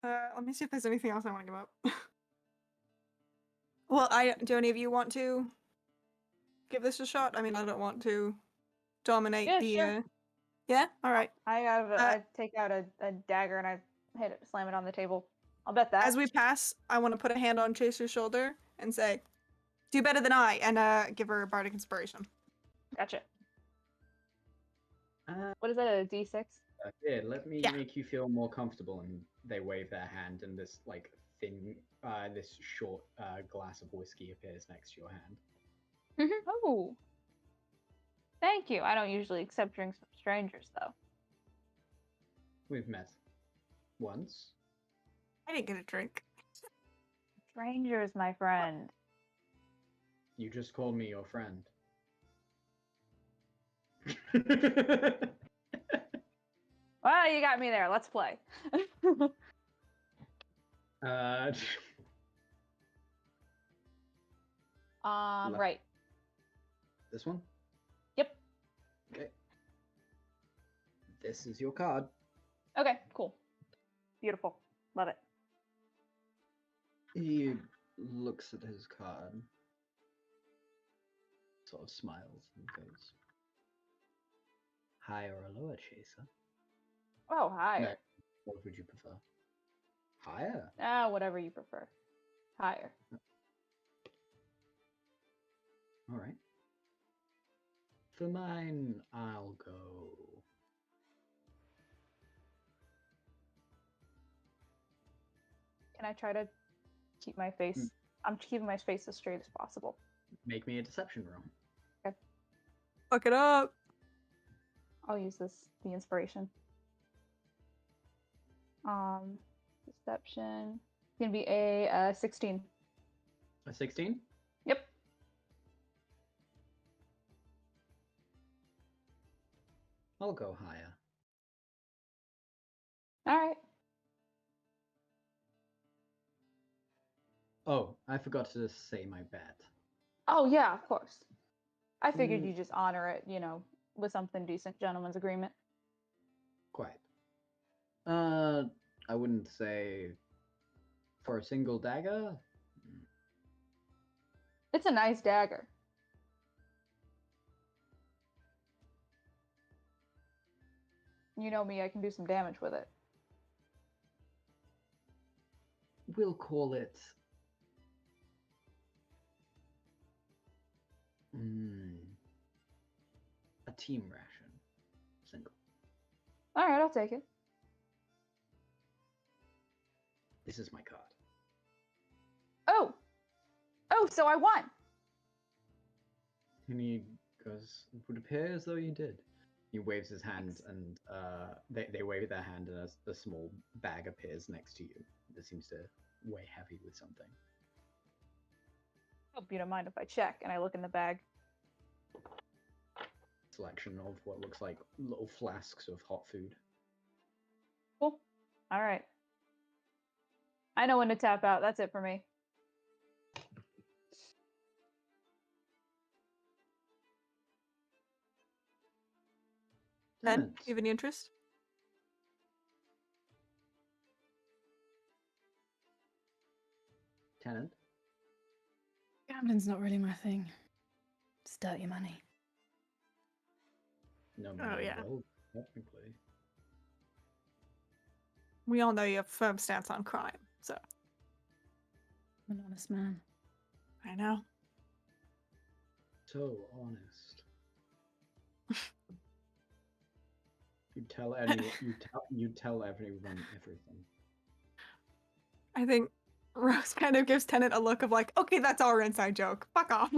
Let me see if there's anything else I want to give up. Well, do any of you want to give this a shot? I mean, I don't want to dominate Yeah, the. sure. Yeah. All right. I take out a dagger and I hit it, slam it on the table. I'll bet that. As we pass, I want to put a hand on Chaser's shoulder and say, "Do better than I," and give her a bardic inspiration. Gotcha. What is that, a D6? Here, let me Yeah. make you feel more comfortable. And they wave their hand, and this like thin, this short glass of whiskey appears next to your hand. Oh. Thank you. I don't usually accept drinks from strangers, though. We've met once. I didn't get a drink. Strangers, my friend. You just called me your friend. Well, you got me there. Let's play. Right. This one? Yep. Okay. This is your card. Okay, cool. Beautiful. Love it. He looks at his card, sort of smiles, and goes, "Higher or lower, Chaser?" Oh, higher. No, what would you prefer? Higher? Whatever you prefer. Higher. All right. For mine, I'll go. Can I try to keep my face? I'm keeping my face as straight as possible. Make me a deception roll. Okay. Fuck it up. I'll use the inspiration. Deception. It's gonna be a 16. A 16? Yep. I'll go higher. All right. Oh, I forgot to say my bet. Oh yeah, of course. I figured you just honor it, with something decent, gentleman's agreement. Quite. I wouldn't say for a single dagger. It's a nice dagger. You know me, I can do some damage with it. We'll call it a team ration. Single. All right, I'll take it. This is my card. Oh, so I won. And he goes, "It would appear as though you did." He waves his hand, and they wave their hand, and a small bag appears next to you. That seems to weigh heavy with something. Hope you don't mind if I check. And I look in the bag. Selection of what looks like little flasks of hot food. Cool. All right. I know when to tap out. That's it for me. Ben, Tenant. you have any interest? Tenant. Gambling's not really my thing. It's dirty money. No Oh, matter yeah. well, technically. We all know you have a firm stance on crime, so I'm an honest man. I know. So honest. You tell everyone everything. I think Rose kind of gives Tennant a look of like, okay, that's our inside joke. Fuck off.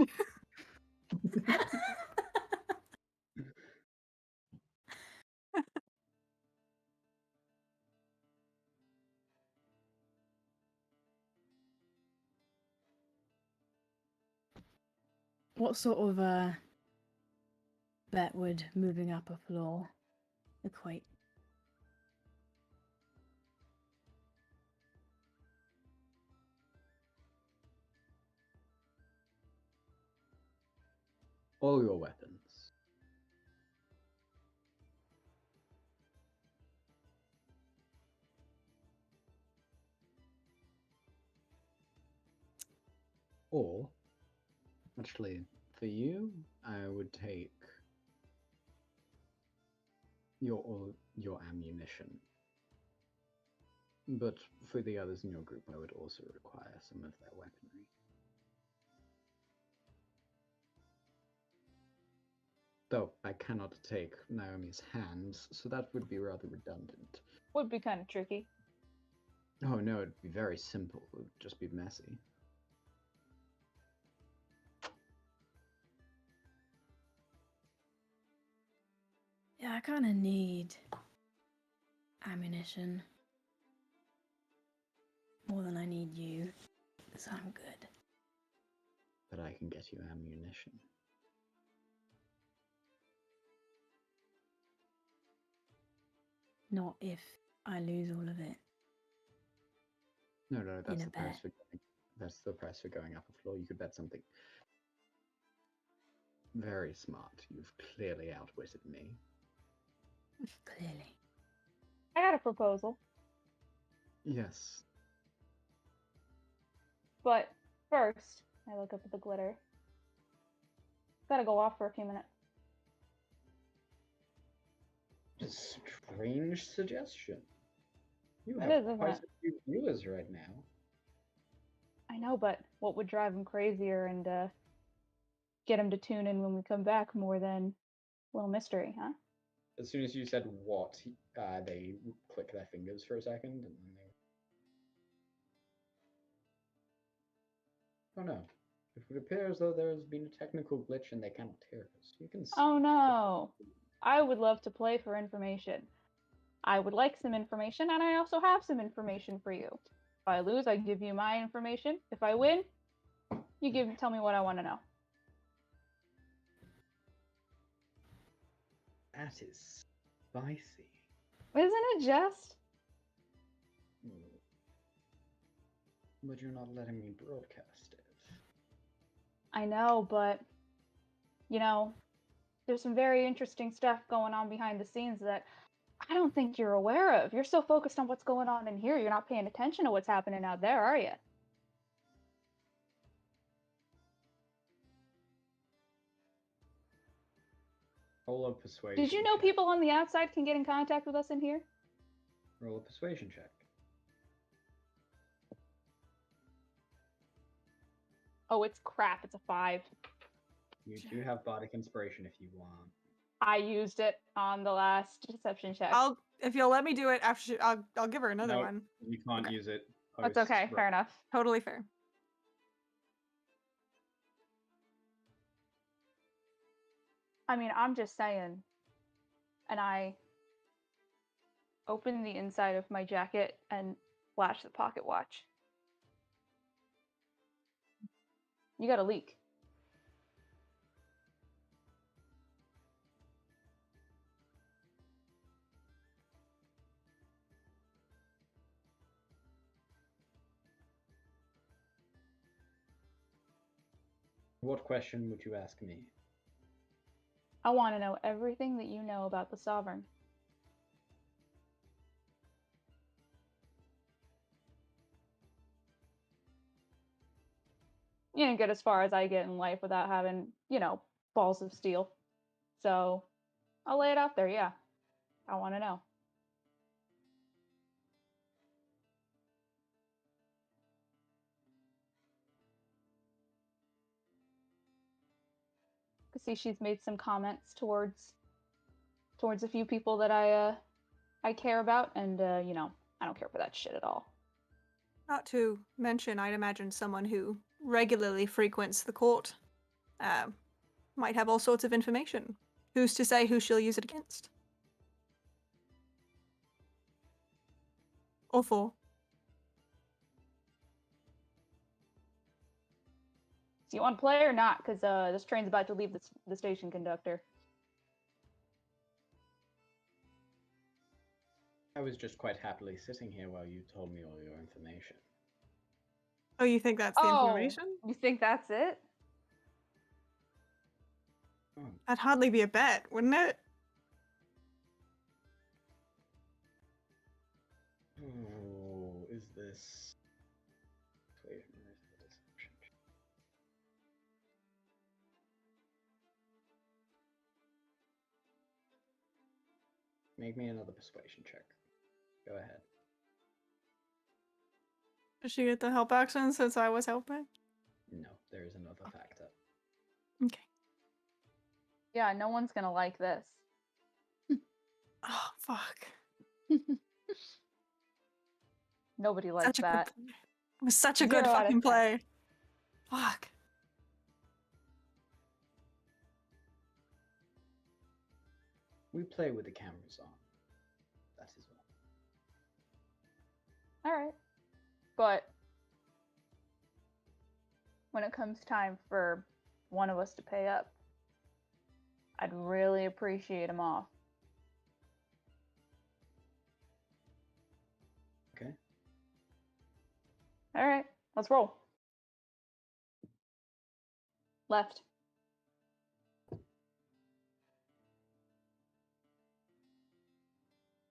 What sort of bet would moving up a floor equate? All your weapons. Or, actually, for you, I would take your ammunition. But for the others in your group, I would also require some of their weaponry. Though I cannot take Naomi's hands, so that would be rather redundant. Would be kind of tricky. Oh no, it'd be very simple. It would just be messy. Yeah, I kind of need ammunition more than I need you, so I'm good. But I can get you ammunition. Not if I lose all of it. No, that's a the price bet. for going. That's the price for going up a floor. You could bet something very smart. You've clearly outwitted me. Clearly. I got a proposal, Yes. but first, I look up at the glitter. Gotta go off for a few minutes. Strange suggestion. You It have is, isn't quite it? a few viewers right now. I know, but what would drive them crazier and get them to tune in when we come back more than a little mystery, huh? As soon as you said what, they click their fingers for a second, and then they... Oh no. It would appear as though there has been a technical glitch and they cannot hear us. You can... Oh no! I would love to play for information. I would like some information, and I also have some information for you. If I lose, I give you my information. If I win, you tell me what I want to know. That is spicy. Isn't it just? But you're not letting me broadcast it. I know, but you know, there's some very interesting stuff going on behind the scenes that I don't think you're aware of. You're so focused on what's going on in here, you're not paying attention to what's happening out there, are you? Roll a persuasion. Did you know check. people on the outside can get in contact with us in here? Roll a persuasion check. Oh, it's crap. It's a 5. You do have bardic inspiration if you want. I used it on the last deception check. If you'll let me do it after I'll give her another Nope, one. You can't Okay. use it. That's okay. Fair enough. Totally fair. I mean, I'm just saying. And I open the inside of my jacket and flash the pocket watch. You got a leak. What question would you ask me? I want to know everything that you know about the Sovereign. You didn't get as far as I get in life without having, balls of steel. So, I'll lay it out there, yeah. I want to know. I see she's made some comments towards a few people that I care about, and I don't care for that shit at all. Not to mention, I'd imagine someone who regularly frequents the court might have all sorts of information. Who's to say who she'll use it against? Or for? So you want to play or not? Because this train's about to leave the station, conductor. I was just quite happily sitting here while you told me all your information. Oh, you think that's the information? You think that's it? Oh. That'd hardly be a bet, wouldn't it? Oh, is this... Wait, where's the deception? Make me another persuasion check. Go ahead. Did she get the help action since I was helping? No, there is another factor. Okay. Yeah, no one's gonna like this. Oh, fuck. Nobody likes Such a good that. play. It was such a good 0 out of fucking 10. play. Fuck. We play with the cameras on. That is all. All right. But when it comes time for one of us to pay up, I'd really appreciate him off. Okay. All right, let's roll. Left.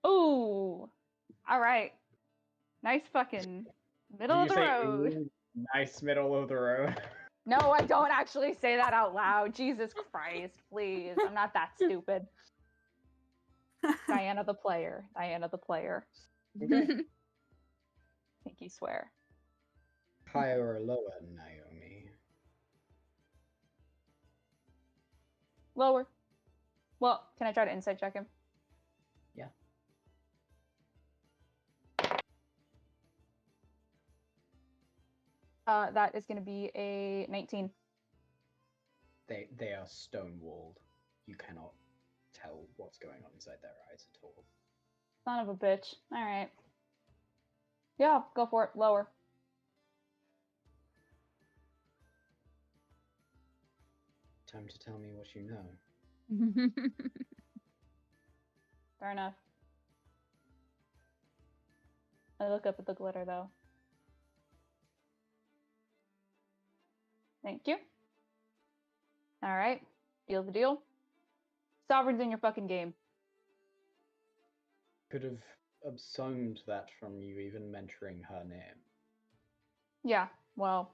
Ooh. All right. Nice fucking middle of the road. "Ooh, nice middle of the road"? No, I don't actually say that out loud. Jesus Christ, please. I'm not that stupid. Diana the player. Diana the player. Okay. Pinky swear. Higher or lower, Naomi? Lower. Well, can I try to insight check him? Yeah. That is going to be a 19. They are stone-walled. You cannot tell what's going on inside their eyes at all. Son of a bitch. All right. Yeah, go for it. Lower. Time to tell me what you know. Fair enough. I look up at the glitter, though. Thank you. All right. Deal the deal. Sovereign's in your fucking game. Could have assumed that from you even mentioning her name. Yeah, well,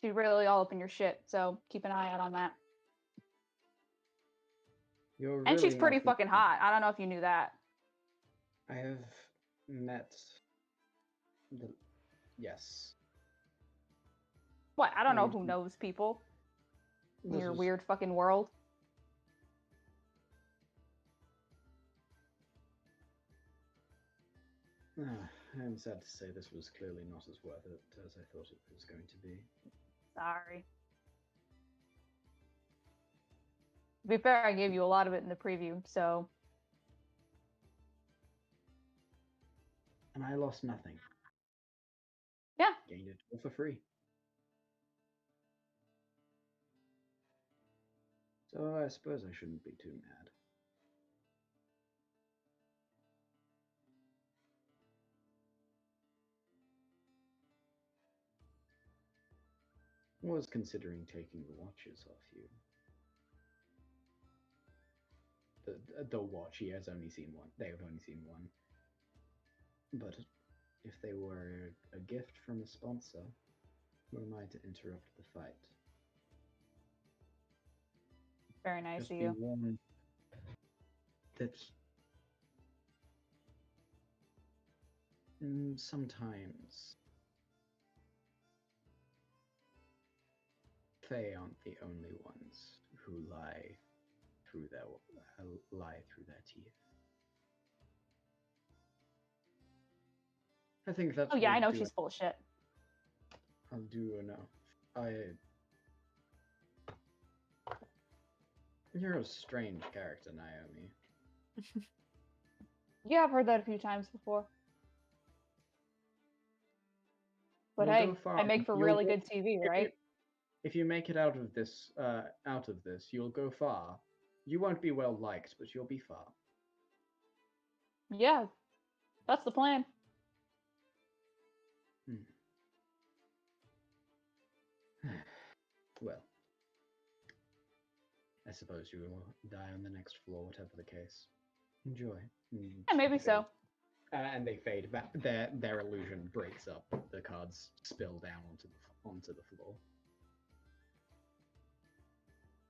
she's really all up in your shit, so keep an eye out on that. You're And she's really pretty not fucking hot. I don't know if you knew that. I have met the... Yes. What? I don't know Mm. who knows people in This your was- weird fucking world. I'm sad to say this was clearly not as worth it as I thought it was going to be. Sorry. To be fair, I gave you a lot of it in the preview, so... And I lost nothing. Yeah. Gained it all for free. So I suppose I shouldn't be too mad. I was considering taking the watches off you. The watch, he has only seen one. They have only seen one. But if they were a gift from a sponsor, who am I to interrupt the fight? Very nice Just of be you. warned that sometimes Fae aren't the only ones who lie through their teeth. I think that's Oh yeah, will I know do she's full of shit. I'll do enough. You're a strange character, Naomi. Yeah, I've heard that a few times before. But You'll hey, go far. I make for You'll really go- good TV, right? If you make it out of this, you'll go far. You won't be well liked, but you'll be far. Yeah, that's the plan. Well, I suppose you will die on the next floor, whatever the case. Enjoy. Yeah, maybe so. And they fade back. Their illusion breaks up. The cards spill down onto the floor.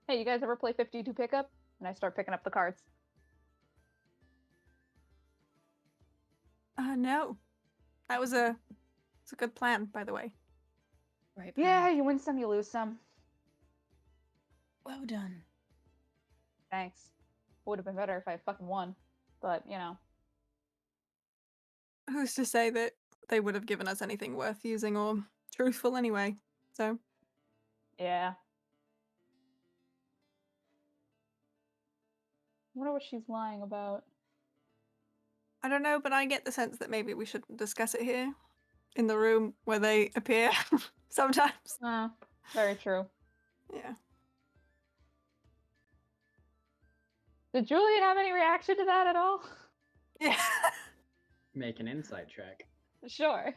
Hey, you guys ever play 52 pickup? And I start picking up the cards. No. That was a It's a good plan, by the way. Right. Yeah, you win some, you lose some. Well done. Thanks. Would have been better if I fucking won, but you know. Who's to say that they would have given us anything worth using or truthful anyway? So, Yeah. I wonder what she's lying about. I don't know, but I get the sense that maybe we shouldn't discuss it here in the room where they appear sometimes. Very true. Yeah. Did Julian have any reaction to that at all? Yeah. Make an insight check. Sure.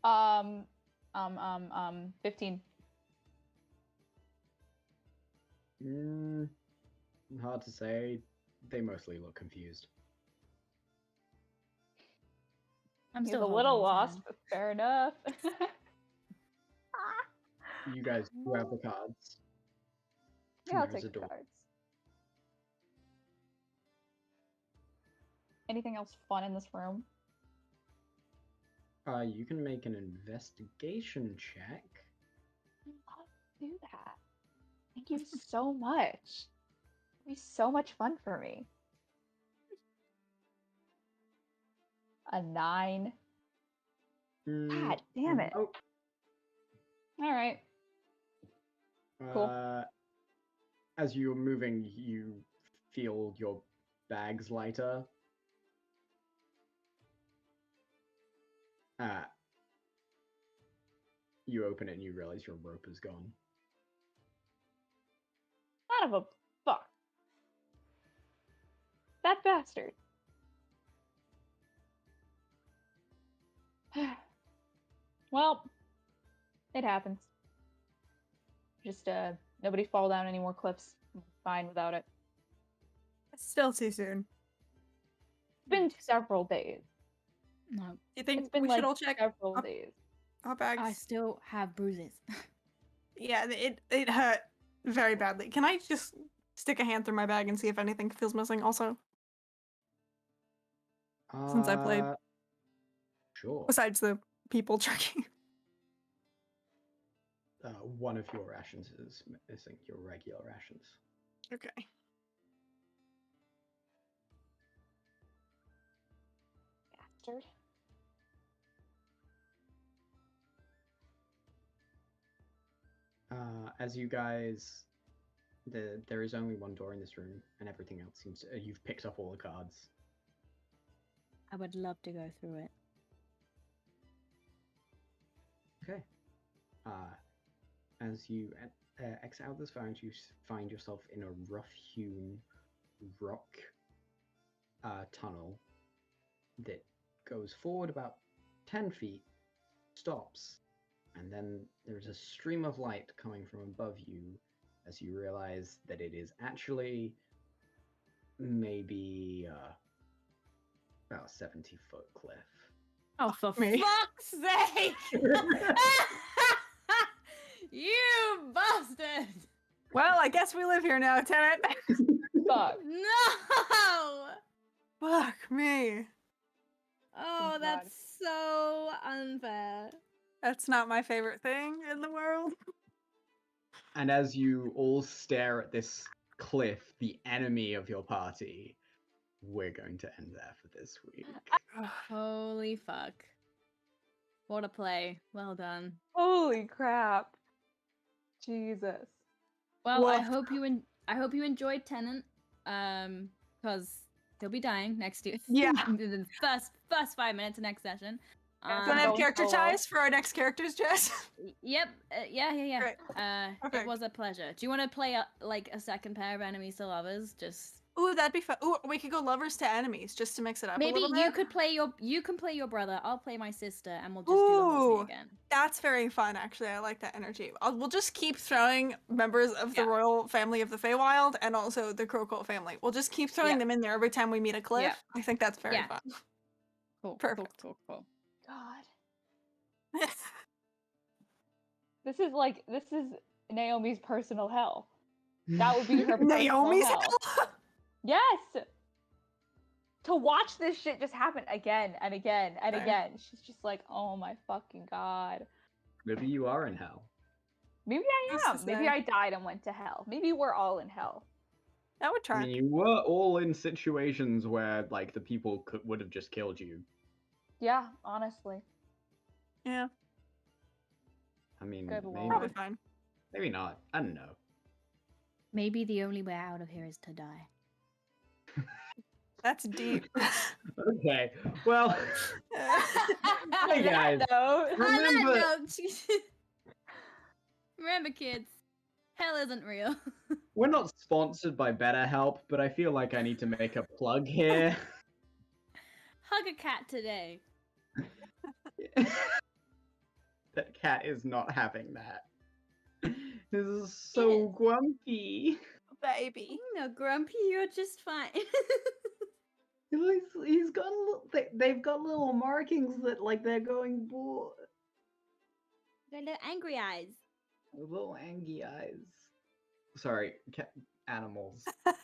15. Hard to say. They mostly look confused. I'm He's still a holding little his lost, hand. but fair enough. You guys grab the cards. Yeah, I'll There's take a the door. cards. Anything else fun in this room? You can make an investigation check. I'll do that. Thank you so much. It'll be so much fun for me. A 9. God damn it. Oh. Alright. Cool. As you're moving, you feel your bags lighter. You open it and you realize your rope is gone. Son of a fuck. That bastard. Well, it happens. Just, nobody fall down any more cliffs. I'm fine without it. It's still too soon. It's been several days. No, You think It's been we like should all check several days. our bags? I still have bruises. Yeah, it hurt very badly. Can I just stick a hand through my bag and see if anything feels missing also? Since I played. Sure. Besides the people tracking. One of your rations is missing, your regular rations. Okay. Bastard. As you guys, there is only one door in this room, and everything else seems to, you've picked up all the cards. I would love to go through it. Okay. As you exit out this fountain, you find yourself in a rough-hewn rock tunnel that goes forward about 10 feet, stops, and then there's a stream of light coming from above you as you realize that it is actually maybe about 70-foot cliff. Oh, for Me. Fuck's sake! You bastard! Well, I guess we live here now, Tenant. Fuck. No! Fuck me. Oh, God. that's so unfair. That's not my favorite thing in the world. And as you all stare at this cliff, the enemy of your party, we're going to end there for this week. Holy fuck. What a play. Well done. Holy crap. Jesus. Well, I Woof. hope you enjoyed Tenant. Because he'll be dying next to you. Yeah. in the first 5 minutes of next session. Do you want to have Going character solo. ties for our next characters, Jess? Yep. Yeah. Great. Perfect. It was a pleasure. Do you want to play a second pair of enemies to lovers? Just Ooh, that'd be fun. Ooh, we could go lovers to enemies just to mix it up a maybe little you bit. could play you can play your brother. I'll play my sister, and we'll just do the whole Ooh. thing again. That's very fun, actually. I like that energy. We'll just keep throwing members of the royal family of the Feywild and also the Crowcoat family. We'll just keep throwing Yeah. them in there every time we meet a cliff. Yeah. I think that's very Yeah. fun. Cool. Perfect. Cool. God. This is Naomi's personal hell. That would be her personal Naomi's hell. hell? Yes. to watch this shit just happen again and again and again. She's just like, oh my fucking god. Maybe you are in hell. Maybe Who's I to am. Maybe say? I died and went to hell. Maybe we're all in hell. That would I track. mean, you were all in situations where, like, the people would have just killed you. Yeah, honestly. Yeah, I mean, Good maybe, probably lord. fine. maybe not. I don't know. Maybe the only way out of here is to die. That's deep. Okay, well, hey guys, No. remember, Remember, kids, hell isn't real. we're not sponsored by BetterHelp, but I feel like I need to make a plug here. Hug a cat today. That cat is not having that. This is so grumpy. Baby. No, Grumpy, you're just fine. He's got a little, they've got little markings that, like, they're going, Got little angry eyes. little angry eyes. Sorry, animals. They're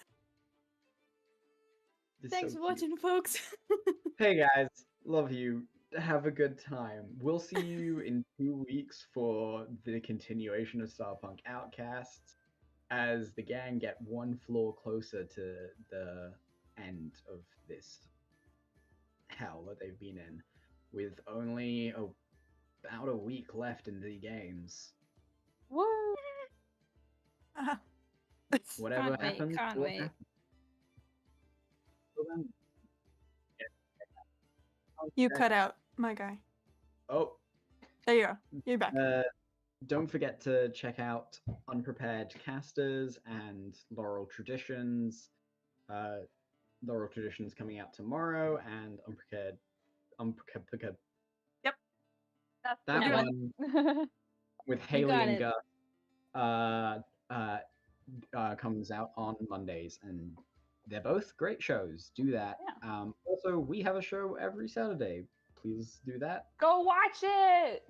Thanks so for cute. watching, folks. Hey guys, love you. Have a good time. We'll see you in 2 weeks for the continuation of Starpunk Outcasts as the gang get one floor closer to the end of this hell that they've been in, with only about a week left in the games. Woo! Whatever Can't wait, happens, can't will wait. happen. Till then, You okay. cut out, my guy. Oh, There you go. You're back. don't forget to check out Unprepared Casters and Laurel Traditions. Laurel Traditions coming out tomorrow, and Unprepared. Yep. That's That the one with You Haley got and it. Gus comes out on Mondays, and they're both great shows. Do that. Yeah. Also, we have a show every Saturday. Please do that. Go watch it.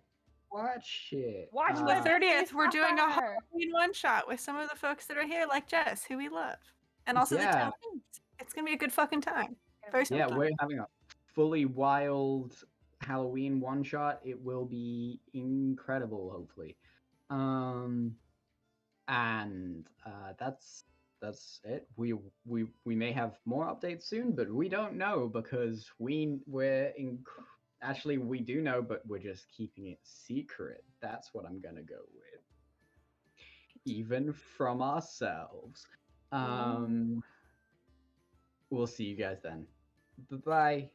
Watch it. Watch On the the 30th, we're doing a suffer. Halloween one-shot with some of the folks that are here, like Jess, who we love. And also the Yeah. town. It's going to be a good fucking time. Very Yeah, simple. we're having a fully wild Halloween one shot. It will be incredible, hopefully. And that's it. We may have more updates soon, but we don't know because actually we do know, but we're just keeping it secret. That's what I'm gonna go with. Even from ourselves. We'll see you guys then. Bye-bye.